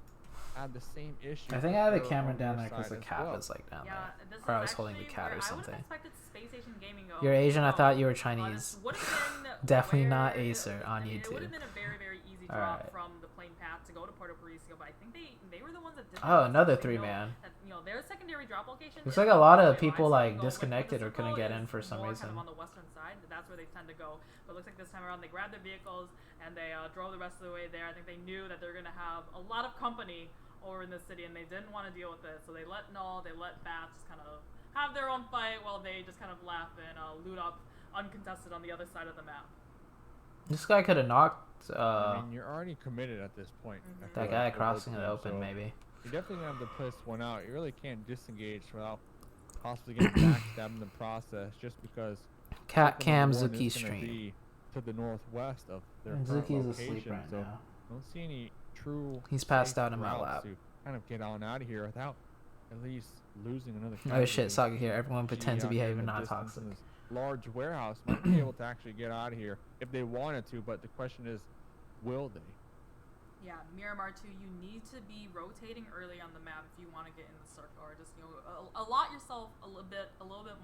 have the same issue. I think I have the her camera on down their there because the side as cat well. was like down Yeah, there. this Or I is was holding the actually cat where or I something. would've expected Space Station Gaming go. You're Asian, I No. thought you were This Chinese. would've been Definitely not where- Acer on It would YouTube. have been a very easy drop Alright. from the plane path to go to Puerto Paricio, but I think they were the ones that did. Oh, that. another They know 3-man. that, their secondary drop location. Looks is like a lot all of the way people, wide, so like, they go, disconnected the or couldn't circle get in is for some more reason. Kind of on the western side, that's where they tend to go. But it looks like this time around they grabbed their vehicles and they drove the rest of the way there. I think they knew that they're gonna have a lot of company over in the city, and they didn't want to deal with it, so they let Null, they let Bats just kind of have their own fight while they just kind of laugh and loot up uncontested on the other side of the map. This guy could have knocked I mean, you're already committed at this point. I that feel guy like, for both crossing it teams, open, so maybe. You're definitely gonna have to push one out. You really can't disengage without possibly getting backstabbed in the process, just because Cat circle Cam number 1 Zuki is gonna stream. be to the northwest of their And current Zuki's asleep location, right so now. don't see any true. He's passed safe out in my routes lap. to kind of get on out of here without at least losing another. Oh shit, casualty. Saka here. Everyone G pretend to out here behave in and the not distance toxic. in this large warehouse might be able to actually get out of here if they wanted to, but the question is, will they? Yeah, Miramar too. You need to be rotating early on the map if you want to get in the circle, or just allot yourself a little bit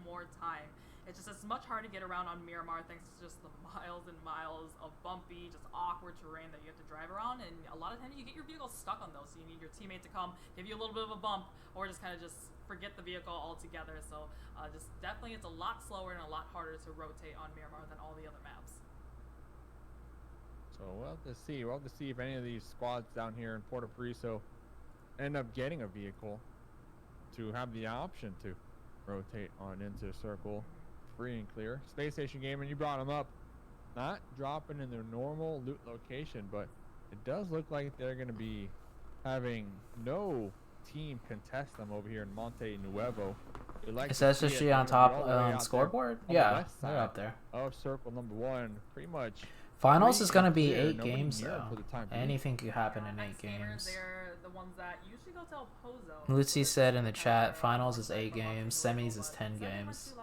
more time. It's just much harder to get around on Miramar thanks to just the miles and miles of bumpy, just awkward terrain that you have to drive around, and a lot of times you get your vehicle stuck on those. So you need your teammate to come, give you a little bit of a bump, or just kind of just forget the vehicle altogether. So just definitely, it's a lot slower and a lot harder to rotate on Miramar than all the other maps. So we'll have to see. We'll have to see if any of these squads down here in Puerto Priso end up getting a vehicle to have the option to rotate on into circle free and clear. Space Station Gaming, you brought them up. Not dropping in their normal loot location, but it does look like they're going to be having no team contest them over here in Monte Nuevo. It says SSG on top scoreboard? Yeah, they're up there. Of circle number 1, pretty much. Finals is going to be 8 games, though. Anything could happen in 8 games. They're the ones that usually go to El Pozo. Lucy said in the chat, finals is 8 games, semis is 10 games.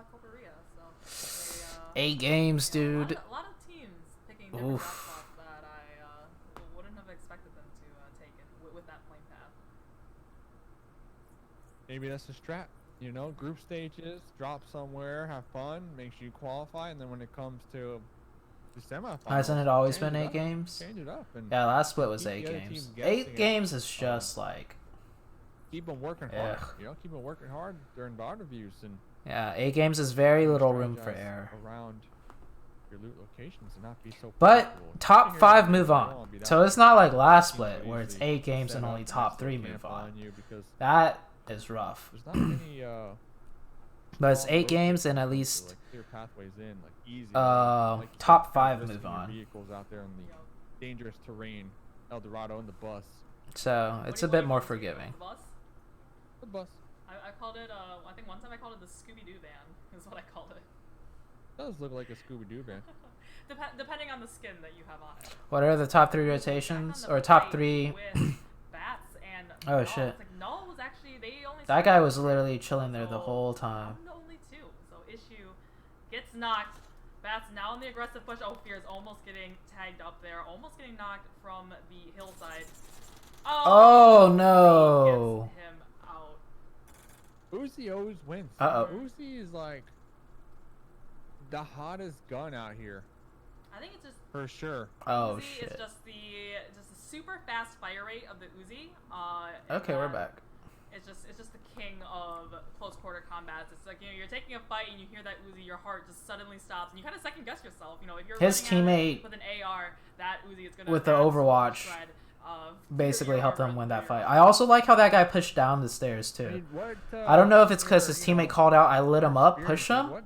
8 games, dude. A lot of teams picking different spots that I wouldn't have expected them to take with that plane path. Maybe that's the strat. You know, group stages, drop somewhere, have fun, make sure you qualify, and then when it comes to the semifinals, hasn't it always been 8 games? Change it up. And yeah, last split was 8 games. 8 games is just like... keep them working hard. You know, keep them working hard during the interviews. And yeah, 8 games is very little room for error. Around your loot locations and not be so but top 5 move on. So it's not like last split where it's 8 games and only top 3 move on. That is rough. There's not many but it's 8 games and at least like clear pathways in, like easy, top 5 move on. Vehicles out there in the dangerous terrain, El Dorado and the bus. So it's a bit more forgiving. The bus. I called it. I think one time I called it the Scooby-Doo van. Is what I called it. Does look like a Scooby-Doo van. Depending on the skin that you have on it. What are the top 3 rotations or top 3? Bats and oh shit! Like, Null was actually, they only that guy was literally chilling there the whole time. Only 2. So Issue gets knocked. Bats now in the aggressive push. Oh, Fear is almost getting tagged up there. Almost getting knocked from the hillside. Oh no! Gets him out. Uzi always wins. Uzi is like the hottest gun out here. I think it's just for sure. Oh Uzi shit! Is just the super fast fire rate of the Uzi. Okay, we're back. It's just the king of close quarter combats. It's like, you know, you're taking a fight and you hear that Uzi, your heart just suddenly stops and you kind of second guess yourself. You know, if you're his teammate with an AR, that Uzi is gonna with the Overwatch basically helped them win that fight. I also like how that guy pushed down the stairs too. I don't know if it's because his teammate called out, I lit him up, push him,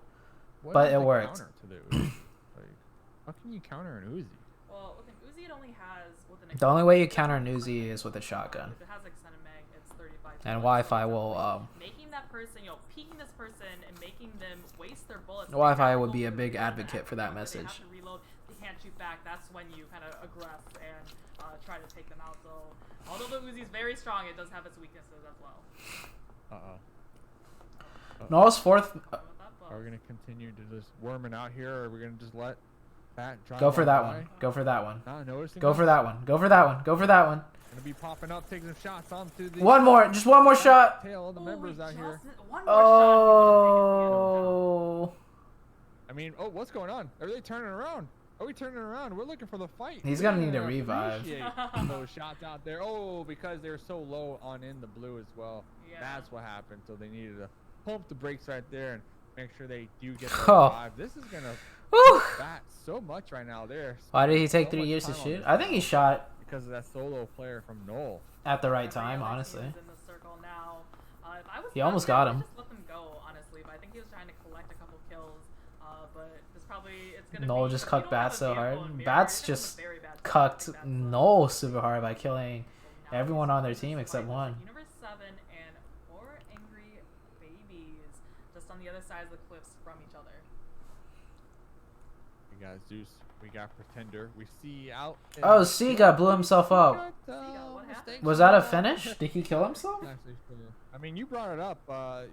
but it worked. How can you counter an Uzi? Well, with an Uzi, it only has the only way you counter an Uzi is with a shotgun. If it has extended mag, it's 35. And Wi-Fi will making that person, you know, peeking this person and making them waste their bullets. Wi-Fi would be a big advocate for that message. They have to reload, they can't shoot back. That's when you kind of aggress and try to take them out. So, although the Uzi is very strong, it does have its weaknesses as well. Noah's 4th. Are we gonna continue to just worm it out here, or are we gonna just let Bat drive? Go for that one. Go for that one. Not noticing. Go for that one. Go for that one. Go for that one. Gonna be popping up, taking some shots onto the. One more. Just one more shot. Tail of the members out here. Oh. I mean, oh, what's going on? Are they turning around? Are we turning around? We're looking for the fight. He's gonna need a revive. Those shots out there. Oh, because they're so low on in the blue as well. Yeah. That's what happened. So they needed to pump the brakes right there and make sure they do get the revive. This is gonna bat so much right now. There. Why did he take 3 years to shoot? I think he shot because of that solo player from Knoll at the right time. Honestly. In the circle now. He almost got him. Just let them go, honestly, but I think he was trying to collect a couple kills. But it's gonna Noel just cucked Bats so hard. Bats just cucked Noel super hard by killing everyone on their team except one. Universe 7 and 4 angry babies just on the other side of the cliffs from each other. We got Zeus. We got Pretender. We see out. Oh, Sega blew himself up. Was that a finish? Did he kill himself? I mean, you brought it up.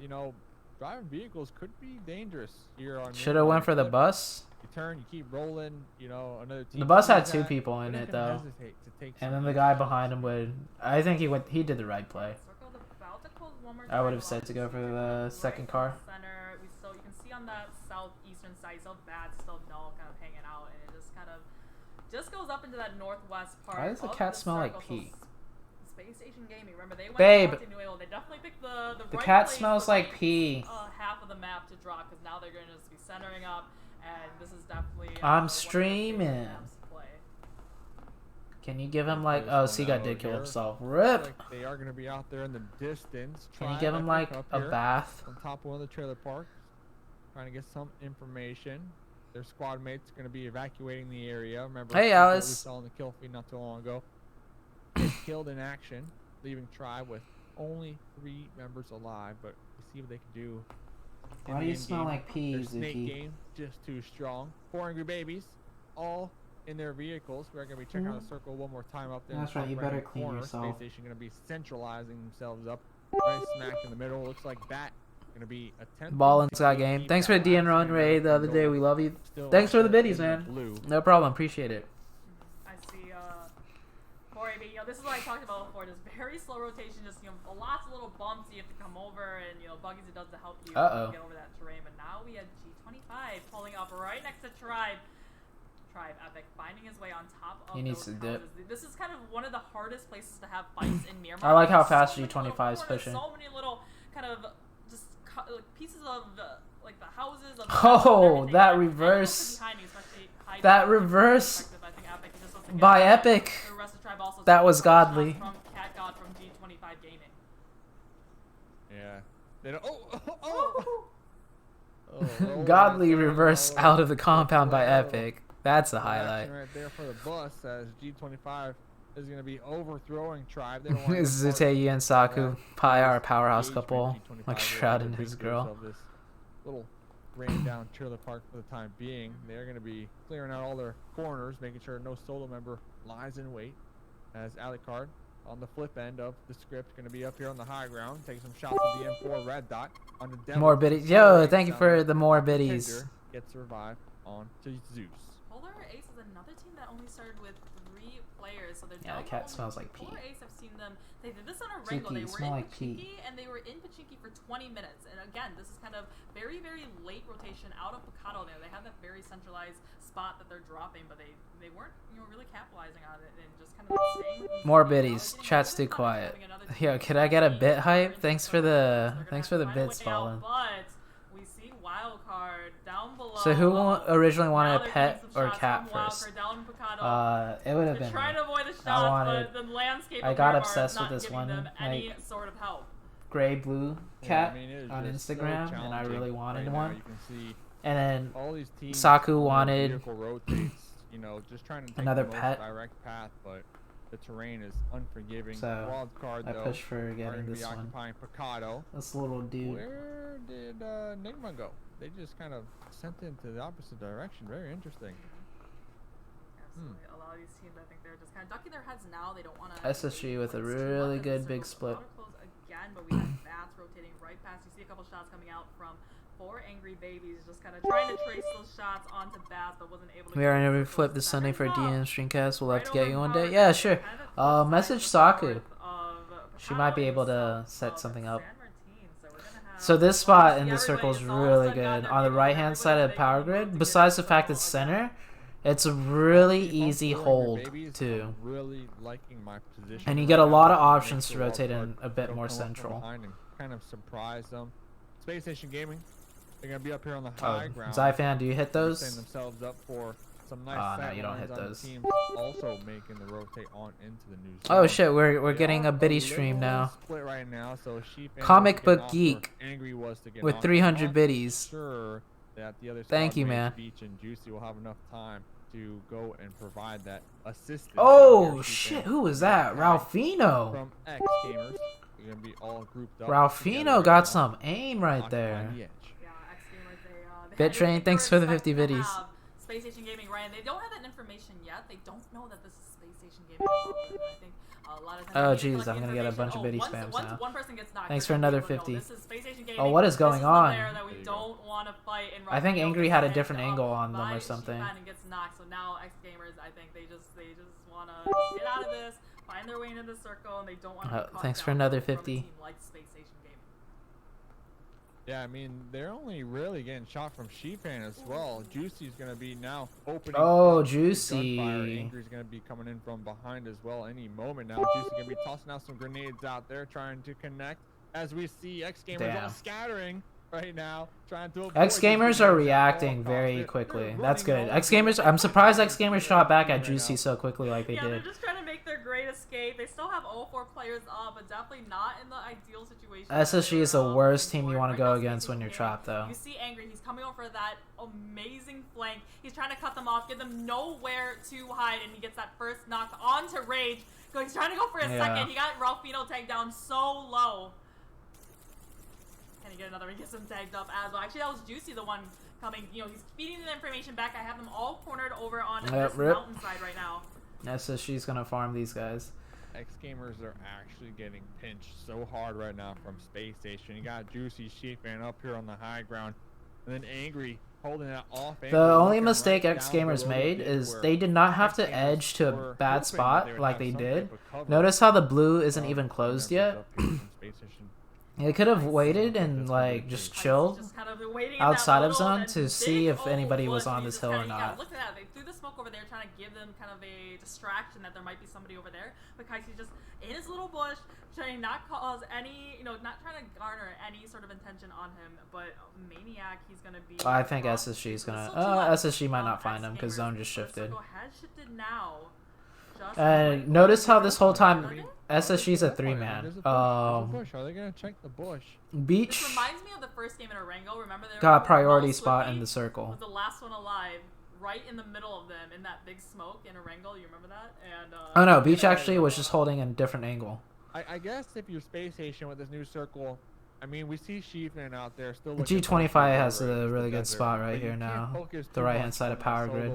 You know, driving vehicles could be dangerous here on. Should have went for the bus. You turn, you keep rolling. You know, another team. The bus had sees 2 that, people in they're it gonna though, hesitate to take and some then the easy guy shots behind him here. would. I think he did the right play. Circle's about to close one more I would time have said to off. go for the second car. Center. You can see on that southeastern side, so bad, still no kind of hanging out, and it just kind of goes up into that northwest part. Why does the of cat the smell like circle. pee? So Space Station Gaming. Remember they went Babe. to New England. They definitely picked the The right cat place, smells the like right, pee. half of the map to drop because now they're going to just be centering up, and this is definitely. I'm one of their favorite streaming. maps to play. Can you give him like? There's Oh, one Seagull out did kill here. himself. Looks Rip. like they are going to be out there in the distance. Can you Try give him to like pick up a here bath? on top of one of the trailer parks, trying to get some information. Their squad mates going to be evacuating the area. Remember, Hey, Seagull we Alice. saw in the kill feed not too long ago. Killed in action, leaving Tribe with only 3 members alive. But we'll see what they can do. in Why do the you end smell game. like pee, Their snake Zuki? game just too strong. 4 angry babies, all in their vehicles. We're gonna be checking out the circle one more time up there. in That's the right, top you better right-hand clean corner. yourself. Space Station gonna be centralizing themselves up right smack in the middle. Looks like that gonna be a 10th. Ball and Sky game. Thanks for the DN run, Ray, the other day. We love you. Thanks for the biddies, man. Blue. No problem. Appreciate it. I see, Corey, but this is what I talked about before. Just very slow rotation, just lots of little bumps you have to come over, and buggies it does to help you Uh-oh. get over that terrain. But now we have G25 pulling up right next to Tribe. Epic finding his way on top of He needs those to dip. houses. This is kind of one of the hardest places to have fights in Miramar. I like how There's fast so many little G25 is corners, pushing. So many little kind of just pieces of like the houses. Of the Oh, everything. that And reverse. behind you, especially hiding That from your reverse perspective. I think Epic is just supposed to get by that. Epic. The rest of Tribe also That took was a couple godly. shots From Cat God from G25 Gaming. Yeah. They don't. Oh, Godly reverse out of the compound by Epic. That's a highlight. Right there for the bus as G25 is going to be overthrowing Tribe. They don't want to ZooTay and Saku, Pi are a powerhouse couple, like Shroud and his girl. Of this little rain down trailer park for the time being. They're going to be clearing out all their corners, making sure no solo member lies in wait. As Alucard on the flip end of the script going to be up here on the high ground, taking some shots of the M4 red dot on the demo. More biddies. Yo, thank you for the more biddies. Gets revived on to Zeus. Polar Ace is another team that only started with 3 players, so they're Yeah, the down cat only- smells like pee. Polar Ace, I've seen them. They did this on a regular. Zuki, They you were smell in like pee. Pachinki, and they were in Pachinki for 20 minutes. And again, this is kind of very, very late rotation out of Picado there. They have that very centralized spot that they're dropping, but they weren't really capitalizing on it and just kind of staying with More themselves. biddies. Getting Chat's really too fun quiet. having another team Yo, that could I get a really bit hype? brings Thanks it for up. the They're gonna thanks have for to the find a bits way out, falling. But we see Wildcard down below. So who originally Now wanted they're pet getting some or shots cat from Wildcard first? down in Picado. It would have They're been trying me. to avoid the shots, wanted- but the landscape I of got Miramar obsessed is not with this giving one, them any like- sort of help. Gray blue Yeah, cat I mean, it is on just so Instagram, and I really challenging wanted right one. now. You can see And then all these teams Saku on their wanted vehicle rotates, just trying to take another the most pet. direct path, but the terrain is unforgiving. So, Wild card I though pushed for are getting going to this be one. occupying Picado. This little dude. Where did Nigma go? They just kind of sent it into the opposite direction. Very interesting. Absolutely. A lot of these teams, I think they're just kind of ducking their heads now. They don't want to. SSG with a really good big split. Again, but we have bats rotating right past. You see a couple shots coming out from 4 angry babies, just kind of trying to trace those shots onto bats, but wasn't able to. We are get gonna those flip this center Sunday for top. DN Streamcast. We'll have to Right get over you one power day. Yeah, grid, sure. kind of Message north Saku. of She might be Picado able to itself, set something up. San Martin, so we're gonna have- So this spot in Yeah, the circle is everybody, it's all really set down good. there, On the giving right hand side of everybody the power the ability grid, to besides the get fact the it's ball center, it's a really If I'm easy throwing your hold babies, too. I'm really liking my position And you right get a now lot of to make options to sure rotate Wildcard in a bit don't more come up from central. behind and kind of surprise them. Space Station Gaming, they're gonna be up here on the Oh, high ground. Zyfan, do you hit They're those? setting themselves up for some nice Ah, no, sight you don't lines hit on the those. teams also making the rotate on into the new Oh zone. shit, we're They getting are a biddy little stream now. Split right now, so Sheep and Comic was Book getting off Geek where Angry was to get with on. 300 Not biddies. Sure that the other Thank squad you, mates, man. Beach and Juicy will have enough time to go and provide that assistance. Oh here. shit, Sheep who was and that? Kai Ralphino. from X Gamers. They're gonna be all grouped up. Ralphino together got right now, some aim right occupying there. the edge. Yeah, X Gamers, they Bit had Train, to thanks for the expect 50 to biddies. have Space Station Gaming, Ryan. They don't have that information yet. They don't know that this is Space Station Gaming. I think A lot of times Oh, they need to jeez, collect I'm gonna get a information. bunch of biddy once, spams once now. one person gets knocked, Thanks they're for gonna another be able to know, 50. This is Space Station Oh, Gaming. what is This going the on? player that we There you don't want to fight in I think Rock Angry Hill had a gets different tagged angle up on them by or something. Sheepman and gets knocked. So now X Gamers, I think they just want to get out of this, find their way into the circle, and they don't want to. Thanks for another from a 50. team like Space Station Gaming. Yeah, I mean, they're only really getting shot from Sheepan as well. Juicy's going to be now opening Oh, up with Juicy. gunfire. Angry's going to be coming in from behind as well any moment now. Juicy's going to be tossing out some grenades out there, trying to connect. As we see X Gamers all scattering right now, trying to avoid X these Gamers grenades are at all reacting costs. very They're quickly. running That's good. all X over Gamers, the I'm surprised place X Gamers right shot back at now. Juicy so quickly like they Yeah, they're did. just trying to make their great escape. They still have all 4 players up, but definitely not in the ideal situation. SSG is the They're, worst looking team you for. want to Right go now, against Space when you're Station trapped, though. You see Angry, he's coming over that amazing flank. He's trying to cut them off, get them nowhere to hide, and he gets that first knock onto Rage. So he's trying to go for a second. He got Ralphino tagged down so low. Can he get another? He gets him tagged up as well. Actually, that was Juicy, the one coming. You know, he's feeding the information back. I have them all cornered over on this Rip. mountainside right now. SSG's gonna farm these guys. X Gamers are actually getting pinched so hard right now from Space Station. You got Juicy Sheepman up here on the high ground, and then Angry holding that off. The only mistake X Gamers made is they did not have to edge to a bad spot like they did. Notice how the blue isn't even closed yet? They could have waited and like just chilled Just kind of waiting outside of in that zone little to and see big if anybody old was bush, on and this you hill just or kinda- not. Yeah, look at that. They threw the smoke over there trying to give them kind of a distraction that there might be somebody over there. But Kai's just in his little bush, trying not cause any, not trying to garner any sort of intention on him. But Maniac, he's going to be... I think SSG is gonna... SSG might not find him because zone just shifted. Has shifted now. And notice how this whole time SSG's a 3-man. There's a bush. Are they gonna check the bush? Beach This reminds me of the first game in Orango. Remember they got were priority all spot Slippy in the circle. was the last one alive, right in the middle of them in that big smoke in Orango. You remember that? And Oh no, Beach actually was just holding a different angle. I guess if you're Space Station with this new circle, I mean, we see Sheepman out there still. G25 has a really good spot right here now. The right-hand side of Power Grid.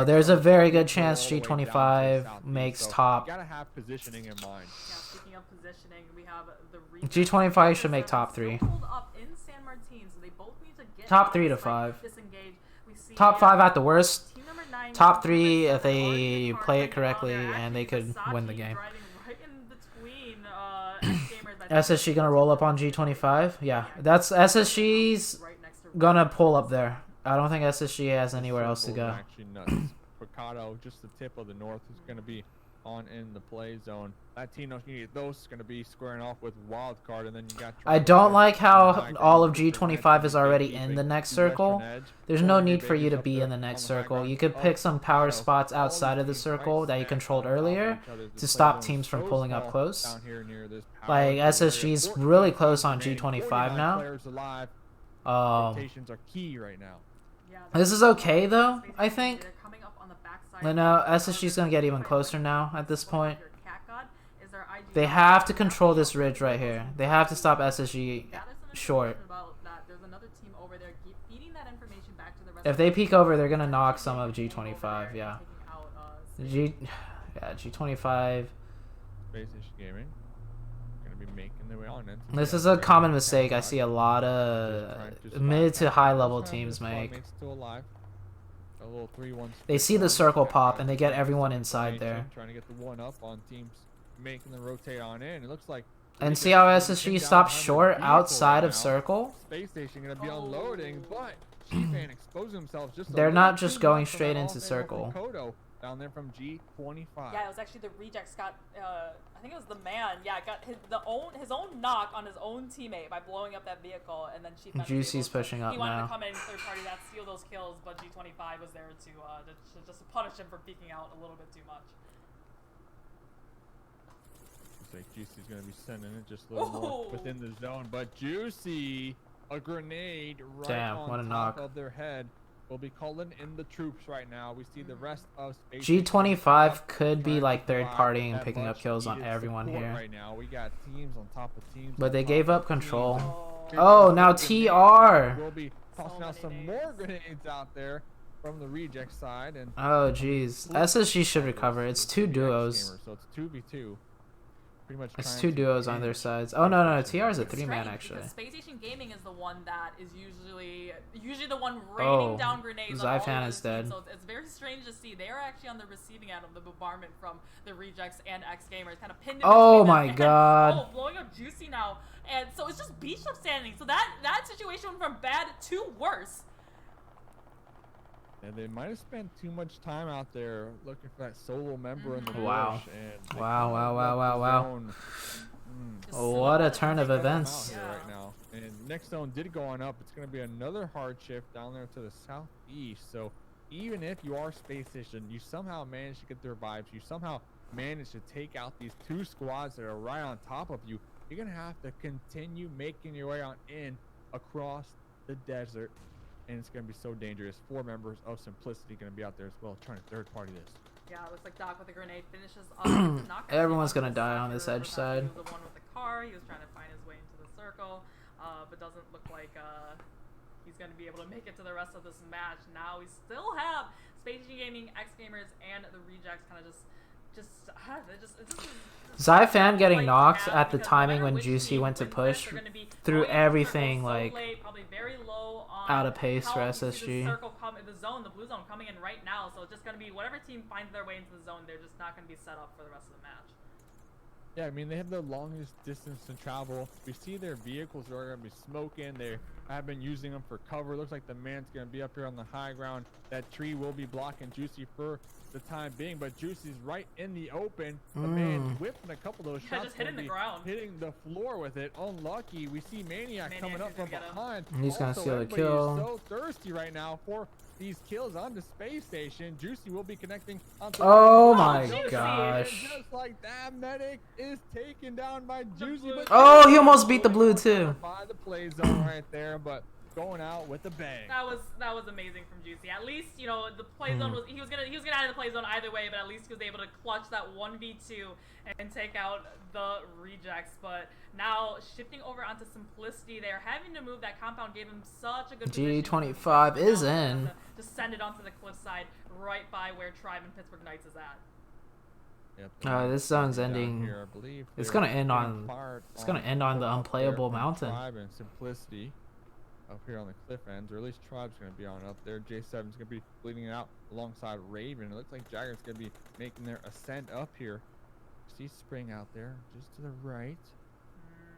There's a very good chance G25 makes top. You gotta have positioning in mind. yeah, speaking of positioning, we have the G25 should make top 3. Hold up in San Martin, so they both need to get Top out 3 to of sight, 5. disengage. We see, Top 5 at the worst. team number 9 Top 3 if already they hard play to it get correctly on there. and they Actually, could Versace win the game. driving right in between, X-Gamers, I think. SSG gonna roll up on G25? Yeah, that's SSG's Right next to gonna pull up there. I don't think SSG has anywhere else to Circle go. is actually nuts. Picado, just the tip of the north, is going to be on in the play zone. Latinos, those is going to be squaring off with wild card, and then you got. I don't like how all of G25 is already in the next circle. There's no need for you to be in the next circle. You could pick some power spots outside of the circle that you controlled earlier to stop teams from pulling up close. Like SSG's really close on G25 now. Rotations are key right now. Yeah, This is okay though, I think. they're coming up on the backside I of know the- SSG's gonna get even closer now at this point. Your cat god is their IG. They have to control this ridge right here. They have to stop SSG Gather some short. information about that. There's another team over there. Keep feeding that information back to the rest If of they the peek team. over, they're gonna knock some of Taking over G25. there, Yeah, taking out, G25. Space Station Gaming going to be making their way on. This is a common mistake I see a lot of mid to high level teams make. Still alive. A little 3-1. They see the circle pop and they get everyone inside there. Trying to get the one up on teams making the rotate on in. It looks like. And see how SSG stops short outside of circle? Space Station going to be unloading, but G-Fan exposing himself just. They're not just going straight into circle. Kodo down there from G25. Yeah, it was actually the rejects got. I think it was the man. Yeah, got his own knock on his own teammate by blowing up that vehicle, and then she. Juicy's pushing up He wanted now. to come in third party that steal those kills, but G25 was there to just punish him for peeking out a little bit too much. Looks like Juicy's going to be sending it just a little more within the zone, but Juicy, a grenade right Damn, on what a top knock. of their head. Will be calling in the troops right now. We see the rest of Space G25 could be trying like to third provide partying and that picking up much kills on needed everyone support here. Right now, we got teams on top of teams. But on they top gave of up teams. control. Oh, Oh, now Grenades. TR. We'll be tossing out many some nades. more grenades out there from the reject side, and Oh jeez, SSG should recover. It's the two X duos. Gamer, so it's 2v2. Pretty much It's trying two to duos on their pinch sides. Oh no, no, Space TR is a Station. It's 3-man strange actually. because Space Station Gaming is the one that is usually the one raining Oh, down grenades on all Zyfan the is other dead. teams, so it's very strange to see they are actually on the receiving end of the bombardment from the rejects and X Gamers, kind of pinned in Oh between them. my And, god. oh, blowing up Juicy now, and so it's just Bishop standing. So that situation went from bad to worse. And they might have spent too much time out there looking for that solo member in the Wow. bush. And they Wow, kinda wow, wow, left wow, the wow. zone. Just What a slow turn of it. events. Out here right now. And next zone did go on up. It's going to be another hard shift down there to the southeast. So even if you are Space Station, you somehow manage to get the revives. You somehow manage to take out these two squads that are right on top of you. You're going to have to continue making your way on in across the desert. And it's going to be so dangerous. 4 members of Simplicity going to be out there as well, trying to third party this. Yeah, it looks like Doc with a grenade finishes off. Everyone's gonna die on this edge side. He was the one with the car. He was trying to find his way into the circle, but doesn't look like he's gonna be able to make it to the rest of this match. Now we still have Space Station Gaming, X Gamers, and the Rejects kind of Zyfan getting like knocked bad at the because no timing matter when which Juicy team went to wins push this, they're gonna be through going into the circle everything, so like late, probably very low on out of pace for how you see SSG. the circle the zone, the blue zone coming in right now. So it's just gonna be whatever team finds their way into the zone, they're just not gonna be set up for the rest of the match. Yeah, I mean, they have the longest distance to travel. We see their vehicles are going to be smoking. They have been using them for cover. Looks like the man's going to be up here on the high ground. That tree will be blocking Juicy for the time being, but Juicy's right in the open. The man whipping a couple of those shots. Just hitting the ground. Hitting the floor with it. Unlucky. We see Maniac coming up from behind. He's going to Also, steal a everybody is kill. so thirsty right now for these kills on the Space Station. Juicy will be connecting onto Oh my Juicy. gosh. And just like that, Medic is taken down by Juicy. But Oh, he almost beat the blue too. by the play zone right there, but going out with a bang. That was amazing from Juicy. At least, you know, the play zone was he was gonna out of the play zone either way, but at least he was able to clutch that 1v2 and take out the Rejects. But now shifting over onto Simplicity, they're having to move. That compound gave them such a good position. G25 is Now they have in. to send it onto the cliffside right by where Tribe and Pittsburgh Knights is at. Yep, This zone's down ending. here, I believe It's they're gonna end getting on. fired It's gonna end on the up there unplayable from mountain. Tribe and Simplicity up here on the cliff ends, or at least Tribe's gonna be on up there. J7's gonna be bleeding it out alongside Raven. It looks like Jagger's gonna be making their ascent up here. See Spring out there just to the right.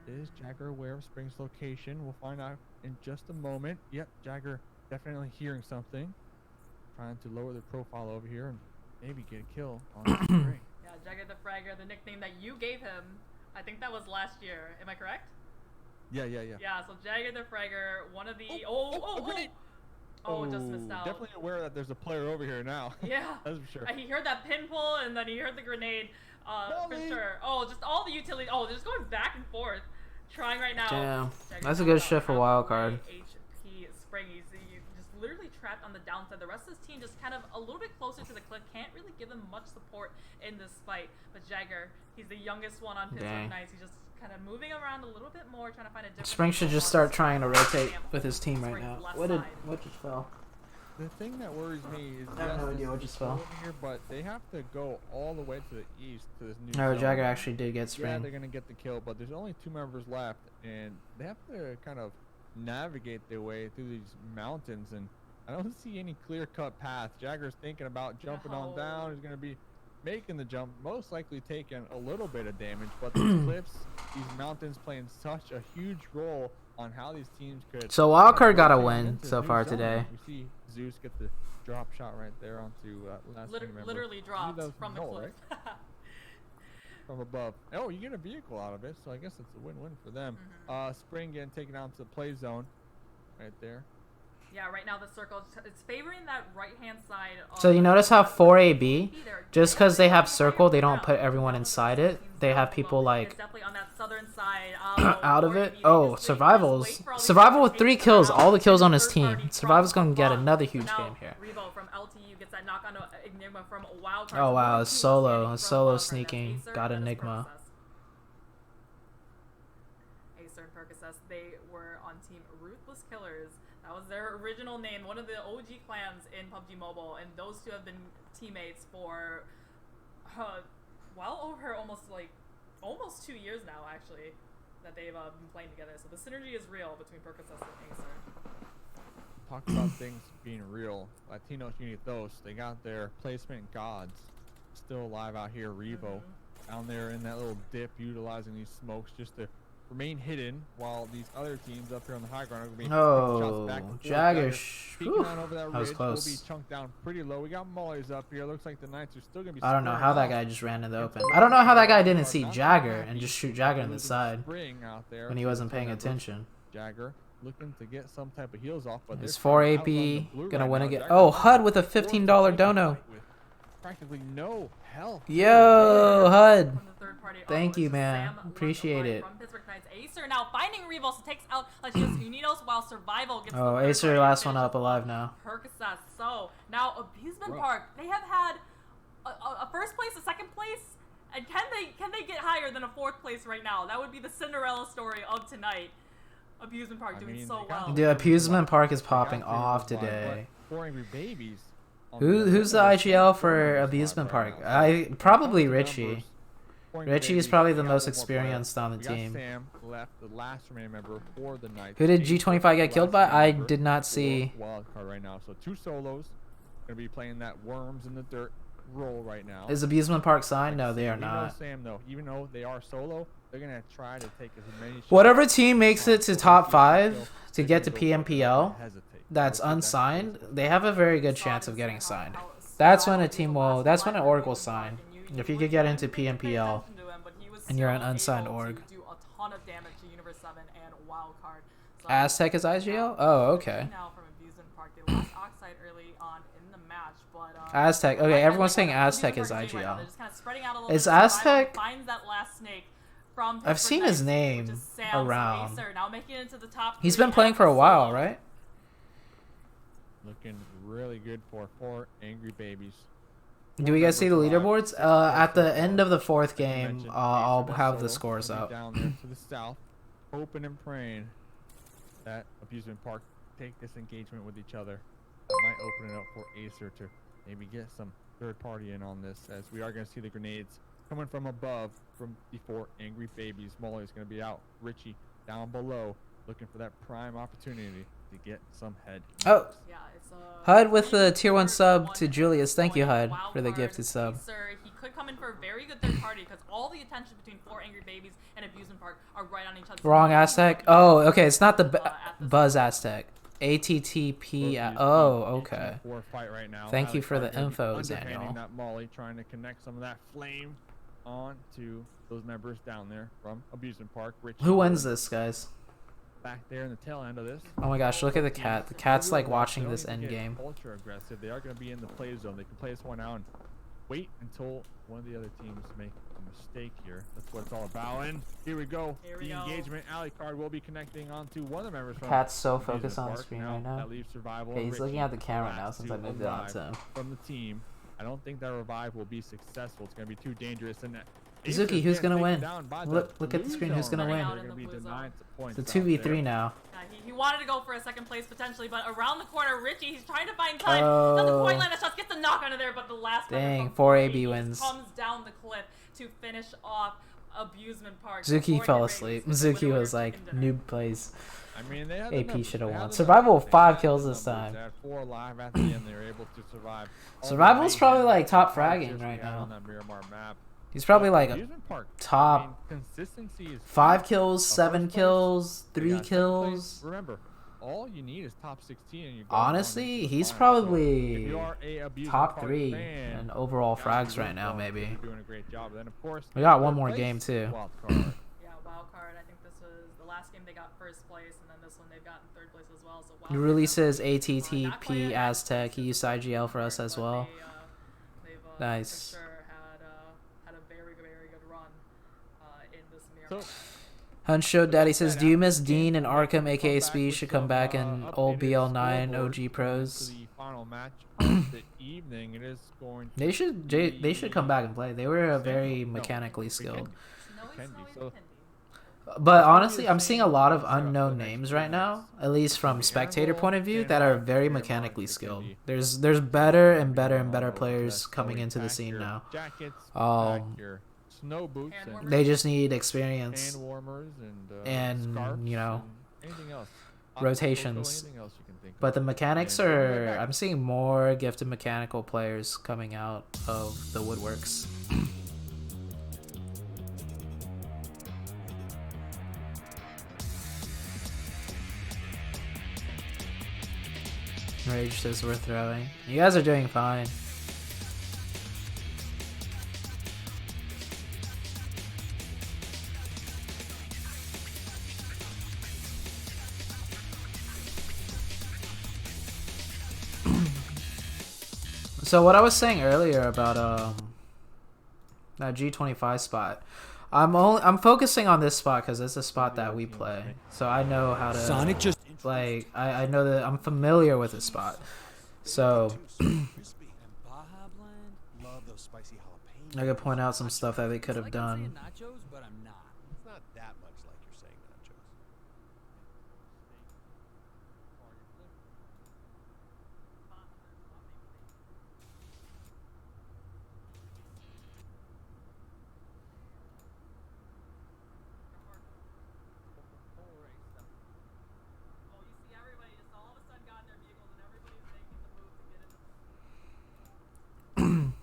Is Jagger aware of Spring's location? We'll find out in just a moment. Yep, Jagger definitely hearing something. Trying to lower the profile over here and maybe get a kill on Spring. Yeah, Jagger the Fragger, the nickname that you gave him. I think that was last year. Am I correct? Yeah. Yeah, so Jagger the Fragger, one of the grenade. Just missed out. Definitely aware that there's a player over here now. Yeah. That's for sure. He heard that pin pull and then he heard the grenade. For Molly. sure. Oh, just all the utilities. Oh, they're just going back and forth. Trying right now. Damn. Jagger That's a comes good out shift for halfway, wildcard. HP Spring. He's just literally trapped on the downside. The rest of his team just kind of a little bit closer to the cliff. Can't really give him much support in this fight. But Jagger, he's the youngest one on Pittsburgh Dang. Knights. He's just kind of moving around a little bit more, trying to find a different. Spring should just start trying to rotate with his team right Spring's now. left What side. just fell? The thing that worries me is I have no yes, idea this what is just fell. over here, but they have to go all the way to the east to this new No, zone. Jagger actually did get Yeah, Spring. they're gonna get the kill, but there's only 2 members left, and they have to kind of navigate their way through these mountains, and I don't see any clear-cut path. Jagger's thinking about jumping on down. He's gonna be making the jump, most likely taking a little bit of damage, but these cliffs, these mountains playing such a huge role on how these teams could. So Wildcard got a rotate win into so new far zones. today. We see Zeus get the drop shot right there onto last team member. Literally I believe dropped that was from the Noel, cliff. right? From above. Oh, you get a vehicle out of it, so I guess it's a win-win for them. Spring getting taken out to the play zone right there. Yeah, right now the circle it's favoring that right-hand side. So you notice how 4AB, just because they have circle, they don't put everyone inside it. They have people like It's definitely on that southern side. out of it. Oh, Survival with 3 kills, all the kills on his team. Survival's gonna get another huge game here. Revo from LTU gets that knock on Enigma from Wildcard. Oh wow, a solo Solo sneaking, got Enigma. Acer and Percocet. They were on team Ruthless Killers. That was their original name, one of the OG clans in PUBG Mobile, and those two have been teammates for well over almost 2 years now, actually, that they've been playing together. So the synergy is real between Percocet and Acer. Talk about things being real. Latinos, you need those. They got their placement gods still alive out here. Revo down there in that little dip, utilizing these smokes just to remain hidden, while these other teams up here on the high ground are going to be shots back and forth. Jagger. Peeking on over that was ridge, close. will be chunked down pretty low. We got Mollies up here. Looks like the Knights are still going to be. I don't know squaring how that off. guy just ran in the open. I don't know how that guy didn't see Jagger and just shoot Jagger in the side Spring out there when he wasn't paying attention. Jagger looking to get some type of heals off, but It's they're 4 trying to AP, outrun the blue gonna right win now. again. Jagger Oh, with HUD with a four $15 dono. with practically no health. Yo, HUD. From the third party, Thank you, it's man. Sam Appreciate Lundberg it. From Pittsburgh Knights. Acer now finding Revos, takes out Latinos Unidos while Survival gets Oh, the third Acer party last one finish up alive now. Percocet. So now Abusement Bro. Park, they have had a first place, a second place, and can they get higher than a fourth place right now? That would be the Cinderella story of tonight. Abusement Park doing so well. Dude, Abusement Park is They popping got off Revos alive, today. but 4 Angry Babies on the other Who's the end. IGL for Revos Abusement alive right Park? now. Probably Tons of Richie. numbers. 4 Angry Richie is Babies, probably we the got most one more player. experienced on the We got team. Sam left, the last remaining member for the Knights. Who did Acer, G25 get killed by? last I member did not for see. Wild card right now. So 2 solos gonna be playing that worms in the dirt role right now. Is Abusement Park signed? Like No, they are we know not. Sam, though, even though they are solo, they're gonna try to take as many shots Whatever team makes it to as top possible. 5 to They're get to gonna go for it, they're PMPL gonna hesitate. that's They'll take that unsigned, chance. they have a very good chance of getting signed. That's when a team will. That's when an org will sign. If you could get into PMPL and you're an unsigned org. Aztec is IGL? Oh, okay. Aztec. Okay, everyone's saying Aztec is IGL. Is Aztec? I've seen his name around. He's been playing for a while, right? Looking really good for 4 Angry Babies. Do we guys see the leaderboards? At the end of the 4th Like you game, mentioned, I'll Acer have the solo, scores gonna up. be down there to the south, hoping and praying that Abusement Park take this engagement with each other. That might open it up for Acer to maybe get some third party in on this, as we are going to see the grenades coming from above from the 4 Angry Babies. Molly is going to be out. Richie down below, looking for that prime opportunity to get some head. Oh, HUD with the tier 1 sub to Julius. Thank you, HUD, for the gifted sub. He could come in for a very good third party because all the attention between 4 Angry Babies and Abusement Park are right on each other. Wrong Aztec. Oh, okay. It's not the Buzz Aztec. ATTP. Oh, okay. Fight right now. Thank you for the Gonna be info, underhanding Daniel. That Molly, trying to connect some of that flame onto those members down there from Abusement Park. Richie Who wins this, guys? back there in the tail end of this. Oh my gosh, look at the cat. The cat's like watching this end game. Ultra aggressive. They are going to be in the play zone. They can play this one out and wait until one of the other teams make a mistake here. That's what it's all about. And here we go. The engagement. Alley card will be connecting onto one of the members from Cat's so Abusement focused on the Park. screen right now. That leaves Survival. Okay, and he's looking Richie, at the camera now last since I two moved it on to him. from the team. I don't think that revive will be successful. It's going to be too dangerous. And Zuki, who's gonna win? Look at the screen. Who's gonna win? They're gonna be denied some points It's out a 2v3 there. now. He wanted to go for a second place potentially, but around the corner, Richie, he's trying to find time. Doesn't quite land a shot, gets the knock under there, but the last member Dang, from 4AB He wins. comes down the cliff to finish off Abusement Park. Zuki Before fell he asleep. raises the Zuki winner was like, chicken dinner. noob plays. I mean, they had the AP numbers. should have They had won. the Survival numbers. with They 5 had kills the this numbers. time. They had 4 alive at the end. They were able to survive. All the Survival's mayhem probably like top and hardships fragging we right had now. on that Miramar map. He's probably But like Abusement Park, top I mean, consistency is 5 key. kills, A 7 first place, kills, we 3 got second place. kills. Remember, all you need is top 16 and you're going on Honestly, into the he's finals. So if probably you are a Abusement top Park 3 fan, in overall gotta frags be right now, rooting for him. maybe. You're doing a great job. Then of course, We got one third more place, game, too. wild card. Yeah, wild card. I think this was the last game they got first place, and then this one they've gotten third place as well. So wild He card releases definitely, not quite ATTP yet. Aztec. He used IGL for us as But well. they've Nice. for sure had a very good run in this Miramar. So, Hunch showed Daddy says, that do you out. miss Dean and Arkham, Come aka back Speed, with should come some, back in old updated BL9 scoreboard OG to pros? the final match of the evening. It is going They should come back and play. They were very No, mechanically they skilled. Snowy, can be, snowy, so- can be. But honestly, I'm seeing a lot of unknown names right now, at least from spectator point of view, that are very mechanically skilled. There's better and better and better players coming into the scene now. Snow boots and They just need experience hand warmers and, scarves you know, and anything else. rotations. Anything else you can think But the of. mechanics And are... I'm seeing more gifted mechanical players coming out of the woodworks. Rage says we're throwing. You guys are doing fine. So what I was saying earlier about that G25 spot, I'm focusing on this spot because it's a spot that we play, so I know how to Sonic just like I know that I'm familiar with this spot. So Too, so crispy. and Baja Blend. Love those spicy jalapenos. I could point out some stuff that they could have It's like I'm done. saying nachos, but I'm not. It's not that much like you're saying nachos. Well, you see everybody just all of a sudden got in their vehicles and everybody's making the move to get into the circle again.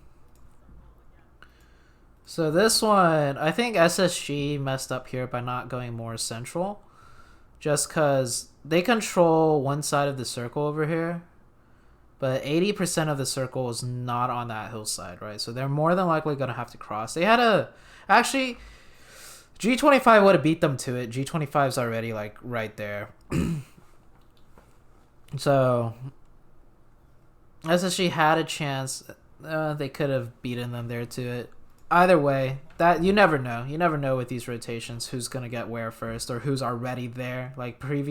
So this one, I think SSG messed up here by not going more central, just because they control one side of the circle over here, but 80% of the circle is not on that hillside, right? So they're more than likely going to have to cross. They had a... Actually, G25 would have beat them to it. G25's already, like, right there. So SSG had a chance. They could have beaten them there to it. Either way, that you never know. You never know with these rotations who's gonna get where first or who's already there. Like in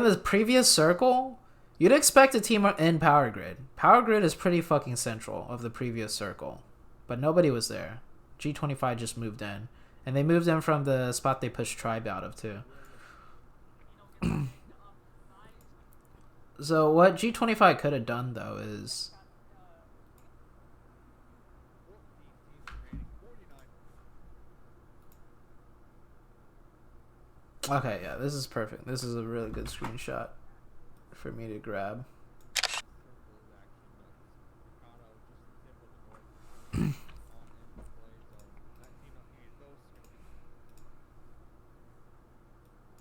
the previous circle, you'd expect a team in Power Grid. Power Grid is pretty fucking central of the previous circle, but nobody was there. G25 just moved in, and they moved in from the spot they pushed Tribe out of too. So what G25 could have done though is... Okay, yeah, this is perfect. This is a really good screenshot for me to grab.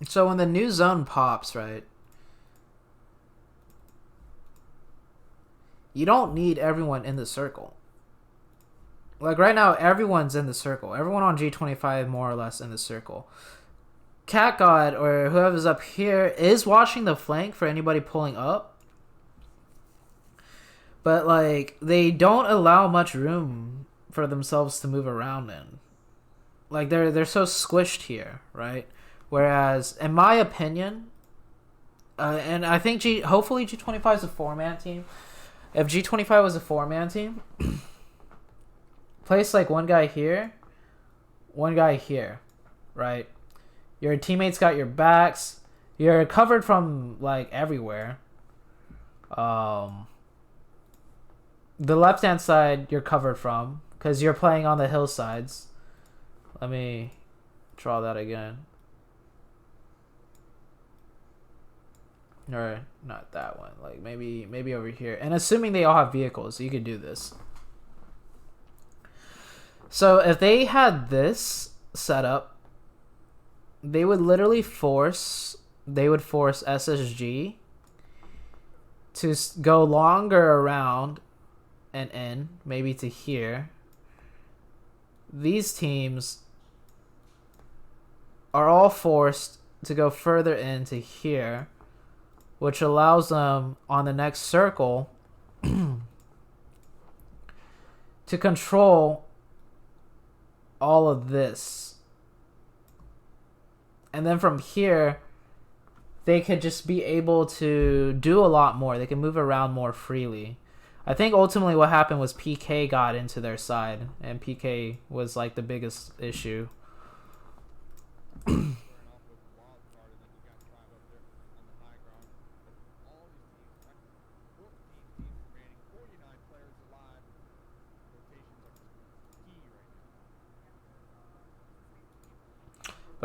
So when the new zone pops, right, you don't need everyone in the circle. Like right now, everyone's in the circle. Everyone on G25 more or less in the circle. Cat God or whoever's up here is watching the flank for anybody pulling up. But like they don't allow much room for themselves to move around in. Like they're so squished here, right? Whereas in my opinion, and I think hopefully G25 is a 4-man team. If G25 was a 4-man team, place like one guy here, right? Your teammates got your backs. You're covered from like everywhere. The left-hand side you're covered from because you're playing on the hillsides. Let me draw that again. Or not that one. Like maybe over here. And assuming they all have vehicles, you could do this. So if they had this set up, they would literally force SSG to go longer around and in, maybe to here. These teams are all forced to go further into here, which allows them on the next circle to control all of this. And then from here, they could just be able to do a lot more. They can move around more freely. I think ultimately what happened was PK got into their side, and PK was like the biggest issue.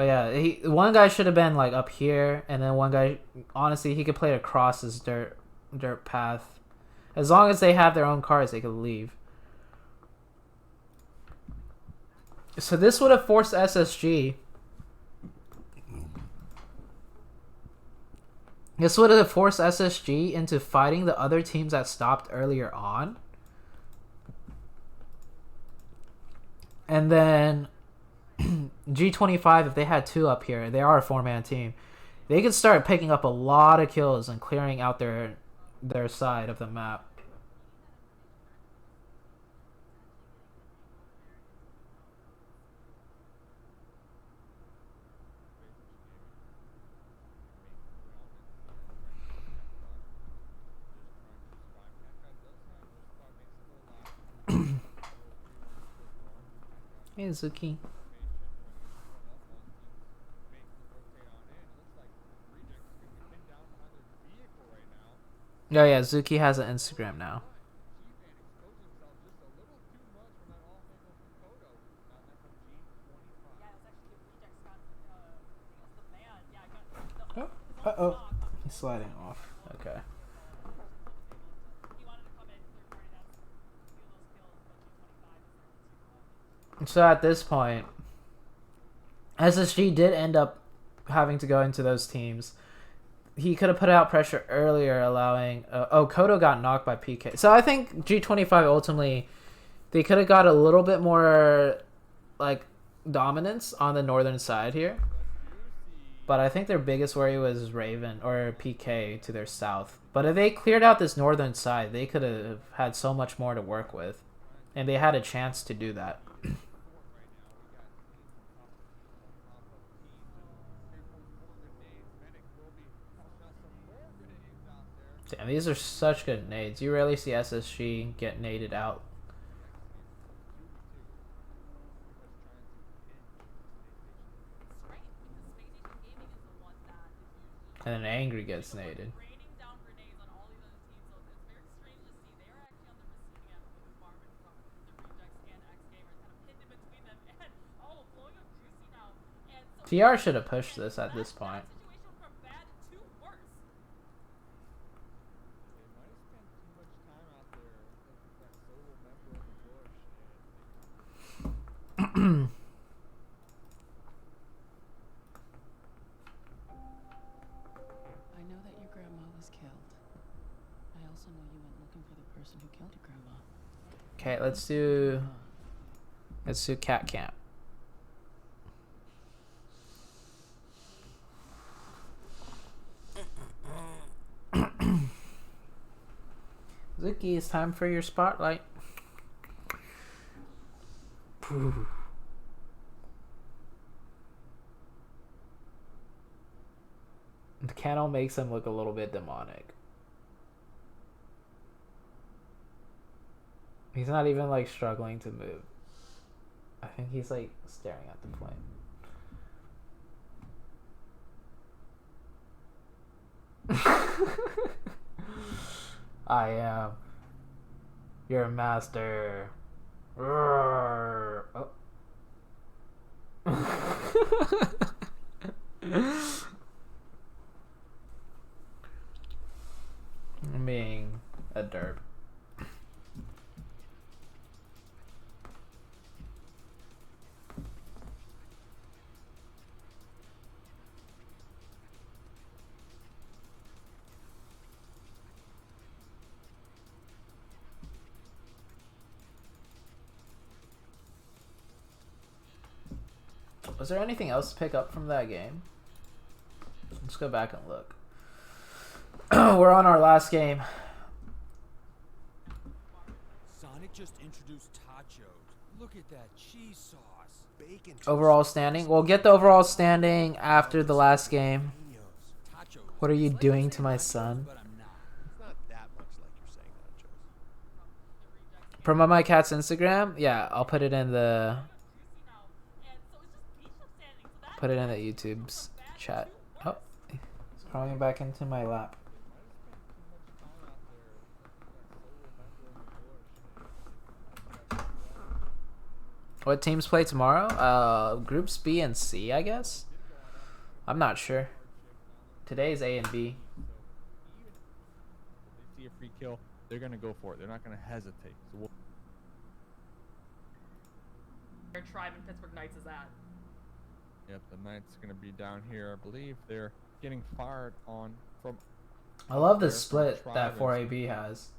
But yeah, one guy should have been like up here, and then one guy, honestly, he could play across his dirt path. As long as they have their own cars, they could leave. So this would have forced SSG. This would have forced SSG into fighting the other teams that stopped earlier on. And then G25, if they had 2 up here, they are a 4-man team. They could start picking up a lot of kills and clearing out their side of the map. Hey, Zuki. Oh yeah, Zuki has an Instagram now. Uh-oh. He's sliding off. Okay. So at this point, SSG did end up having to go into those teams. He could have put out pressure earlier, allowing... Kodo got knocked by PK. So I think G25 ultimately, they could have got a little bit more like dominance on the northern side here. But I think their biggest worry was Raven or PK to their south. But if they cleared out this northern side, they could have had so much more to work with. And they had a chance to do that. Damn, these are such good nades. You rarely see SSG get naded out. And then Angry gets naded. TR should have pushed this at this point. Okay, let's do cat camp. Zuki, it's time for your spotlight. The candle makes him look a little bit demonic. He's not even like struggling to move. I think he's like staring at the flame. I am your master. Oh. I'm being a derp. Was there anything else to pick up from that game? Let's go back and look. We're on our last game. Sonic just introduced tachos. Look at that cheese sauce. Bacon. Overall standing. We'll get the overall standing after the last game. What are you doing to my son? It's not that much like you're saying, nachos. Promote my cat's Instagram? Yeah, I'll put it in the YouTube's chat. Oh, he's crawling back into my lap. What teams play tomorrow? Groups B and C, I guess. I'm not sure. Today's A and B. So even if they see a free kill, they're gonna go for it. They're not gonna hesitate. So Their tribe in Pittsburgh Knights is at. yep, the Knights gonna be down here. I believe they're getting fired on from. I love the there from split Tribe that and 4AB has.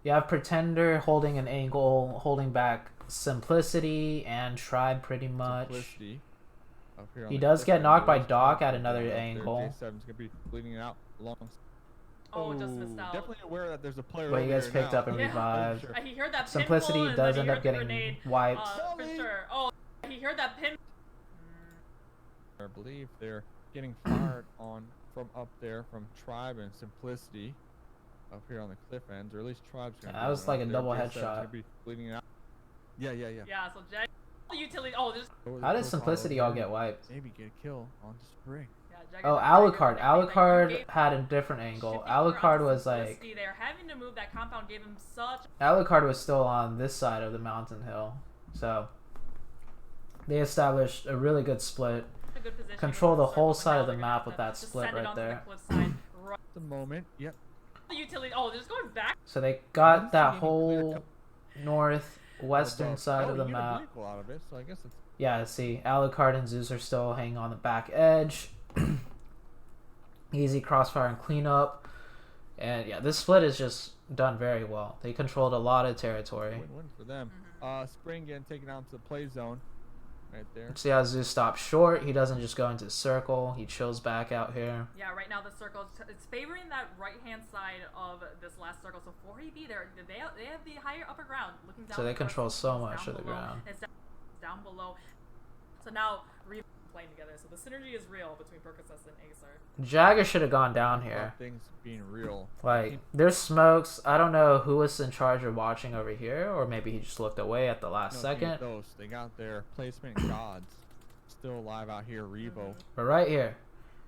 You have Pretender holding an angle, holding back Simplicity and Tribe pretty much. Simplicity up here on He the does cliff get end. knocked by There's Doc Tribe at gonna another be down up there. angle. J7's gonna be bleeding out along. Oh, just missed out. Definitely aware that there's a player. But he over gets there picked now. up and Yeah. revived. Sure. He heard that Simplicity pinfall, and does then end he up heard the getting grenade, wiped. for sure. Oh, he heard that pin. I believe they're getting fired on from up there from Tribe and Simplicity up here on the cliff ends, or at least Tribe's gonna. Yeah, be that was up like a there. double J7's headshot. gonna be bleeding out. Yeah. Yeah, so Jack, the utility. Oh, there's. How did Simplicity all get wiped? Maybe get a kill on Spring. Yeah, Jack Oh, Alucard. Alucard had a different angle. Alucard was like... They're having to move that compound, gave him such. Alucard was still on this side of the mountain hill. So, they established a really good split. A good position. Control the whole Circle, side and of now the they're map gonna with that have to split send it right onto there. The cliffside. Right. The moment. Yep. The utility. Oh, they're just going back. So they got that Any clear whole cut northwestern above. side Oh, of the you get a map. vehicle out of it, so I guess it's Yeah, see, Alucard and Zeus are still hanging on the back edge. Easy crossfire and cleanup. And yeah, this split is just done very well. They controlled a lot of territory. win-win for them. Spring getting taken out to the play zone, right there. See how Zeus stops short. He doesn't just go into the circle. He chills back out here. Yeah, right now the circle it's favoring that right-hand side of this last circle. So 4AB, they have the higher upper ground, looking down. So they the control course, so it's much down of the below. ground. It's down below. So now playing together. So the synergy is real between Percocet and Acer. Jagger should have gone down here. About things being real. Like, there's smokes. I don't know who was in charge of watching over here, or maybe he just looked away at the last second. Those they got their placement gods still alive out here. Revo But right here,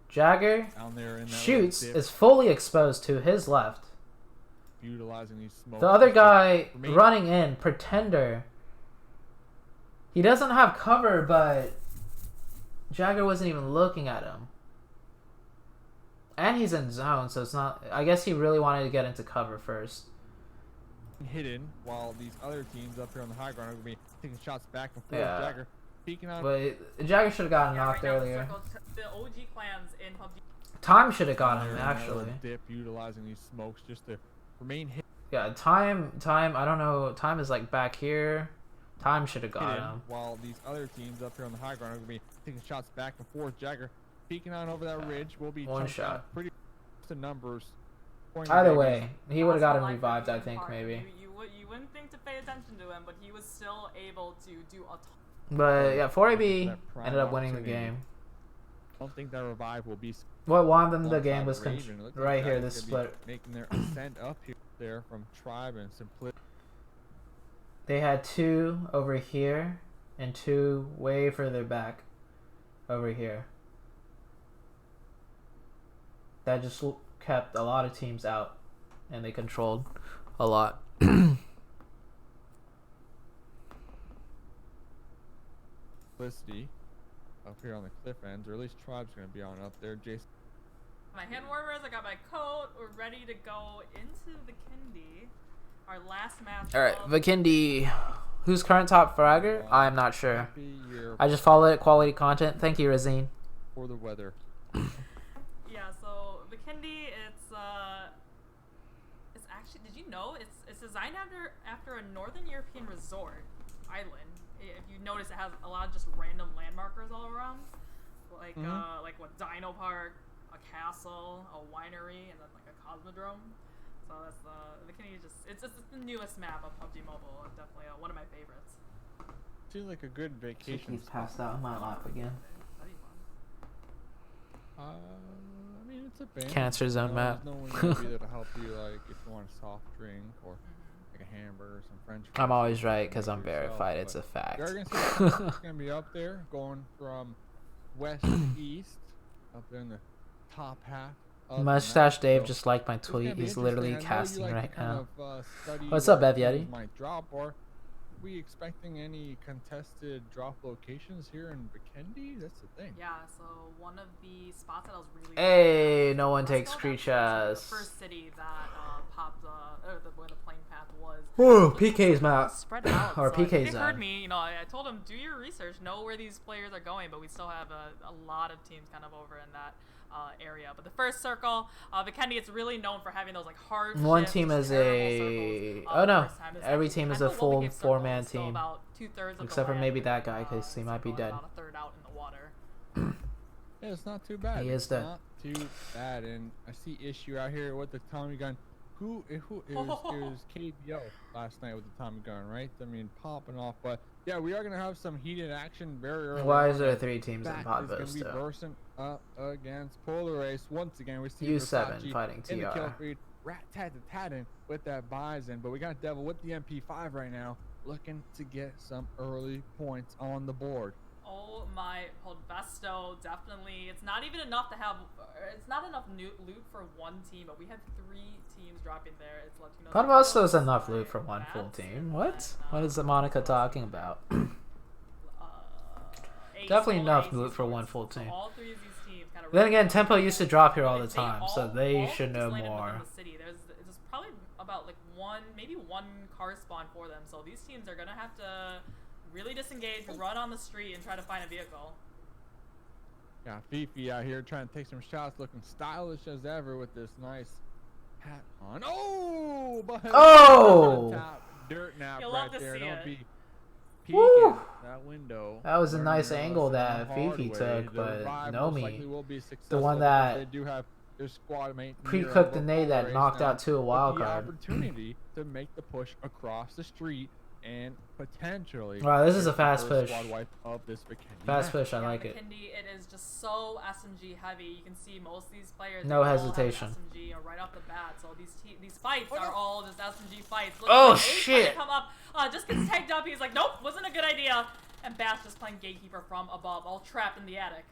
Jagger down there in that shoots, little dip, is fully exposed to his left. utilizing these smokes. The other just to guy remain- running in, Pretender, he doesn't have cover, but Jagger wasn't even looking at him. And he's in zone, so it's not... I guess he really wanted to get into cover first. hidden, while these other teams up here on the high ground are going to be taking shots back and forth. Yeah. Jagger peeking on. But Jagger should have gotten knocked right now earlier. the OG clans in PUBG. Time should have gotten there him, in that actually. little dip, utilizing these smokes just to remain hidden. Yeah, time, I don't know. Time is like back here. Time should have gotten him. While these other teams up here on the high ground are going to be taking shots back and forth. Jagger peeking on over that ridge will be One jumped down shot. pretty close to numbers. Either way, he would have Lost gotten life revived, I being think, part. maybe. You wouldn't think to pay attention to him, but he was still able to do a ton. But yeah, 4AB That prime ended up winning the opportunity. game. I don't think that revive will be. What won them the alongside game was Raven. It looks like right here, Jaggers this gonna be split. making their ascent up here there from Tribe and Simplicity. They had two over here and two way further back over here. That just kept a lot of teams out, and they controlled a lot. Simplicity up here on the cliff ends, or at least Tribe's going to be on up there. Jason. My hand warmers, I got my coat. We're ready to go into the Kindi. Our last match. Alright, of- Vikendi. Who's current top fragger? I'm not sure. Happy year I just followed it. Quality content. Thank you, Razine. for the weather. Yeah, so Vikendi, it's actually, did you know it's designed after a Northern European resort island. If you notice, it has a lot of just random land markers all around, like what Dino Park, a castle, a winery, and then like a cosmodrome. So that's Vikendi. It's the newest map of PUBG Mobile. It's definitely one of my favorites. Seems like a good vacation. He's passed out in my lap again. That'd be fun. I mean, it's a band. Cancer zone map. There's no one gonna be there to help you, like if you want a soft drink or like a hamburger, some French fries. I'm always you right can because make I'm yourself, verified. It's but a fact. You're gonna see it's gonna be up there, going from west to east, up there in the top half. Of the Mustache map, Dave so just liked my it's gonna tweet. be He's literally interesting. I know you casting like to right kind now. of, study What's where up, Bev things Yeti? Might drop, or we expecting any contested drop locations here in Vikendi? That's the thing. Yeah, so one of the spots that I was really Hey, no one takes Let's go Creech back to as. the first city that popped where the plane path was. Woo, Looking PK's to map. spread out. Or So I think PK's they heard zone. me. You know, I told them do your research, know where these players are going, but we still have a lot of teams kind of over in that area. But the first circle, Vikendi, it's really known for having those like hard. One shift, team is terrible circles, oh no, first time. It's every actually team is kind a of full low-wave circle. four-man It's still team. about 2/3 of the Except for land, maybe that guy, 'cause he might be circle, dead. About a third out in the water. Yeah, it's not too bad. He is It's dead. not too bad. And I see issue out here with the Tommy gun. Who it was KBO last night with the Tommy gun, right? I mean, popping off. But yeah, we are gonna have some heated action very early. Why on, is there and 3 teams in that pod is gonna boost be too? bursting up against Polar Race once again. We see U7 Versace fighting in the kill TR. feed, rat-tat-tat-tatting with that Bison, but we got Devil with the MP5 right now, looking to get some early points on the board. Oh my, Podvesto, definitely. It's not even enough to have. It's not enough loot for one team, but we have 3 teams dropping there. It's Latino. Podvesto is enough loot for one full team. What? What is Monica talking about? Definitely enough loot for one full team. All 3 of these teams kind of. Then again, Tempo used to drop here all the They time, so all- they all should just know landed within more. the city. There's probably about like maybe one car spawn for them. So these teams are gonna have to really disengage, run on the street, and try to find a vehicle. Got Fifi out here trying to take some shots, looking stylish as ever with this nice hat on. Oh, but Oh! top dirt nap You'll right love to there. see Don't it. be peeking Woo! that window. That was a Learning nice your angle lesson that the hard Fifi way. took, The but revive no most likely me. will be successful one because that they do have their squad mate Pre-cooked the Nero nade that Race knocked now out 2 a with wild the card. opportunity to make the push across the street and potentially. Wow, this is a get the fast first push. Squad wipe of this Vikendi Fast match. push, I like it. McKindy, it is just so SMG heavy. You can see most of these players. No they all have hesitation. SMG right off the bat. So these fights are all just SMG fights. Look Oh, at Ace trying to shit. Come up, just gets tagged up. He's like, nope, wasn't a good idea. And Bass just playing gatekeeper from above, all trapped in the attic.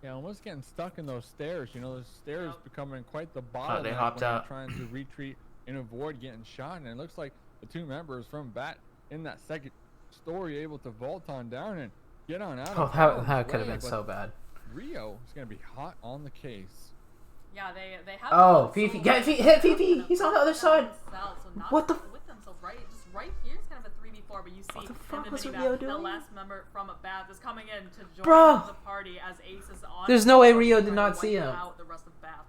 Yeah, almost getting stuck in those stairs. You know, those stairs Yep. becoming quite the bottleneck they hopped when you're out. trying to retreat and avoid getting shot. And it looks like the 2 members from Bat in that second story able to vault on down and get on out. Oh, of that harm's could have way, been but so bad. Rio is going to be hot on the case. Yeah, they have. Oh, so Fifi, much get hit Fifi. confidence He's on the other in side. themselves, so not What the with them. So right here is kind of a 3v4, but you see What the in fuck the was minimap, Rio the doing? last member from Bath is coming in to join Bro. the party as Ace is on. There's no way Rio trying did to not wipe see him. Out the rest of Bath.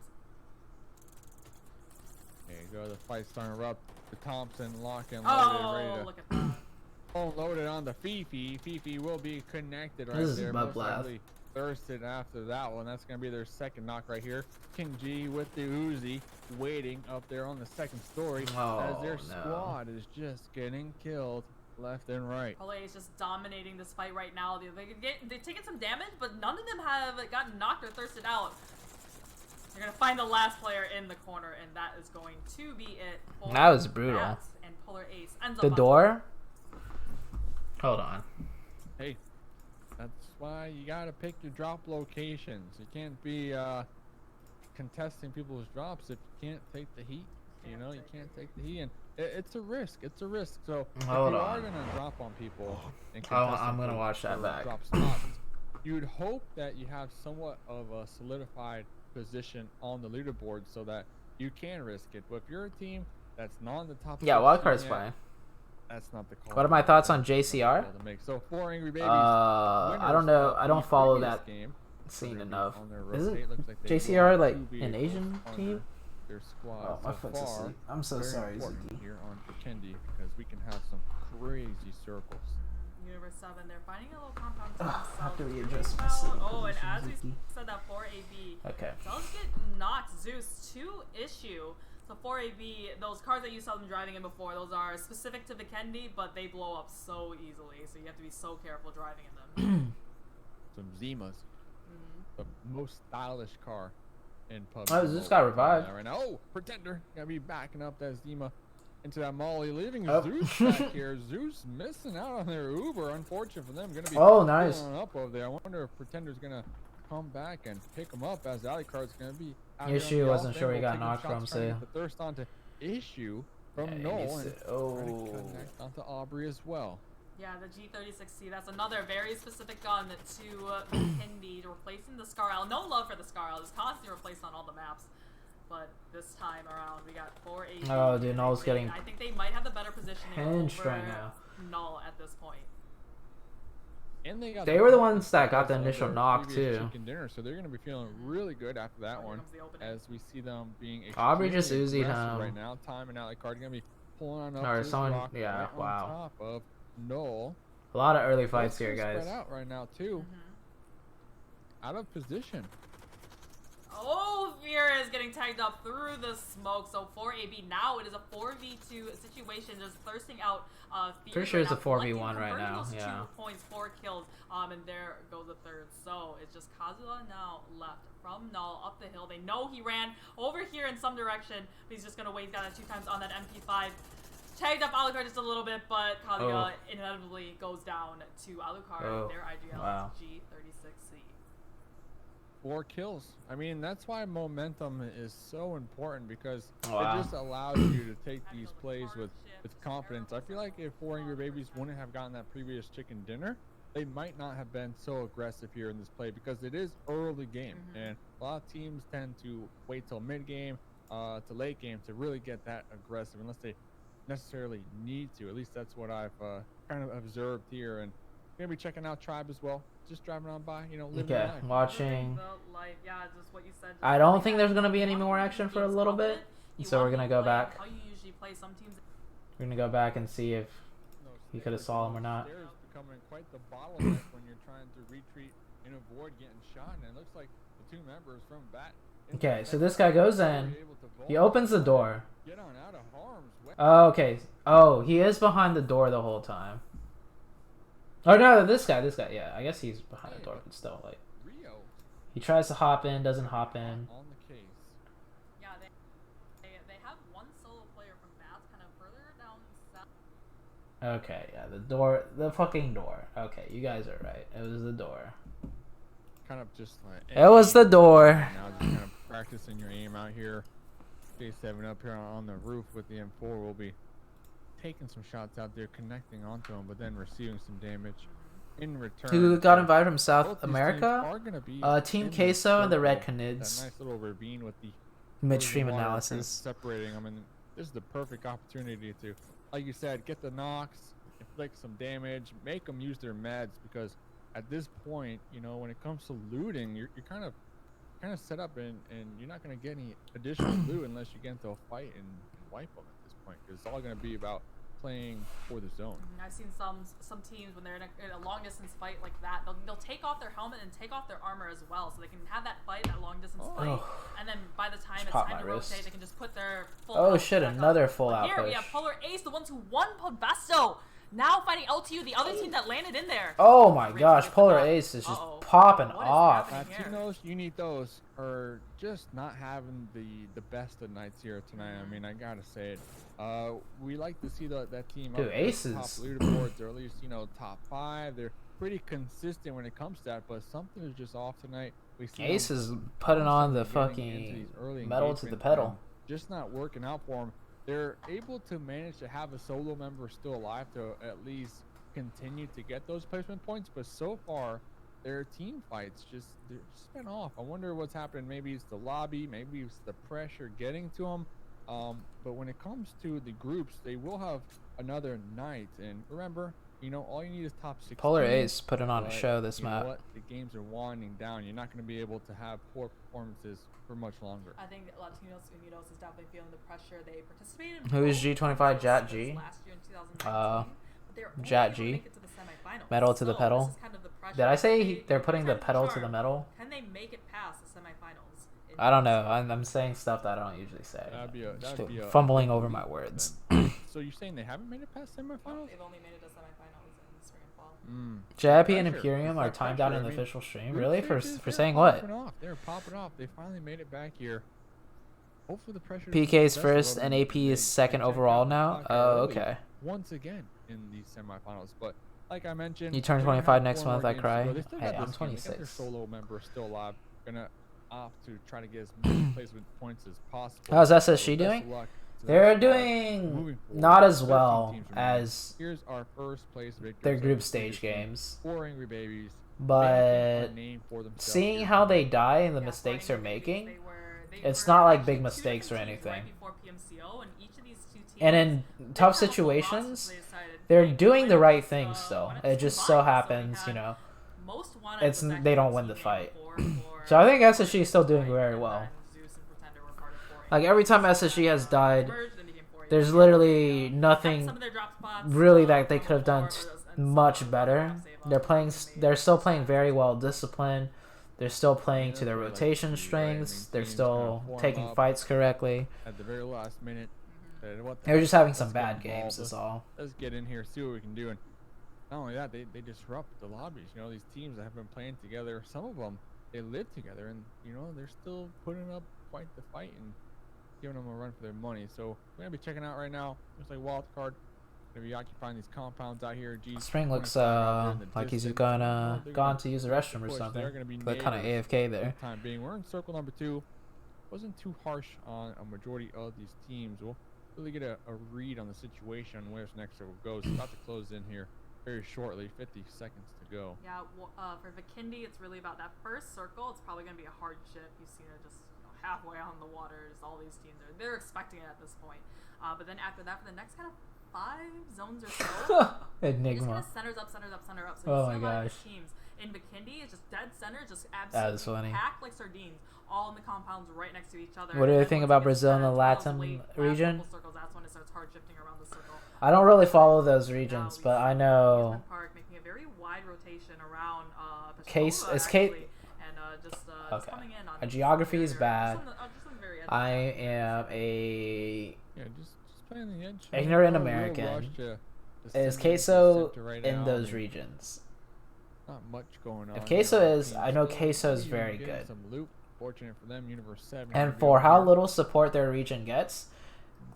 There you go. The fight's starting to erupt. The Thompson lock and loaded, ready Oh, to look at that. loaded on the Fifi. Fifi will be connected right This is there. Mud Most Blast. likely thirsted after that one. That's going to be their second knock right here. King G with the Uzi waiting up there on the second story as their Oh, no. squad is just getting killed left and right. Pole is just dominating this fight right now. They're taking some damage, but none of them have gotten knocked or thirsted out. They're gonna find the last player in the corner, and that is going to be it. For That was brutal. Bats, and Polar Ace ends The up on door? Hold on. Hey, that's why you got to pick your drop locations. You can't be contesting people's drops if you can't take the heat. You know, you can't take the heat, and it's a risk. It's a risk. So if Hold you are on. gonna drop on people and Oh, contest I'm them gonna for- watch that for back. drop spots, you would hope that you have somewhat of a solidified position on the leaderboard so that you can risk it. But if you're a team that's not in the top, Yeah, 16 wildcard's yet, fine. that's not the call. What are my thoughts on JCR? To make. So 4 Angry Babies. I don't winners know. of I don't the follow previous that game. scene They're enough. on their Is rotate. it Looks like they JCR won like 2 an vehicles Asian on team? their squad Oh, my so foot's far. asleep. I'm so Very sorry, important Zuki. here on Vikendi because we can have some crazy circles. Universe 7. They're finding a little compound to Ugh, I themselves. have to Really readjust my well. sleep Oh, and as position, we Zuki. said, that 4AB Okay. does get knocked. Zeus to issue. So 4AB, those cars that you saw them driving in before, those are specific to Vikendi, but they blow up so easily. So you have to be so careful driving in them. Some Zimas, the most stylish car in PUBG. Oh, Zeus got Mobile revived. right now. Oh, Pretender gotta be backing up that Zima into that Molly, leaving Oh. Zeus back here. Zeus missing out on their Uber. Unfortunate for them. Gonna be Oh, nice. pulling up over there. I wonder if Pretender's gonna come back and pick him up as Alley Card's gonna be. out Issue here on the wasn't offense sure he while got taking knocked shots, from, trying to so- get the thirst onto Issue. from Yeah, he Noel needs and to- trying to oh. connect onto Aubrey as well. Yeah, the G36C. That's another very specific gun to Hindi, replacing the Scar-L. No love for the Scar-L. It's constantly replaced on all the maps. But this time around, we got 4 AP. Oh, dude, Null's getting I think they might have the better positioning pinched over right now. Null at this point. And They were the ones that got the of initial their knock, previous too. chicken dinner, so they're going to be feeling really good after that Here one. comes the opening. As we see them being Aubrey just extremely Uzi'd aggressive him. right now. Time and Alec Card going to be pulling on up Or to his someone- rock yeah, right wow. on top of Noel. A lot of early Both fights here, teams guys. Spread out right now too. Out of position. Oh, Fear is getting tagged up through the smoke. So 4AB now it is a 4v2 situation, just thirsting out Fear. Pretty sure it's a right now, 4v1 right converting now, those yeah. 2 points, 4 kills, and there goes the third. So it's just Kazuha now left from Null up the hill. They know he ran over here in some direction, but he's just gonna wait. He's got that 2 times on that MP5. Tagged up Alucard just a little bit, but Kazuha inevitably goes down to Alucard. Oh, Their IGL wow. G36C. 4 kills. I mean, that's why momentum is so important, because Wow. it just allows you to take these plays with confidence. I feel like if 4 Angry Babies wouldn't have gotten that previous chicken dinner, they might not have been so aggressive here in this play, because it is early game, and a lot of teams tend to wait till mid game to late game to really get that aggressive, unless they necessarily need to. At least that's what I've kind of observed here. And gonna be checking out Tribe as well, just driving on by, you know, living Okay, the life. watching. The life, yeah, just what you said. I don't think there's gonna be any more action for a little bit, so we're gonna go back. How you usually play some teams. We're gonna go back and see if Those he could have stairs- saw him or those not. stairs becoming quite the bottleneck when you're trying to retreat and avoid getting shot. And it looks like the 2 members from Bat. Okay, so this guy goes in. He opens the door. Get on out of harm's way. Oh, okay. Oh, he is behind the door the whole time. Oh no, this guy. Yeah, I guess he's behind the door, but still, like, Rio he tries to hop in, doesn't hop in. on the case. Yeah, they have one solo player from Bats kind of further down south. Okay, yeah, the door, the fucking door. Okay, you guys are right. It was the door. Kind of just like It was the door. now, just kind of practicing your aim out here. J7 up here on the roof with the M4 will be taking some shots out there, connecting onto him, but then receiving some damage in return. Who got invited from Both South these teams America? are gonna be Team in the Queso and the Red circle. Canids. That nice little ravine with the Midstream water kind of analysis. separating them, and this is the perfect opportunity to, like you said, get the knocks, inflict some damage, make them use their meds, because at this point, you know, when it comes to looting, you're kind of set up, and you're not going to get any additional loot unless you get into a fight and wipe them at this point, because it's all going to be about playing for the zone. I've seen some teams when they're in a long distance fight like that, they'll take off their helmet and take off their armor as well, so they can have that fight, that long distance fight, and then by the time it's Pop time my to wrist. rotate, they can just put their full Oh out shit, back another up. full But out here we push. have Polar Ace, the ones who won Podbesto, now fighting LTU, the other team that landed in there. Oh my Great gosh, play for Polar that. Ace is just Uh-oh. popping What is off. happening here? Latinos, you need those, are just not having the best of nights here tonight. I mean, I gotta say it. We like to see that team Dude, up at Aces. top leaderboards, or at least, you know, top 5. They're pretty consistent when it comes to that, but something is just off tonight. We see Ace them is putting on the constantly getting into fucking these early metal to the engagements pedal. and just not working out for them. They're able to manage to have a solo member still alive to at least continue to get those placement points, but so far their team fights they're just been off. I wonder what's happening. Maybe it's the lobby, maybe it's the pressure getting to them. But when it comes to the groups, they will have another night, and remember, you know, all you need is top 16. Polar Ace putting on a but show this you know map. what? The games are winding down. You're not going to be able to have poor performances for much longer. I think Latinos Unidos is definitely feeling the pressure. They participated in Who is both G25? Jat finals G? last year in 2019, but they were only Jat able to G. make it to the semifinals. Metal to the So pedal. this is kind of the pressure. Did I say They- they're putting the kind of pedal to charm. the metal? Can they make it past the semifinals? in I don't know. 2020? I'm saying stuff that I don't usually say. That'd be a Fumbling big over leap my for words. them. So you're saying they haven't made it past No, semifinals? they've only made it to semifinals in spring and fall. JIP and Pressure. Imperium It's are that timed pressure. out in I the mean, official stream. group Really? For stages, for they're saying what? popping off. They're popping off. They finally made it back here. Hopefully the pressure. PK's doesn't first rest a and little AP bit. is They second checked overall out the now? clock Oh, early okay. Once again in these semifinals, but like I mentioned, You turn they're gonna 25 have next 4 more month, I games to cry. go. They still Hey, got I'm this game. They got their 26. solo member still alive. Gonna opt to try to get as many placement points as possible. How's SSG So best doing? of luck They're spot. doing Moving forward, not as 13 well teams remaining. as Here's our first place victory. their So group the stage Swedish team, games. 4 Angry Babies. But Seeing seeing how they die and the Yeah, mistakes for they're Angry Babies, making, they it's were not like actually big two mistakes or different teams anything. right before PMCO, and each of these two teams, And in they tough had a whole roster, situations, so they decided, they're hey, doing the why right not, things why still. not It just just so combine? So we happens, you had know, most wanted it's was actually they don't the win the team fight. game before So I think SSG is still doing Fight, very and well. then Zeus and Pretender were part of 4 Like Angry every time Babies. SSG has died, Merged and became 4 there's Angry literally Babies. nothing Some of their drop spots, really that they from could have done before, and much some better. save They're up, playing. they made They're still playing sense. very well disciplined. They're still playing Yeah, to their that's what I like to rotation see, right? I mean, strengths. They're teams kinda still form taking up fights correctly. at the very last minute. Said, what the They're heck, just having let's some get bad involved, games. Is all. Let's get in here, see what we can do. And not only that, they disrupt the lobbies. You know, these teams that have been playing together, some of them, they live together, and you know they're still putting up quite the fight and giving them a run for their money. So we're gonna be checking out right now. Looks like wild card. Gonna be occupying these compounds out here. G Spring looks 25 out there in the like he's distance. gone They're gone to use the restroom or push. something. They're gonna be But kind of neighbors AFK for there. the time being. We're in circle number 2. Wasn't too harsh on a majority of these teams. We'll really get a read on the situation on where this next circle goes. It's about to close in here very shortly. 50 seconds to go. Yeah, well, for Vikendi, it's really about that first circle. It's probably going to be a hardship. You've seen it just halfway on the waters. All these teams they're expecting it at this point. But then after that, for the next kind of 5 zones or so, it just kind Enigma. of centers up. So Oh you my see a lot of gosh. teams in Vikendi, it's just dead center, just That is absolutely funny. packed like sardines, all in the compounds right next to each other. What do And you then think once about it gets Brazil and to the last Latin couple region? Circles, that's when it starts hard shifting around the circle. I don't really follow those Now regions, we but I see know Amusement Park making a very wide rotation around Case- Pescara, is Case- actually, and just Okay. coming in on Our geography is just bad. on the very edge of I that. am a Yeah, just playing the edge. Ignorant No real American. rush to is send it into the queso center right in now. those I mean, regions. Not much going on. If here. queso Both is, teams I know still queso is leading, very getting good. Some loot. Fortunate for them, Universe 7. And gonna be for over how here. little support their region gets,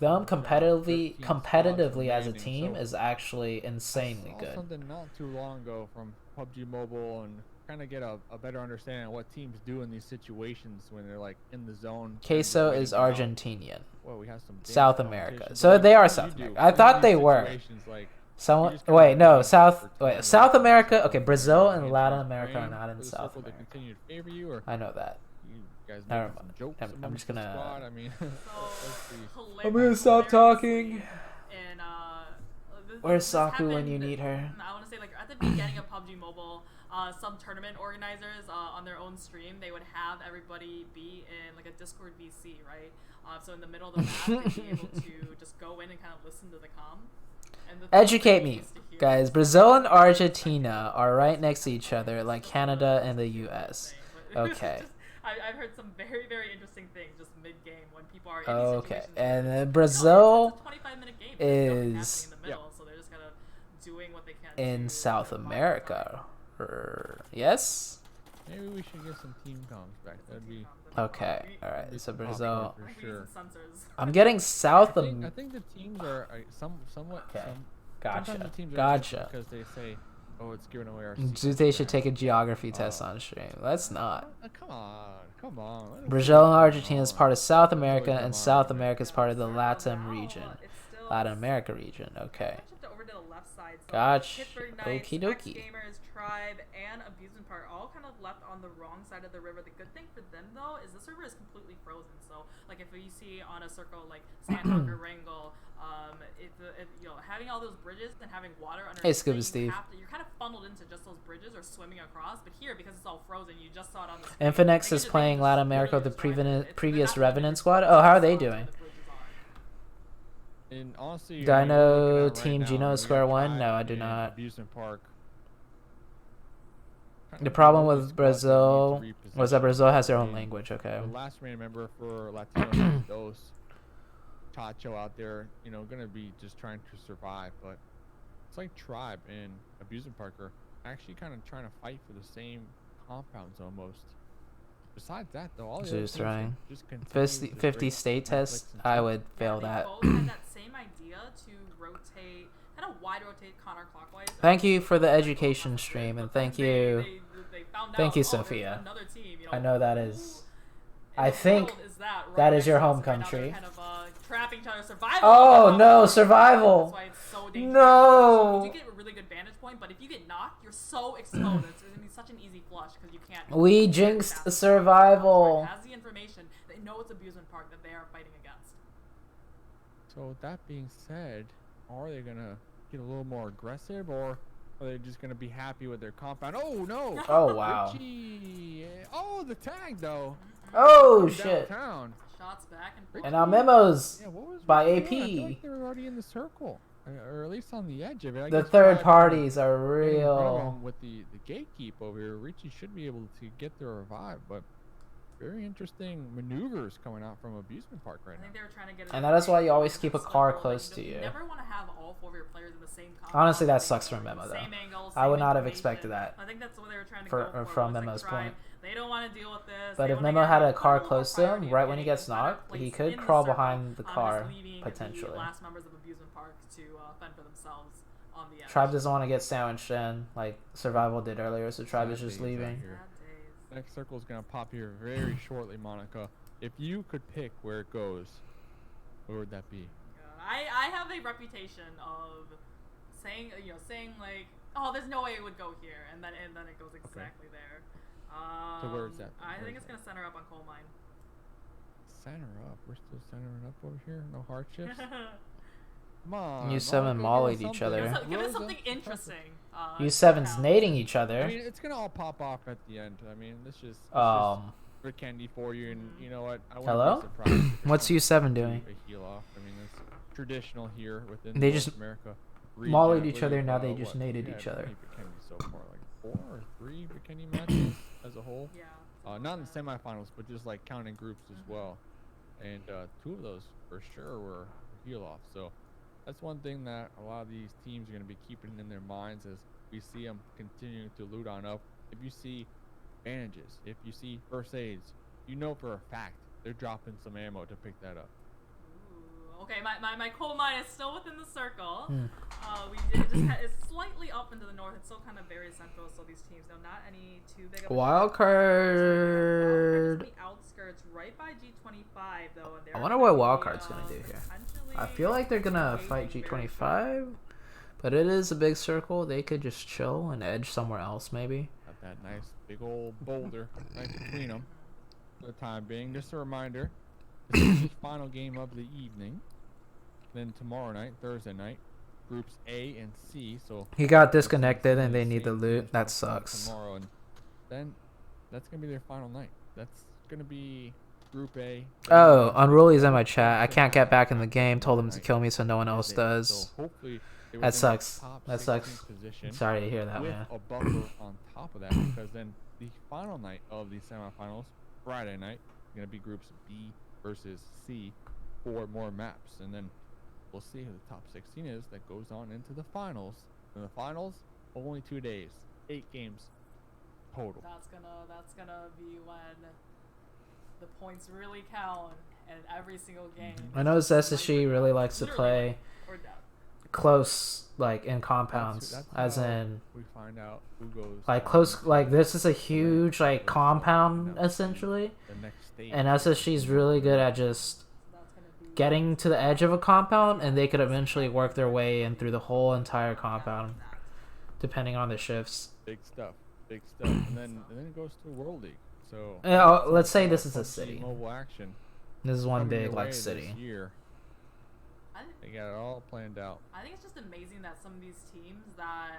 them competitively 13 spots as a remaining, team so is actually insanely I saw good. something not too long ago from PUBG Mobile and kind of get a better understanding of what teams do in these situations when they're like in the zone. Queso waiting is it out. Argentinian. Well, we have some dance South competition. America. So What they do are you South do America. I in thought these they were. situations, like, Someone, you just kinda wait, no, wait South, for wait, time South to America. pass. Okay, Brazil and Answers Latin and America are praying not in for the South circle to America. continue to favor you, or I know that. you guys Never making some mind. jokes I'm amongst just the gonna- squad? I mean, let's see. I'm gonna stop talking. And Where's this Saku when you happened- need her? I want to say, like, at the beginning of PUBG Mobile, some tournament organizers on their own stream, they would have everybody be in like a Discord VC, right? So in the middle of the map, they'd be able to just go in and kind of listen to the comm. And the thing Educate that we me, used to hear guys. was Brazil and Argentina are right next to each other, like Canada and the U.S. Okay. I've heard some very, very interesting things just mid-game when people are in these Okay, situations. and where, Brazil it's a 25-minute game. There's nothing happening is in the middle, so they're just kind of doing what they can in to South find America. Yes. Maybe we should get some team comms back. That'd be Okay. All right. So Brazil. for We're sure. using sensors. I'm getting South I America. think the teams are somewhat. Okay. Sometimes Gotcha. the teams are Gotcha. because they say, "Oh, it's giving away our." secrets ZooTay should there." take a geography test on stream. Let's not. Come on. Let us Brazil and go. Argentina is part of South That's always America, been and my South argument. America is part of the So Latin now region. it's still- Latin America region. Okay. I shipped over to the left side. So Gotcha. Pittsburgh Knights, Okie dokie. X-Gamers, Tribe, and Abusement Park all kind of left on the wrong side of the river. The good thing for them, though, is this river is completely frozen. So, like, if you see on a circle like Sandhawk or Wrangell, if you know, having all those bridges and having water underneath, Hey, Scuba it, Steve. you're kind of funneled into just those bridges or swimming across. But here, because it's all frozen, you just saw it on the screen. Infinix They is can playing just Latin America with the literally just drive it. They're previous not gonna Revenant just squad. Oh, how are they saw to where doing? the bridges are. And honestly, Do I mean, know we're looking at Team right Gino now, is Square we got One? Tribe No, I do and not. Abusement Park. The problem Both with squads Brazil need to was that reposition. Brazil has their own And language. Okay. The last remaining member for Latino those Tacho out there, you know, gonna be just trying to survive. But it's like Tribe and Abusement Park are actually kind of trying to fight for the same compounds almost. Besides that, though, all the other Zeus teams trying. are just 50, continue to 50 break state Netflix test. and I chill. would fail They that. both had that same idea to rotate, kind of wide rotate counterclockwise. Thank you for the education stream, and thank you. They found Thank out, you, oh, there's Sophia. another team, you I know that is I think World is that, right that is next your to us, home and right now country. they're kind of trapping each other. Survival. Oh is no, That's survival. why it's so dangerous. No. You do get a really good vantage point, but if you get knocked, you're so exposed. It's gonna be such an easy flush because you can't. We jinxed survival. Has the information. They know it's amusement park that they are fighting against. So with that being said, are they gonna get a little more aggressive, or are they just gonna be happy with their compound? Oh no! Oh wow. Richie. Oh, the tag though. Oh From shit. downtown. Shots back and forth. And our memos Yeah, what was by Richie AP. doing? I feel like they were already in the circle, or at least on the edge of it. I The guess third Brad parties are getting in front of real. him with the gatekeep over here. Richie should be able to get the revive, but very interesting maneuvers coming out from amusement park right I now. think they were trying to get. And that is why you always keep a car close to You you. never want to have all 4 of your players in the same compound. Honestly, that Same sucks from angle, Memo, though. same angle, I would same not have information. expected that I think that's what they were trying to for- go for. from was, Memo's like, try- point. They don't want to deal with this. But they if wanna Memo get had a a car little close to him, priority of right when he getting gets a better knocked, he place could in the crawl circle, behind the just car, leaving potentially. the last members of amusement park to fend for themselves on the edge. Tribe doesn't want to get sandwiched in like Survival did earlier, so Tribe is just Sad days out leaving. here. Sad days. Next circle is gonna pop here very shortly, Monica. If you could pick where it goes, where would that be? I have a reputation of saying like, oh, there's no way it would go here, and then it goes exactly there. So where is that? I Where think is it's gonna center up on coal mine. Center up. We're still centering up over here. No hardships. Come on. You seven Monica, mollied each give us other. something. Give us Rosa, something impressive. interesting. You sevens nading each I other. mean, it's gonna all pop off at the end. I mean, it's just for candy for you, and you know what? I wouldn't Hello? be surprised if What's it U7 comes to doing? A heal off. I mean, it's traditional here within They North just America. mollied region, I each other, believe, now they just what, naded we had each other. how many Bikini so far, like 4 or 3 Bikini matches as a whole. Yeah. Not in the semifinals, but just like counting groups as well. And 2 of those for sure were heal off. So that's one thing that a lot of these teams are going to be keeping in their minds as we see them continuing to loot on up. If you see bandages, if you see first aids, you know for a fact they're dropping some ammo to pick that up. Ooh, okay, my coal mine is still within the circle. Hmm. It's slightly up into the north. It's still kind of very central. So these teams, though, not any too big of a Wild shot. card. The outskirts, right by G25, though. And I they're wonder gonna what be, Wildcard's gonna do here. potentially I feel like they're gonna fight engaging very G25, but it is a big circle. They could just chill and edge somewhere else, maybe. Got that nice big old boulder right between them for the time being. Just a reminder, this is the final game of the evening. Then tomorrow night, Thursday night, groups A and C. So He got disconnected and they need the loot. That sucks. tomorrow, and then that's gonna be their final night. That's gonna be Group A. Oh, Unruly's in my chat. I can't get back in the game. Told him to kill me so no one else does. So hopefully they That within sucks. top That 16 sucks. position Sorry to hear that, with man. a buffer on top of that, because then the final night of the semifinals, Friday night, gonna be groups B versus C, 4 more maps, and then we'll see who the top 16 is that goes on into the finals. In the finals, only 2 days, 8 games total. That's gonna be when the points really count in every single game. I know SSG really likes to play Or down. close, like in compounds, That's as how in we find out who goes like on close. to Like this is a huge like the compound next essentially, the next stage. and SSG's really good at just That's gonna be getting to the edge of a compound, and they could eventually work their way in through the whole entire compound, depending on the shifts. Big stuff, and then it goes to World League. So Let's say this is a PUBG city. Mobile action. This is one coming big your way like this city. year. I think- They got it all planned out. I think it's just amazing that some of these teams that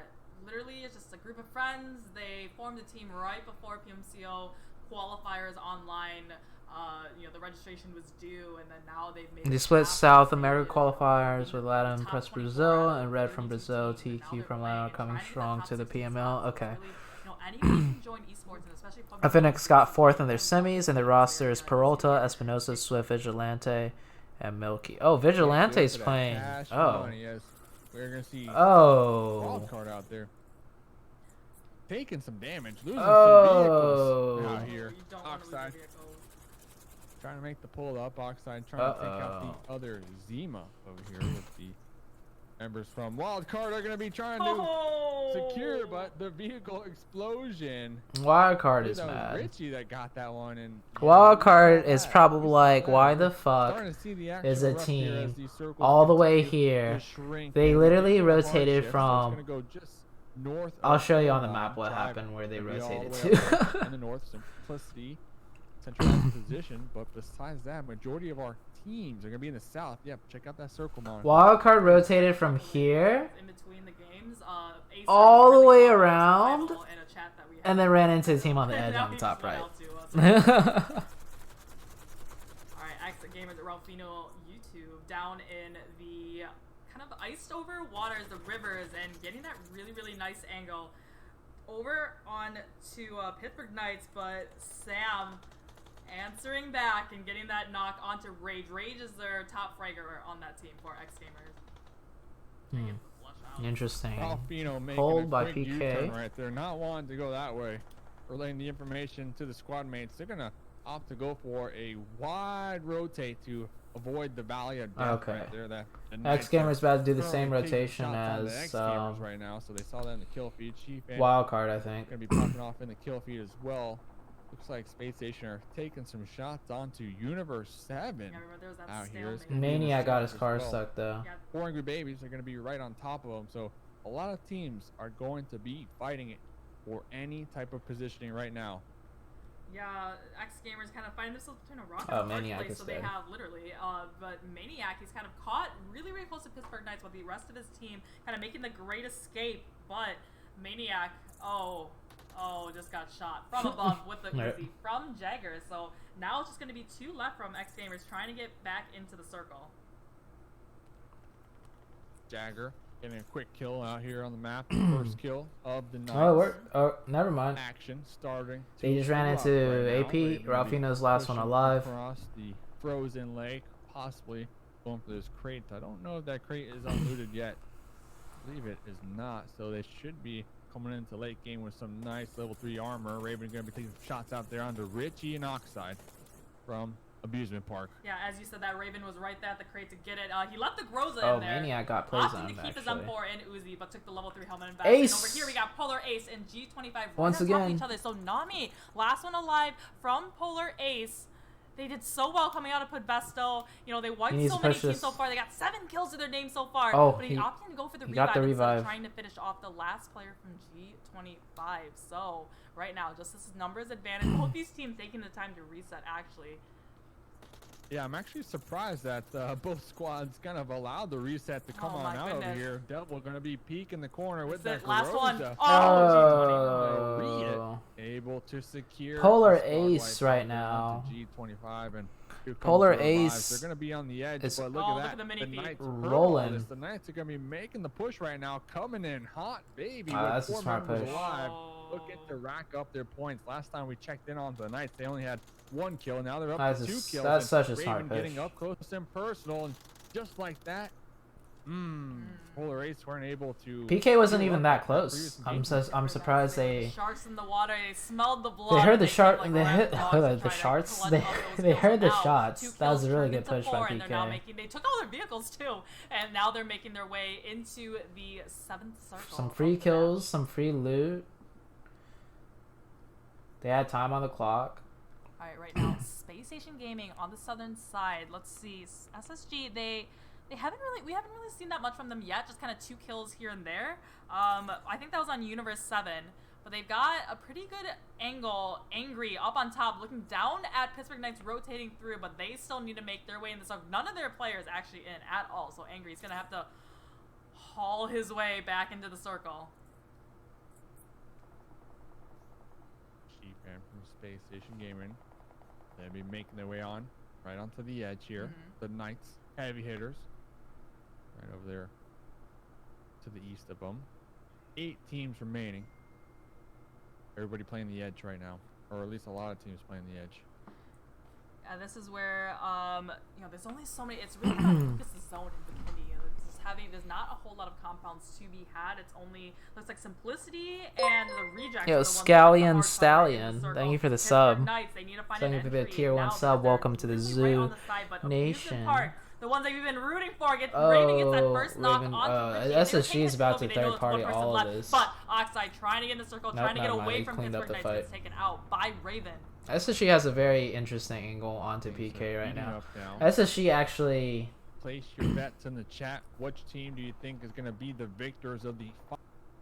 literally it's just a group of friends. They formed a team right before PMCO qualifiers online. The registration was due, and then now they've made. They it split past South the America qualifiers with Latin top plus 24 Brazil out of and red 32 from Brazil. teams, and now TQ they're from playing Latin and coming trying to get strong top to the 16 PML. spots. So Okay. really, anyone can join esports, and especially PUBG Phoenix got 4th in their semis, and the roster is Peralta, Espinosa, Swift, Vigilante, and Milky. Oh, Vigilante's Good for that playing. cash Oh. money, yes. We're gonna see Oh. wild card out there. Taking some damage, losing Oh. some vehicles out here. You don't wanna lose your Oxide vehicles. trying to make the pull up. Oxide trying to take out Uh-oh. the other Zima over here with the Members from Wildcard are going to be trying to secure, but the vehicle explosion. Wildcard is That was mad. Richie that got that one. And Wildcard is probably like, why the fuck starting to see the is action a erupt here as team these circles all the way continue here? to shrink They and literally get to the bar rotated shift, so it's from. gonna go just north I'll of show you on the Carolina map what Drive. happened where they Gonna be all the rotated way up there to. in the north, Simplicity, centralized position. But besides that, majority of our teams are gonna be in the south. Yep, check out that circle monitor. Wildcard rotated from here In between the games, Ace all the really way caught on around, to the in a chat that we had. and then ran into the team on the And edge now on the he top just went right. out to us. Alright, Exit Gamers at Ralphino YouTube down in the kind of iced over waters, the rivers, and getting that really, really nice angle over on to Pittsburgh Knights, but Sam answering back and getting that knock onto Rage. Rage is their top fragger on that team for X Gamers. They get the flush out. Interesting. Ralphino making Hold a by quick PK. U-turn right there, not wanting to go that way. Relaying the information to the squad mates. They're gonna opt to go for a wide rotate to avoid the valley of death Okay. right there. The X Knights Gamers about to do the currently same taking rotation shots on the as X Gamers right now, so they saw that in the kill feed. Chief and Wildcard, I think. gonna be popping off in the kill feed as well. Looks like Space Station are taking some shots onto Universe 7 Yeah, remember there was that out here. It's stalemate. gonna be in the Maniac got south his as car well. stuck though. Yeah, 4 Angry Babies are going to be right on top of them. So a lot of teams are going to be fighting it for any type of positioning right now. Yeah, X Gamers kind of find themselves between a rock Oh, and a hard Maniac place, is so they dead. have literally. But Maniac, he's kind of caught really, really close to Pittsburgh Knights, while the rest of his team kind of making the great escape. But Maniac, just got shot from above with the Right. Uzi from Jagger. So now it's just going to be 2 left from X Gamers trying to get back into the circle. Jagger getting a quick kill out here on the map. First kill of the night. Never mind. Action starting. They to just ran erupt into right now. AP, They're gonna be Ralphino's last one pushing alive. Across the frozen lake, possibly going for this crate. I don't know if that crate is unlooted yet. I believe it is not, so they should be coming into late game with some nice level 3 armor. Raven going to be taking some shots out there onto Richie and Oxide from Abusement Park. Yeah, as you said, that Raven was right there at the crate to get it. He left the Groza Oh, in there. Maniac got Opting poisoned to keep his actually. M4 and Uzi, but took the level 3 helmet and back. Ace! And over here we got Polar Ace and G25 right Once on top of again. each other. So Nami, last one alive from Polar Ace. They did so well coming out of Podbesto. You know, they wiped needs so to many push teams this. so far. They got 7 kills to their name so far. Oh, but he opted to go for the he revive got the instead revive. of trying to finish off the last player from G25. So right now, just this is numbers advantage. Both these teams taking the time to reset actually. Yeah, I'm actually surprised that both squads kind of allowed the reset to come Oh on my out over goodness. here. Devil going to be peeking the corner with That's that it, last one. Groza. Oh, Oh. Able to secure Polar the squad Ace wipe right out now. onto G25 and here comes Polar the revives. Ace They're going to be on the edge, is- but look Oh, at look that. at the mini feed. Knights Rolling. The Knights are going to be making the push right now, coming in hot, baby. Ah, with that's a 4 smart members push. alive. Oh. Looking to rack up their points. Last time we checked in on the Knights, they only had 1 kill. Now they're up That's to a 2 s- kills. that's and such a Raven smart getting push. up close and personal, and just like that, Polar Ace weren't able to. PK wasn't heal even up that that close. previous I'm engagement. surprised They they. had sharks in the water. They smelled the blood. They heard the came shark. like They ram hit dogs to the try to sharks. collect They all those they kills. heard And the now, shots. 2 That was a kills really turned good into push 4, by and they're now PK. making. They took all their vehicles too, and now they're making their way into the 7th circle. Some of free the kills, match. some free loot. They had time on the clock. All right, right now, Space Station Gaming on the southern side. Let's see, SSG. We haven't really seen that much from them yet. Just kind of 2 kills here and there. I think that was on Universe 7. But they've got a pretty good angle, Angry up on top, looking down at Pittsburgh Knights rotating through, but they still need to make their way in the circle. None of their players actually in at all, so Angry's going to have to haul his way back into the circle. Chief and from Space Station Gaming. They'll be making their way on right onto the edge here. The Knights, heavy hitters, right over there to the east of them. 8 teams remaining. Everybody playing the edge right now, or at least a lot of teams playing the edge. This is where, there's only so many. It's really about focus the zone in Bikini. There's not a whole lot of compounds to be had. It's only looks like Simplicity and the Rejects. Yo, are the ones that Scallion have the hard Stallion, part in the thank circle. you for the Pittsburgh sub. Knights, they need to find Thank an you for the entry tier 1 now sub. because they're Welcome to the really Zoo right on the side, but Amusement Nation Park The ones that we've been rooting for. Raven gets that Oh, first knock Raven, on Richie. They were taking SSG is the about kill, to but they know third it's one party person all left. of this. But Oxide trying to get in the circle, Nope, trying to get never mind, away they from cleaned up Pittsburgh the Knights, gets fight. taken out by Raven. SSG has a very interesting angle onto PK right now. SSG actually... Place your bets in the chat. Which team do you think is going to be the victors of the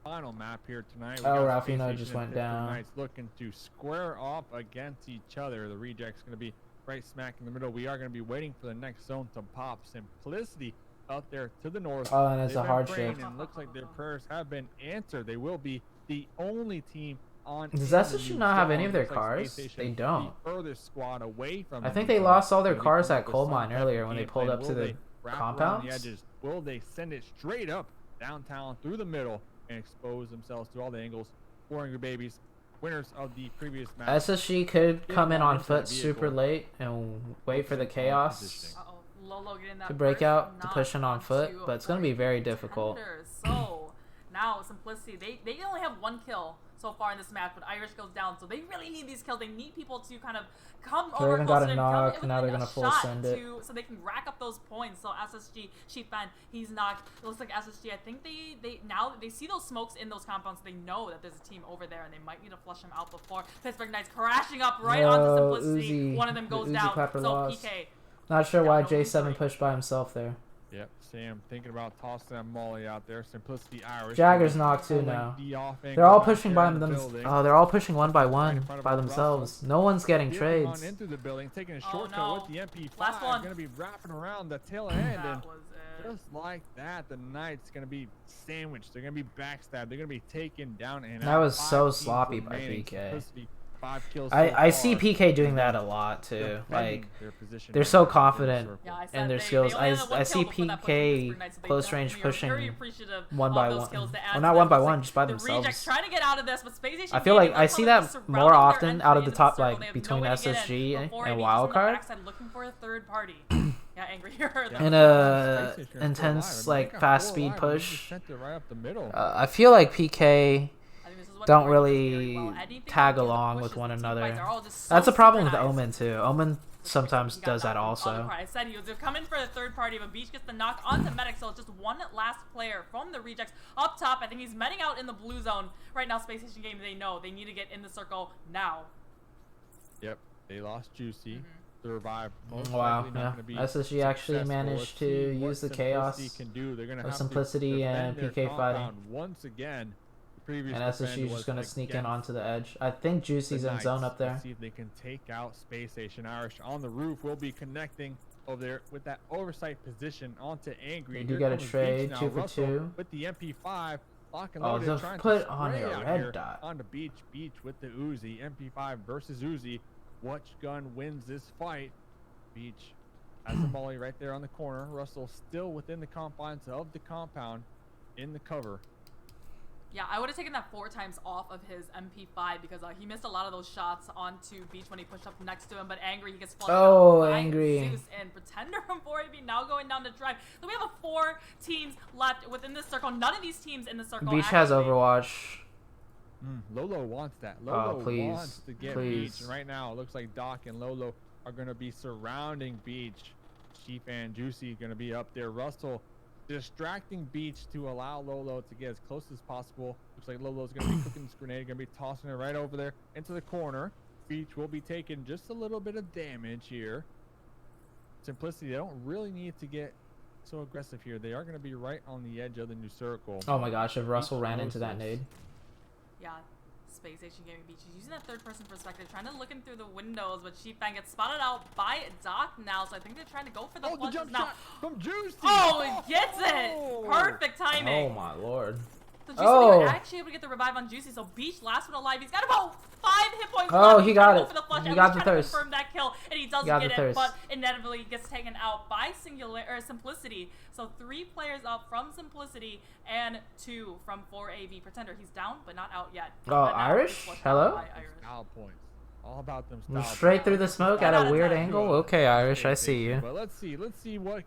final map here tonight? We Oh, got Ralphino Space just Station went and Pittsburgh down. Knights looking to square off against each other. The reject's going to be right smack in the middle. We are going to be waiting for the next zone to pop. Simplicity out there to the north. Oh, and it's They've a been hard praying, shift. and looks like their prayers have been answered. They will be the only team on. Does in the SSG new not have any zone. of their Looks like cars? Space Station, They don't. The furthest squad away from I the think new they zone. lost all their Gonna be cars going at for Coal some Mine type earlier of when they game pulled plan. up to Will the they wrap around the compounds. edges? Will they send it straight up downtown through the middle and expose themselves to all the angles? 4 Angry Babies, winners of the previous match. SSG could come in on into that foot super vehicle. late and wait for the chaos Uh-oh. Lolo getting that to break first out to knock push in on foot, onto but it's going to be very Pretenders. difficult. So now Simplicity, they only have 1 kill so far in this match, but Irish goes down, so they really need these kills. They need people to kind of come They over even close got to a them, come knock, within now they're a gonna full shot send it. so they can rack up those points. So SSG, Sheepman, he's knocked. It looks like SSG, I think they now they see those smokes in those compounds, so they know that there's a team over there, and they might need to flush them out before Pittsburgh Knights crashing up right onto No, Simplicity. Uzi. One of them goes The Uzi down. clapper So lost. PK. Not sure why Down J7 0-3. pushed by himself there. Yep, Sam thinking about tossing that molly out there. Simplicity Irish. Jagger's knocked too Pulling now. the off They're angle all back pushing there by in the them. building. Oh, they're all pushing one by Right in one front of by Russell. themselves. No one's getting Getting on trades. into the building, taking a Oh, shortcut no. with the MP5. Last one. Going to be wrapping around the tail end, and That was it. just like that, the Knights going to be sandwiched. They're going to be backstabbed. They're going to be taken down and That out. was 5 so teams sloppy by remaining. PK. Simplicity, 5 kills so I see far. PK doing that a lot too. Defending Like their position they're right so now in the confident circle. Yeah, I said in their they skills. only had one I kill see before that push PK against Pittsburgh Knights, so they close range definitely are very pushing appreciative one of by those one. kills to add Well, to not their one by list. one, just by The Rejects themselves. trying to get out of this, but Space Station I feel Gaming, like I looks see they're that surrounding more their often entry out of the into top, circle. like They have between no way to get in. SSG Before and AB just on the Wildcard. backside looking for a third party. Yeah, angry. In a intense like fast speed push. Right up the middle. I feel like PK I think this is what don't they're doing very really well. Anything tag that the along pushes with one the team another. fights are all just so That's a problem with synchronized. Omen too. Omen sometimes He got does that knocked from also. Other I said he was coming for the third party, but Beach gets the knock onto Medic, so it's just one last player from the Rejects up top. I think he's meting out in the blue zone right now. Space Station Game, they know they need to get in the circle now. Yep, they lost Juicy. The revive. Most Wow, likely not yeah. gonna be SSG actually successful. managed Let's to see what use the Simplicity chaos can do. They're gonna of have to Simplicity and defend their PK fighting. compound once again. The previous And defend SSG is was just gonna sneak in against onto the edge. I think the Juicy's in zone Knights. up there. Let's see if they can take out Space Station. Irish on the roof will be connecting over there with that oversight position onto Angry. They do Here get a comes Beach trade, now. 2 for Russell 2. with the MP5. Lock and Oh, loaded, they've trying put to on spray a out red here dot. on the Beach with the Uzi. MP5 versus Uzi. Which gun wins this fight? Beach has the molly right there on the corner. Russell still within the confines of the compound in the cover. Yeah, I would have taken that 4 times off of his MP5 because he missed a lot of those shots onto Beach when he pushed up next to him. But Angry, he gets flushed Oh, out by Angry. Zeus and Pretender from 4AB now going down to drive. So we have 4 teams left within this circle. None of these teams in the circle. Beach has actually- Overwatch. Lolo wants that. Lolo please, wants to get please. Beach. And right now, it looks like Doc and Lolo are going to be surrounding Beach. Sheep and Juicy going to be up there. Russell distracting Beach to allow Lolo to get as close as possible. Looks like Lolo's going to be cooking this grenade, going to be tossing it right over there into the corner. Beach will be taking just a little bit of damage here. Simplicity, they don't really need to get so aggressive here. They are going to be right on the edge of the new circle. Oh my gosh, if Russell Beach ran knows into that this. nade. Yeah, Space Station Gaming Beach is using that third-person perspective, trying to look in through the windows, but Sheepfang gets spotted out by Doc now, so I think they're trying to go for the Oh, the flushes jump now. shot from Juicy! Oh, it gets it! Oh! Perfect timing. Oh my lord. So Juicy, they Oh. were actually able to get the revive on Juicy, so Beach last one alive. He's got about 5 hit points Oh, left. he He's got trying to it. go for the flush, He at got least the trying to thirst. confirm that kill, and he doesn't Got get the it, thirst. but inevitably gets taken out by Simplicity. So 3 players up from Simplicity and 2 from 4AV Pretender. He's down, but not out yet. Oh, But now Irish? he's flushed out Hello? by Irish. Style points. All about them Move style straight points. through the smoke One at out a of weird 10. angle? Okay, Irish, I see you. But let's see what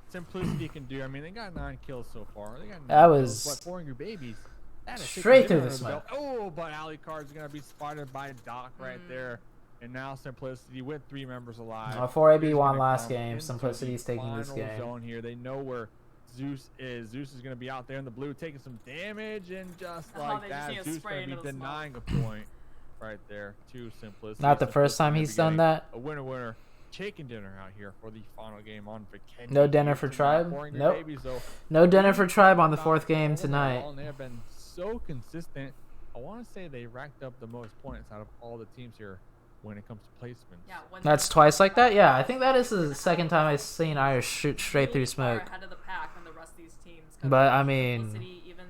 Simplicity can do. I mean, they got 9 kills so far. They got 9 That kills, was but 4 Angry Babies. That is straight taking through dinner the under smoke. belt. Oh, but Alley Card's gonna be spotted by Doc right there. And now Simplicity with 3 members alive. 4AB is won gonna last come game. into Simplicity's the taking this final game. Zone here. They know where Zeus is. Zeus is going to be out there in the blue taking some damage, and just like they just that, need to Zeus is spray going to into be the denying a point right there to Simplicity. Not the first Simplicity time gonna he's be done getting that. A winner chicken dinner out here for the final game on Vikendi. No dinner for Tribe? Nope. No dinner for Tribe on the 4th game tonight. They have been so consistent. I want to say they racked up the most points out of all the teams here when it comes to placements. Yeah, when That's twice like that? Yeah, I think that is the second time I've seen Irish shoot straight through smoke. Ahead of the pack than the rest of these teams. But, I mean, Simplicity even,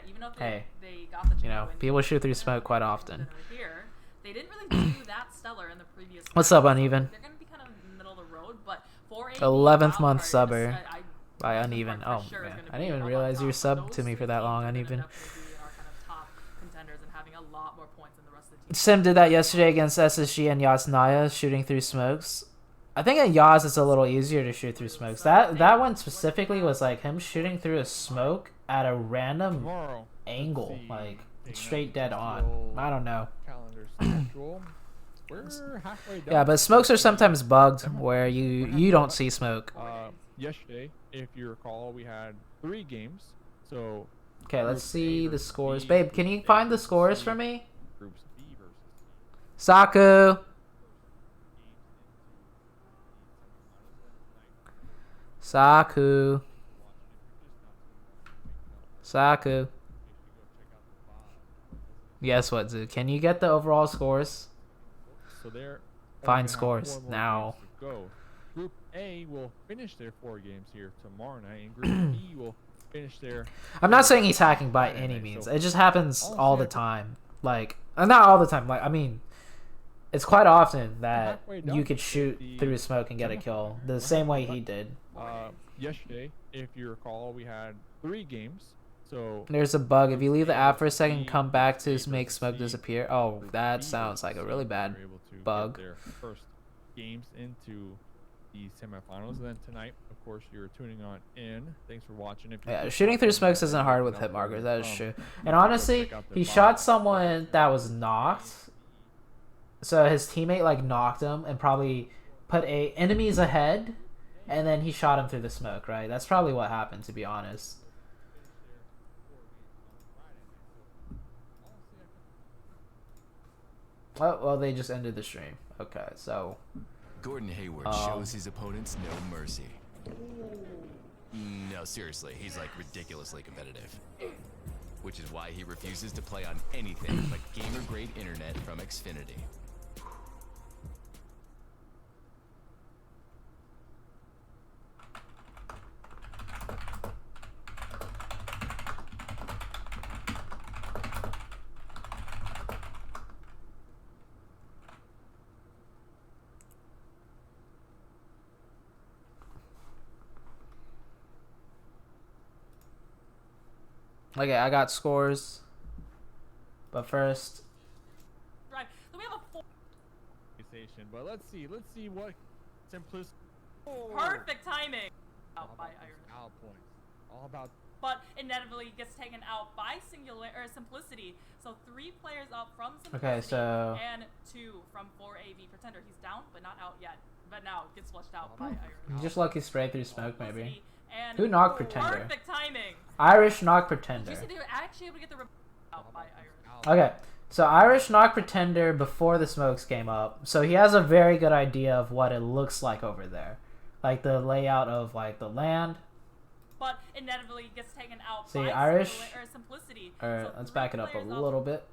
even though hey, they got the you know, win, people shoot through smoke quite often. Here, they didn't really do that stellar in the previous. What's up, Uneven? They're going to be kind of middle of the road, but for a 11th month wildcard, subber by this Uneven. for Oh, sure is man. gonna I be didn't even up on realize you top, but subbed those to me for that two long, teams are gonna Uneven. definitely be our kind of top contenders and having a lot more points than the rest of the teams. Sim did that yesterday against SSG and Yasnaya, shooting through smokes. I think at Yas it's a little easier to shoot through smokes. That one specifically was like him shooting through a smoke at a random Tomorrow, angle, see. like Taking straight out dead the on. old I don't know. calendar schedule. We're halfway done. Yeah, but smokes are sometimes bugged where you don't see smoke. Yesterday, if you recall, we had 3 games. So Okay, let's Group A see the versus scores. B, Babe, can you Group A find the versus scores C, for me? Groups B versus C. Saku. Saku. Saku. Guess what, Zoo? Can you get the overall scores? So they're Find only gonna have scores 4 more now. games to go. Group A will finish their 4 games here tomorrow night, and Group B will finish their. I'm not saying he's hacking by Friday any night. means. So It just happens honestly, all the time. Like, not all the time. Like, I mean, it's quite often that halfway done you could with shoot the through smoke and get a kill the same way he did. Yesterday, if you recall, we had 3 games. So There's a bug. If you leave the app for a second, B come back to versus make C, smoke disappear. Oh, Group that B sounds like a versus really C, bad they're able to get bug. their first games into the semifinals, and then tonight, of course, you're tuning on in. Thanks for watching. If you're Yeah, just shooting through hopping smokes in, isn't hard with know hit where markers. you're That is from, true. go And honestly, check out their he bot. shot someone that was knocked. So his teammate like knocked him and probably put enemies ahead, and then he shot him through the smoke. Right? That's probably what happened, to be honest. Oh, well, they just ended the stream. Okay, so Gordon Hayward shows his opponents no mercy. No, seriously, he's like ridiculously competitive. Which is why he refuses to play on anything but gamer-grade internet from Xfinity. okay, I got scores. But first, Right. So we have a Station, but let's see what simplicity. perfect timing. Out by Iron. Out points. All about. But inevitably gets taken out by Simplicity. So 3 players up from Simplicity Okay, so- and 2 from 4AV Pretender. He's down, but not out yet. But now gets flushed out by Iron. just lucky spray through smoke, maybe. And Who knocked Pretender? Perfect timing. Irish knocked Did you Pretender. see they were actually able to get the out by Iron? Okay, so Irish knocked Pretender before the smokes came up, so he has a very good idea of what it looks like over there, like the layout of like the land. But inevitably gets taken out See, by Irish. Simplicity. All right, So let's 3 back it up a players little bit.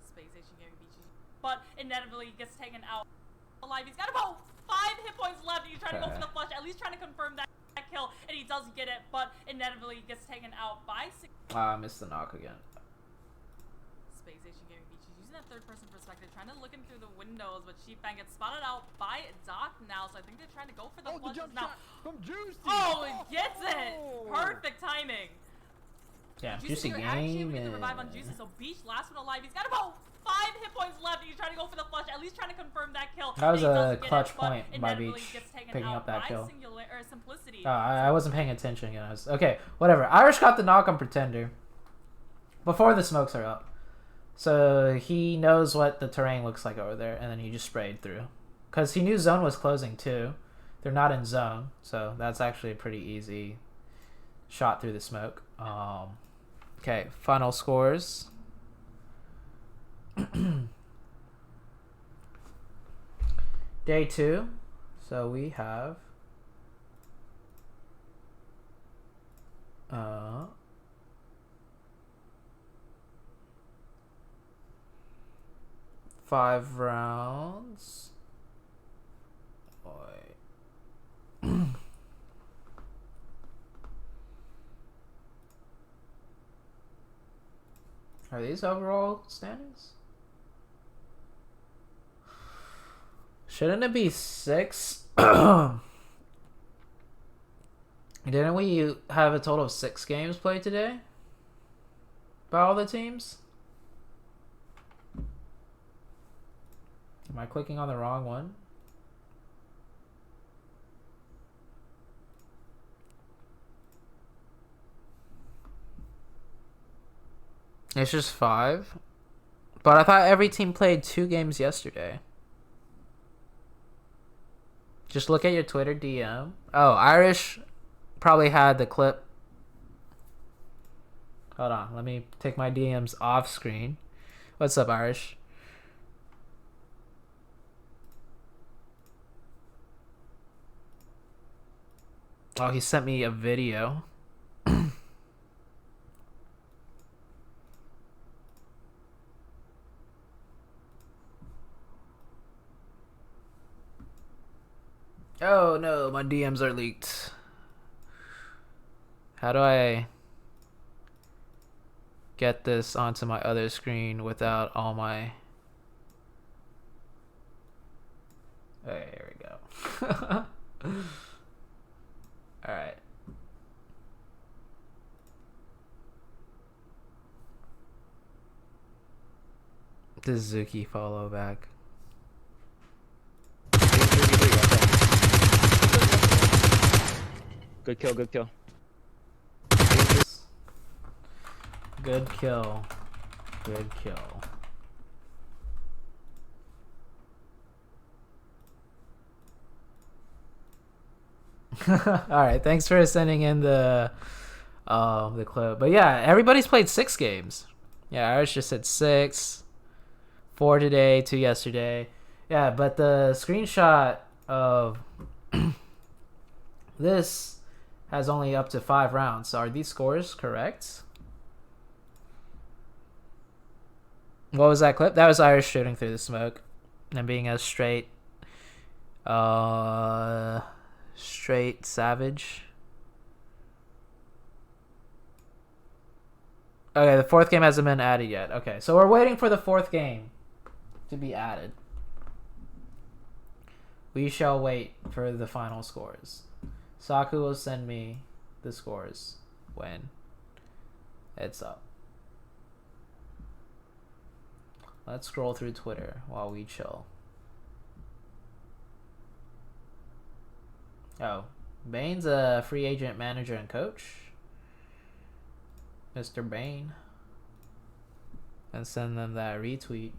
Space Station Gaming BG. But inevitably gets taken out alive. He's got about 5 hit points left. He's trying to go for the flush, at least trying to confirm that kill, and he does get it. But inevitably gets taken out by I missed the knock again. Space Station Gaming BG. Using that third-person perspective, trying to look in through the windows, but Sheepbang gets spotted out by Doc now. So I think they're trying to go for the Oh, the flushes jump now. shot from Juicy. Oh, he gets it! Perfect timing. Yeah, juicy Juicy actually able game. to get the revive on Juicy, so Beach last one alive. He's got about 5 hit points left. He's trying to go for the flush, at least trying to confirm that kill. That was And he a does get clutch it, but point by inevitably Beach, gets taken picking out up that by kill. Simplicity. I wasn't paying attention again. Okay, whatever. Irish got the knock on Pretender before the smokes are up. So he knows what the terrain looks like over there, and then he just sprayed through. Because he knew zone was closing too. They're not in zone, so that's actually a pretty easy shot through the smoke. Okay, final scores. Day 2. So we have 5 rounds. Are these overall standings? Shouldn't it be 6? Didn't we have a total of 6 games played today? By all the teams? Am I clicking on the wrong one? It's just 5. But I thought every team played 2 games yesterday. Just look at your Twitter DM. Oh, Irish probably had the clip. Hold on, let me take my DMs off screen. What's up, Irish? Oh, he sent me a video. Oh no, my DMs are leaked. How do I get this onto my other screen without all my... Okay, here we go. Alright. Does Zuki follow back? Good kill, good kill. Good kill. Good kill. Alright, thanks for sending in the clip. But yeah, everybody's played 6 games. Yeah, Irish just said 6. 4 today, 2 yesterday. Yeah, but the screenshot of this has only up to 5 rounds. So are these scores correct? What was that clip? That was Irish shooting through the smoke and being a straight savage. Okay, the 4th game hasn't been added yet. Okay, so we're waiting for the 4th game to be added. We shall wait for the final scores. Saku will send me the scores when it's up. Let's scroll through Twitter while we chill. Oh, Bane's a free agent manager and coach. Mr. Bane. And send them that retweet.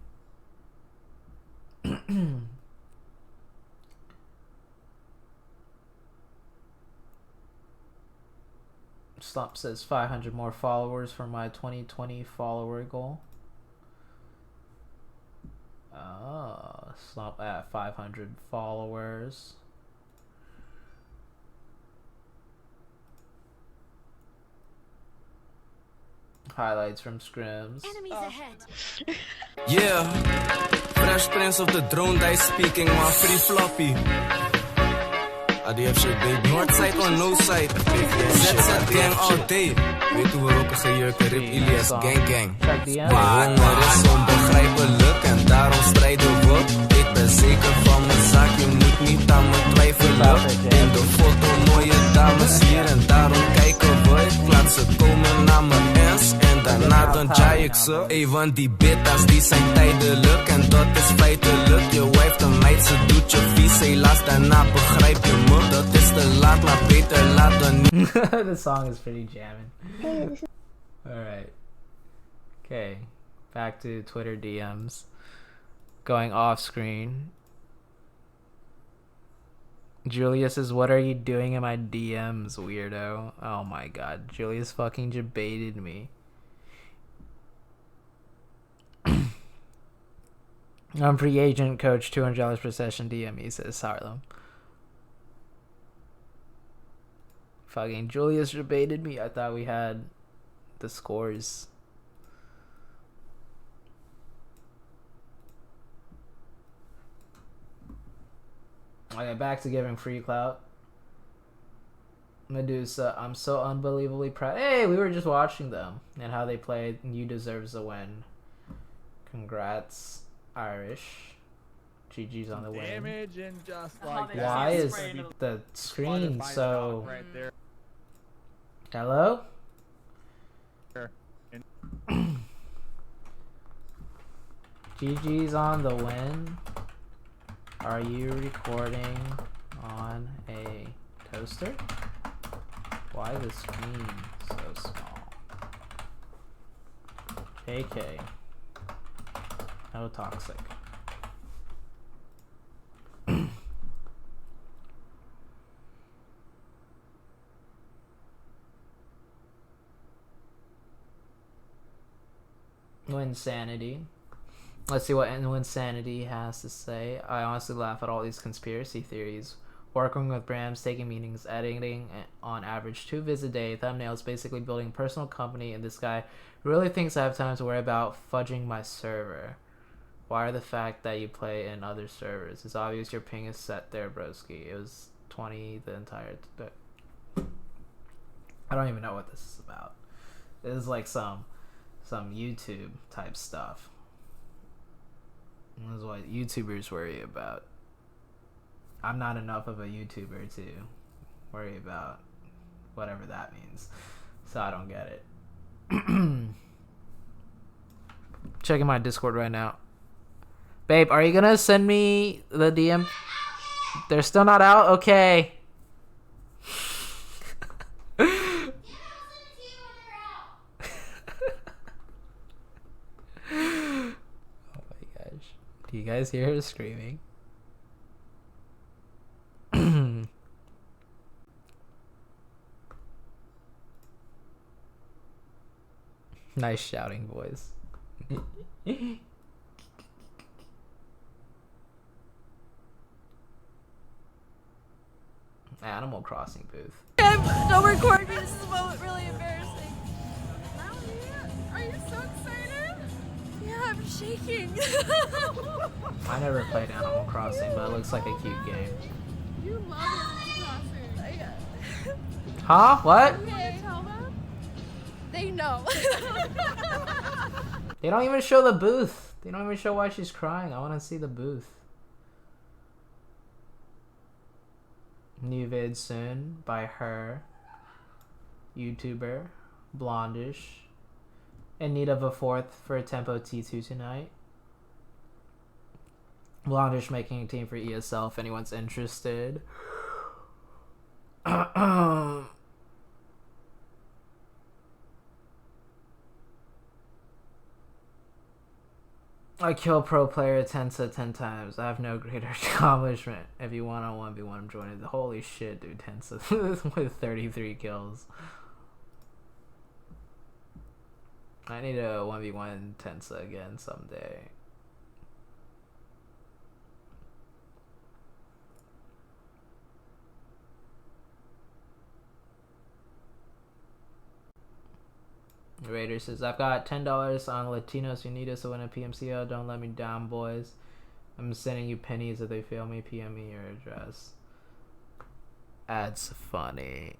Slump says 500 more followers for my 2020 follower goal. Oh, Slump at 500 followers. Highlights from scrims. Enemies ahead. Yeah, Fresh Prince of the Drone die speaking, maar free floppy. ADF shit baby, Northside on no side. ZZ gang all day. Weet hoe we roken gejurken, Rip Ilias gang gang. Maar honger is onbegrijpelijk en daarom strijden we. Ik ben zeker van mijn zaak, je moet niet aan me twijfelen. In de foto mooie dames hier en daarom kijken we. Ik laat ze komen naar mijn ens en daarna dan jaai ik ze. Ey, want die bittas die zijn tijdelijk en dat is feitelijk. Je wijft een meid, ze doet je vies, helaas daarna begrijp je me. Dat is te laat, maar beter laat dan niet. The song is pretty jamming. Alright. Okay. Back to Twitter DMs. Going off screen. Julius says, what are you doing in my DMs, weirdo? Oh my god. Julius fucking debated me. I'm free agent coach, $200 per session DM, he says Harlem. Fucking Julius debated me. I thought we had the scores. Okay, back to giving free clout. Medusa, I'm so unbelievably proud. Hey, we were just watching them and how they played. You deserve the win. Congrats, Irish. GG's on the win. Damage and just Oh, like they that. Why is sprayed the screen By so... Doc right there. Hello? And GG's on the win. Are you recording on a toaster? Why the screen so small? JK. No toxic. Winsanity. Let's see what Winsanity has to say. I honestly laugh at all these conspiracy theories. Working with brands, taking meetings, editing on average 2 vids a day, thumbnails, basically building a personal company, and this guy really thinks I have time to worry about fudging my server. Why are the fact that you play in other servers? It's obvious your ping is set there, broski. It was 20 the entire... I don't even know what this is about. This is like some YouTube type stuff. This is what YouTubers worry about. I'm not enough of a YouTuber to worry about whatever that means. So I don't get it. Checking my Discord right now. Babe, are you gonna send me the DM? They're still not out? Okay. Do you guys hear her screaming? Nice shouting voice. Animal Crossing booth. Don't record me. This is a moment really embarrassing. Are you so excited? Yeah, I'm shaking. I never played Animal Crossing, but it looks like a cute game. You love Animal Crossing. Huh? What? Okay, tell them. They know. They don't even show the booth. They don't even show why she's crying. I want to see the booth. New vid soon by her. YouTuber. Blondish. In need of a 4th for a Tempo T2 tonight. Blondish making a team for ESL if anyone's interested. I kill pro player Tensa 10 times. I have no greater accomplishment. If you want on 1v1, I'm joining. Holy shit, dude. Tensa with 33 kills. I need a 1v1 Tensa again someday. Raider says, I've got $10 on Latinos Unidos to win a PMCO. Don't let me down, boys. I'm sending you pennies if they fail me. PM me your address. That's funny.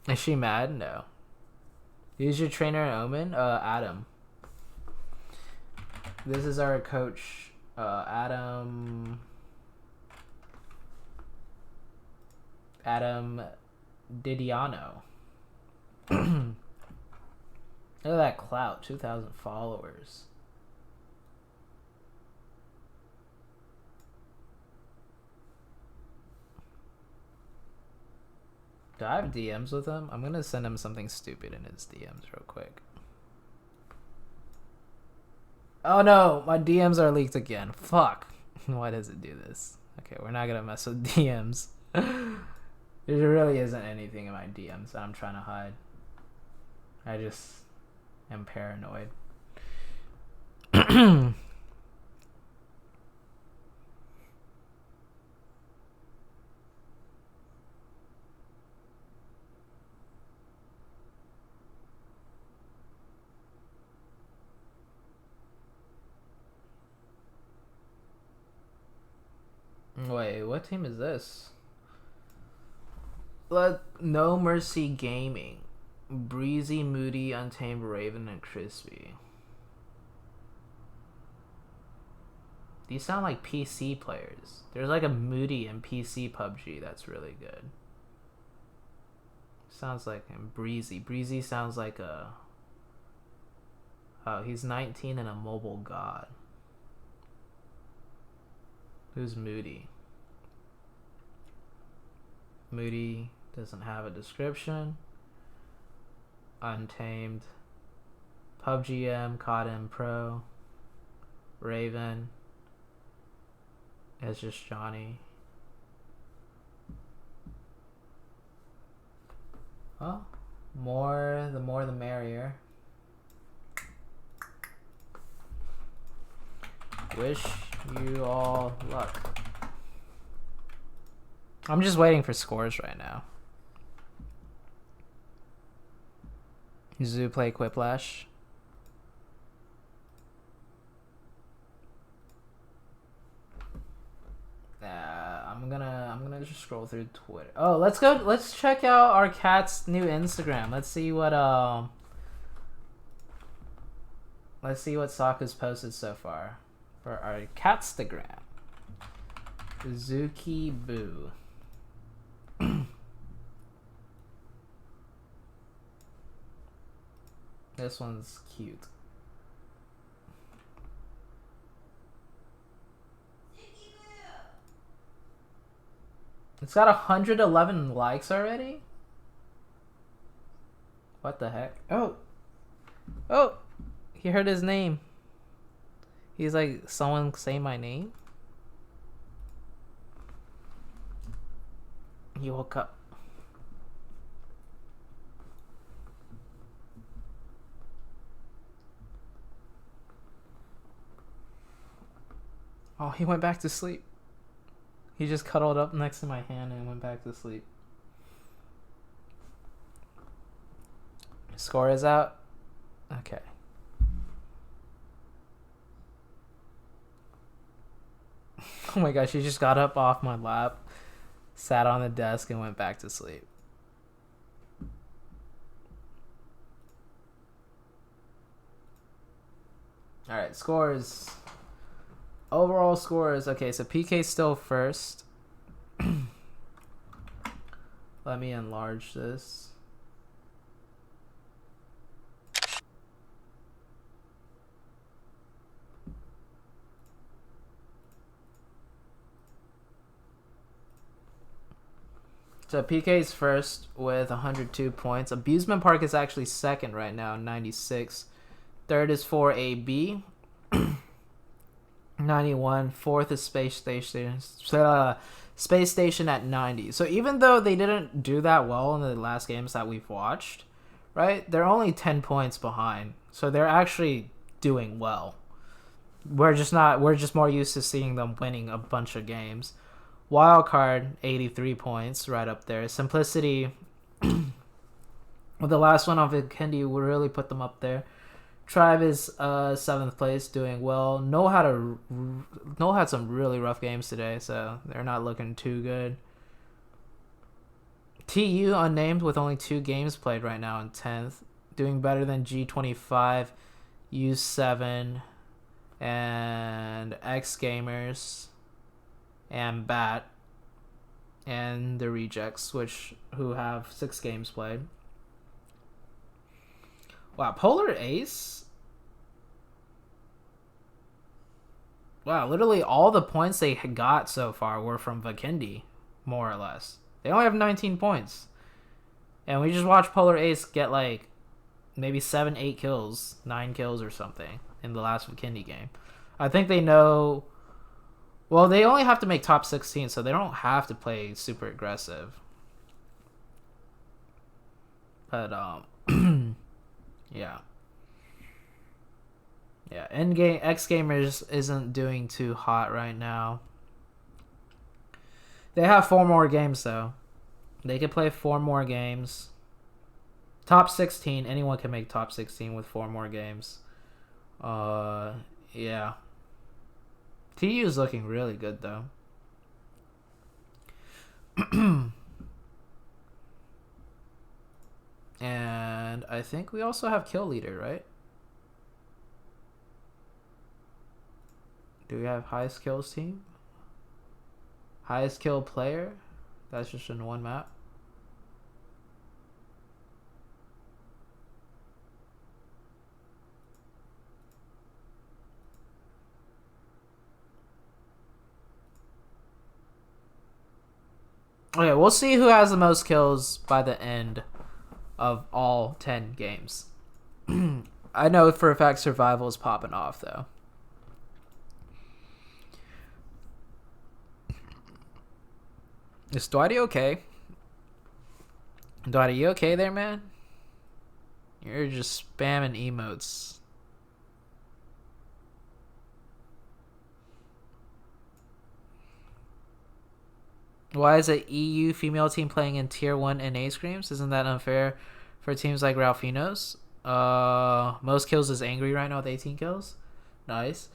Is she mad? No. Who's your trainer at Omen? Adam. This is our coach, Adam Didiano. Look at that clout, 2,000 followers. Do I have DMs with him? I'm gonna send him something stupid in his DMs real quick. Oh no, my DMs are leaked again. Fuck. Why does it do this? Okay, we're not gonna mess with DMs. There really isn't anything in my DMs that I'm trying to hide. I just am paranoid. Wait, what team is this? No Mercy Gaming. Breezy, Moody, Untamed, Raven, and Crispy. These sound like PC players. There's like a Moody in PC PUBG that's really good. Sounds like him. Breezy. Breezy sounds like a... Oh, he's 19 and a mobile god. Who's Moody? Moody doesn't have a description. Untamed. PUBGM, CODM Pro. Raven. It's just Johnny. Well, the more the merrier. Wish you all luck. I'm just waiting for scores right now. ZooTay Quiplash. I'm gonna just scroll through Twitter. Oh, let's check out our cat's new Instagram. Let's see what Sokka's posted so far for our catstagram. Zuki Boo. This one's cute. It's got 111 likes already? What the heck? Oh! Oh! He heard his name. He's like, someone say my name? He woke up. Oh, he went back to sleep. He just cuddled up next to my hand and went back to sleep. Score is out? Okay. Oh my gosh, he just got up off my lap, sat on the desk, and went back to sleep. Alright, scores. Overall scores. Okay, so PK's still first. Let me enlarge this. So PK's first with 102 points. Abusement Park is actually second right now, 96. Third is 4AB. 91. Fourth is Space Station at 90. So even though they didn't do that well in the last games that we've watched, right? They're only 10 points behind. So they're actually doing well. We're just more used to seeing them winning a bunch of games. Wildcard, 83 points, right up there. Simplicity, with the last one on Vikendi, will really put them up there. Tribe is 7th place, doing well. No had some really rough games today, so they're not looking too good. TU unnamed with only 2 games played right now in 10th, doing better than G25, U7, and X Gamers, and Bat, and the Rejects, who have 6 games played. Wow, Polar Ace? Wow, literally all the points they got so far were from Vikendi, more or less. They only have 19 points. And we just watched Polar Ace get like maybe 7, 8 kills, 9 kills or something in the last Vikendi game. I think they know. Well, they only have to make top 16, so they don't have to play super aggressive. But yeah. Yeah, Endgame X Gamers isn't doing too hot right now. They have 4 more games though. They can play 4 more games. Top 16, anyone can make top 16 with 4 more games. Yeah. TU is looking really good though. And I think we also have Kill Leader, right? Do we have highest kills team? Highest kill player? That's just in one map. Okay, we'll see who has the most kills by the end of all 10 games. I know for a fact Survival is popping off though. Is Dwighty okay? Dwighty, you okay there, man? You're just spamming emotes. Why is an EU female team playing in Tier 1 NA scrims? Isn't that unfair for teams like Ralphino's? Most kills is Angry right now with 18 kills. Nice.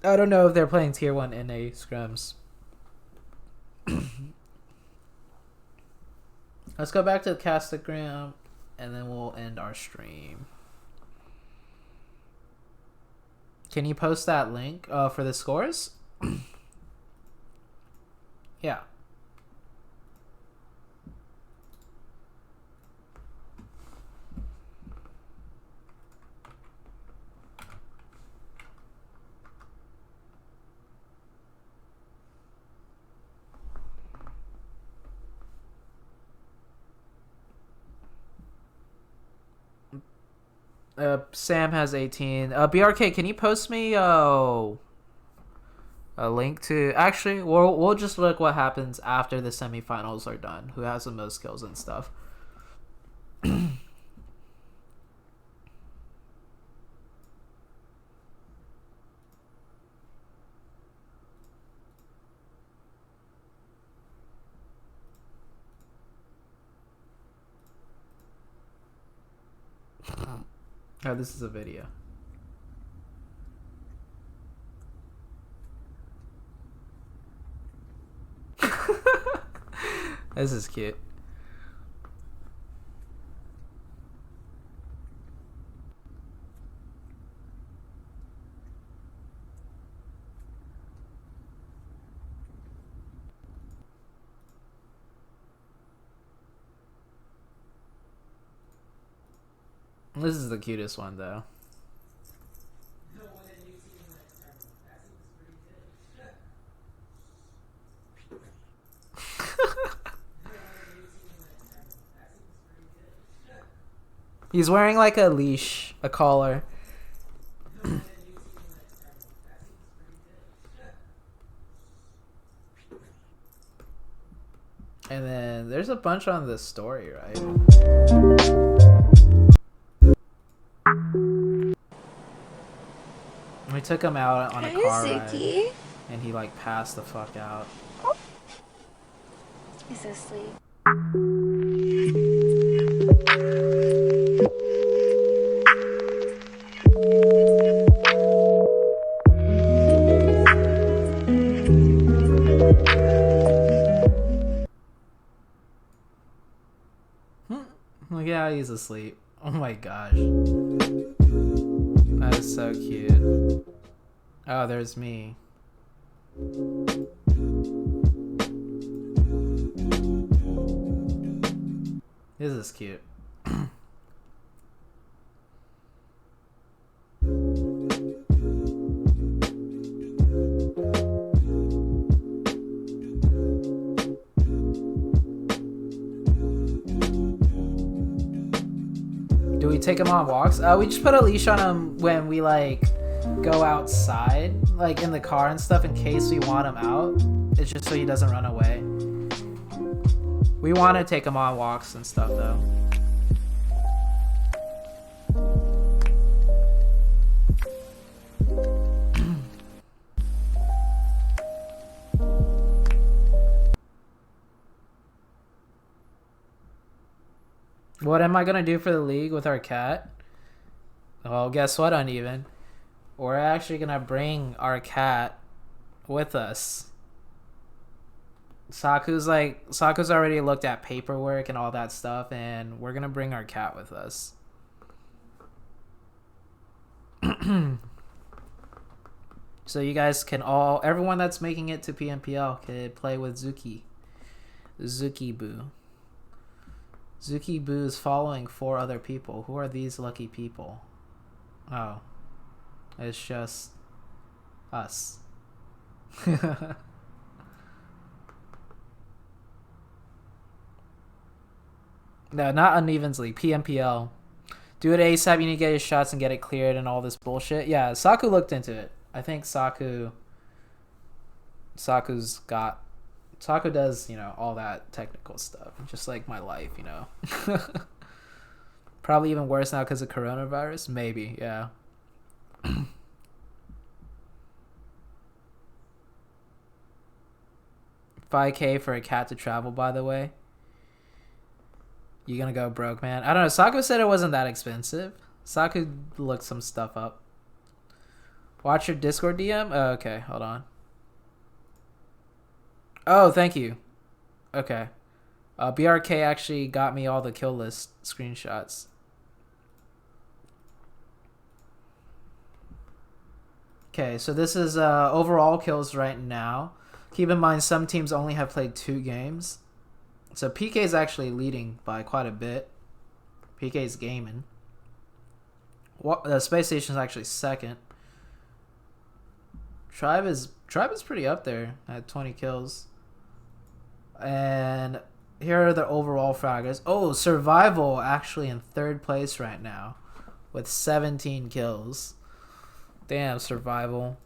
I don't know if they're playing Tier 1 NA scrims. Let's go back to the Castagram and then we'll end our stream. Can you post that link for the scores? Yeah. Sam has 18. BRK, can you post me a link to... Actually, we'll just look what happens after the semifinals are done. Who has the most kills and stuff. Oh, this is a video. This is cute. This is the cutest one though. He's wearing like a leash, a collar. And then there's a bunch on the story, right? We took him out on a car ride, and he like passed the fuck out. He's asleep. Look at how he's asleep. Oh my gosh. That is so cute. Oh, there's me. This is cute. take him on walks. We just put a leash on him when we like go outside, like in the car and stuff, in case we want him out. It's just so he doesn't run away. We want to take him on walks and stuff though. What am I gonna do for the league with our cat? Well, guess what, Uneven? We're actually gonna bring our cat with us. Saku's already looked at paperwork and all that stuff, and we're gonna bring our cat with us. So you guys can everyone that's making it to PMPL could play with Zuki Boo. Zuki Boo is following 4 other people. Who are these lucky people? Oh. It's just us. No, not Unevens League. PMPL. Do it ASAP. You need to get your shots and get it cleared and all this bullshit. Yeah, Saku looked into it. I think Saku does, you know, all that technical stuff. Just like my life, you know. Probably even worse now because of coronavirus. Maybe, yeah. $5K for a cat to travel, by the way. You gonna go broke, man? I don't know. Saku said it wasn't that expensive. Saku looked some stuff up. Watch your Discord DM? Oh, okay, hold on. Oh, thank you. Okay. BRK actually got me all the kill list screenshots. Okay, so this is overall kills right now. Keep in mind, some teams only have played 2 games. So PK is actually leading by quite a bit. PK's gaming. The Space Station is actually second. Tribe is pretty up there at 20 kills. And here are the overall fraggers. Oh, Survival actually in 3rd place right now with 17 kills. Damn, Survival.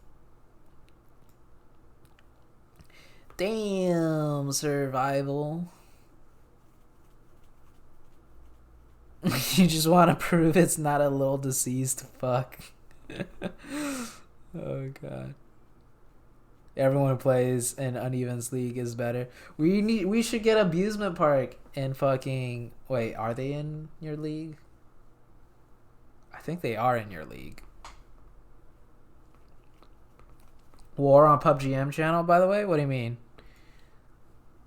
Damn, Survival. You just want to prove it's not a little deceased fuck. Oh god. Everyone who plays in Unevens League is better. We should get Abusement Park and fucking wait, are they in your league? I think they are in your league. War on PUBGM channel, by the way? What do you mean?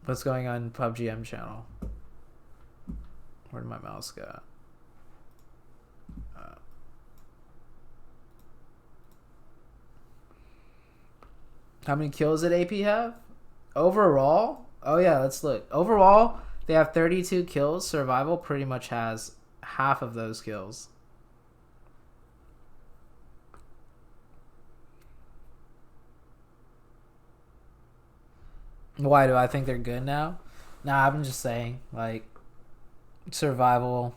What's going on PUBGM channel? Where did my mouse go? How many kills did AP have? Overall? Oh yeah, let's look. Overall, they have 32 kills. Survival pretty much has half of those kills. Why do I think they're good now? Nah, I'm just saying, like, Survival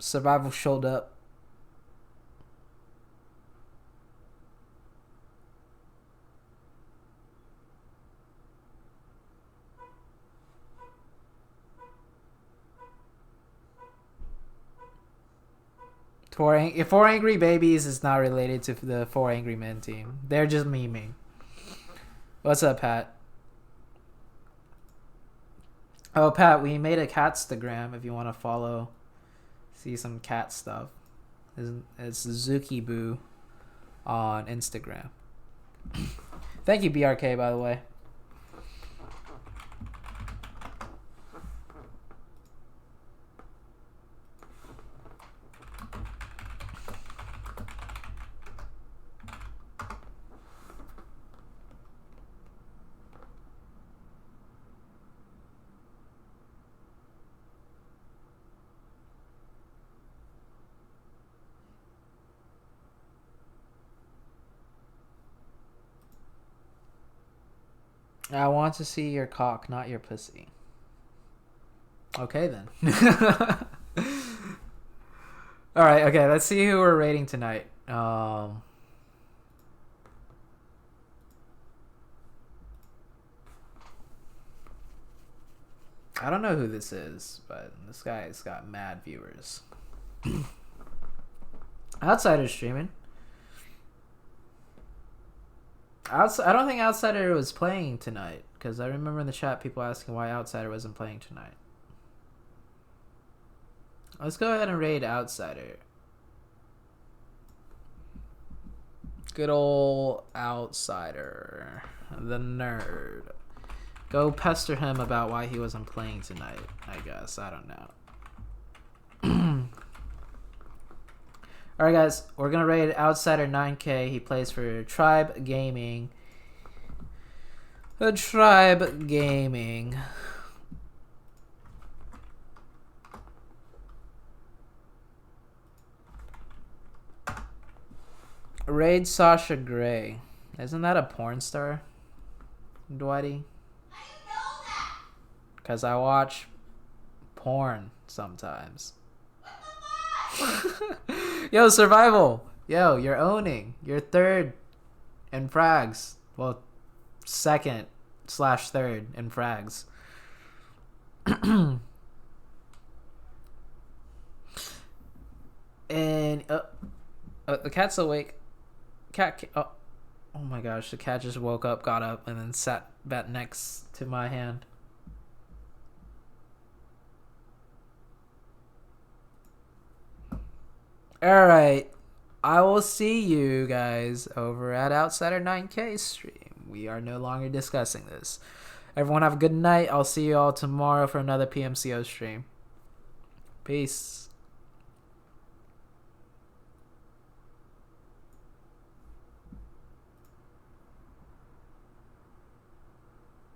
showed up. Four Angry Babies is not related to the 4 Angry Men team. They're just memeing. What's up, Pat? Oh, Pat, we made a Catstagram if you want to follow, see some cat stuff. It's Zuki Boo on Instagram. Thank you, BRK, by the way. I want to see your cock, not your pussy. Okay, then. All right, okay. Let's see who we're rating tonight. I don't know who this is, but this guy's got mad viewers. Outsider streaming. I don't think Outsider was playing tonight, because I remember in the chat people asking why Outsider wasn't playing tonight. Let's go ahead and raid Outsider. Good old Outsider, the nerd. Go pester him about why he wasn't playing tonight, I guess. I don't know. Alright guys, we're gonna raid Outsider 9K. He plays for Tribe Gaming. The Tribe Gaming. Raid Sasha Grey. Isn't that a porn star, Dwighty? Because I watch porn sometimes. Yo, Survival. Yo, you're owning. You're third in frags. Well, second/third in frags. And the cat's awake. Oh my gosh, the cat just woke up, got up, and then sat back next to my hand. Alright, I will see you guys over at Outsider 9K stream. We are no longer discussing this. Everyone have a good night. I'll see you all tomorrow for another PMCO stream. Peace.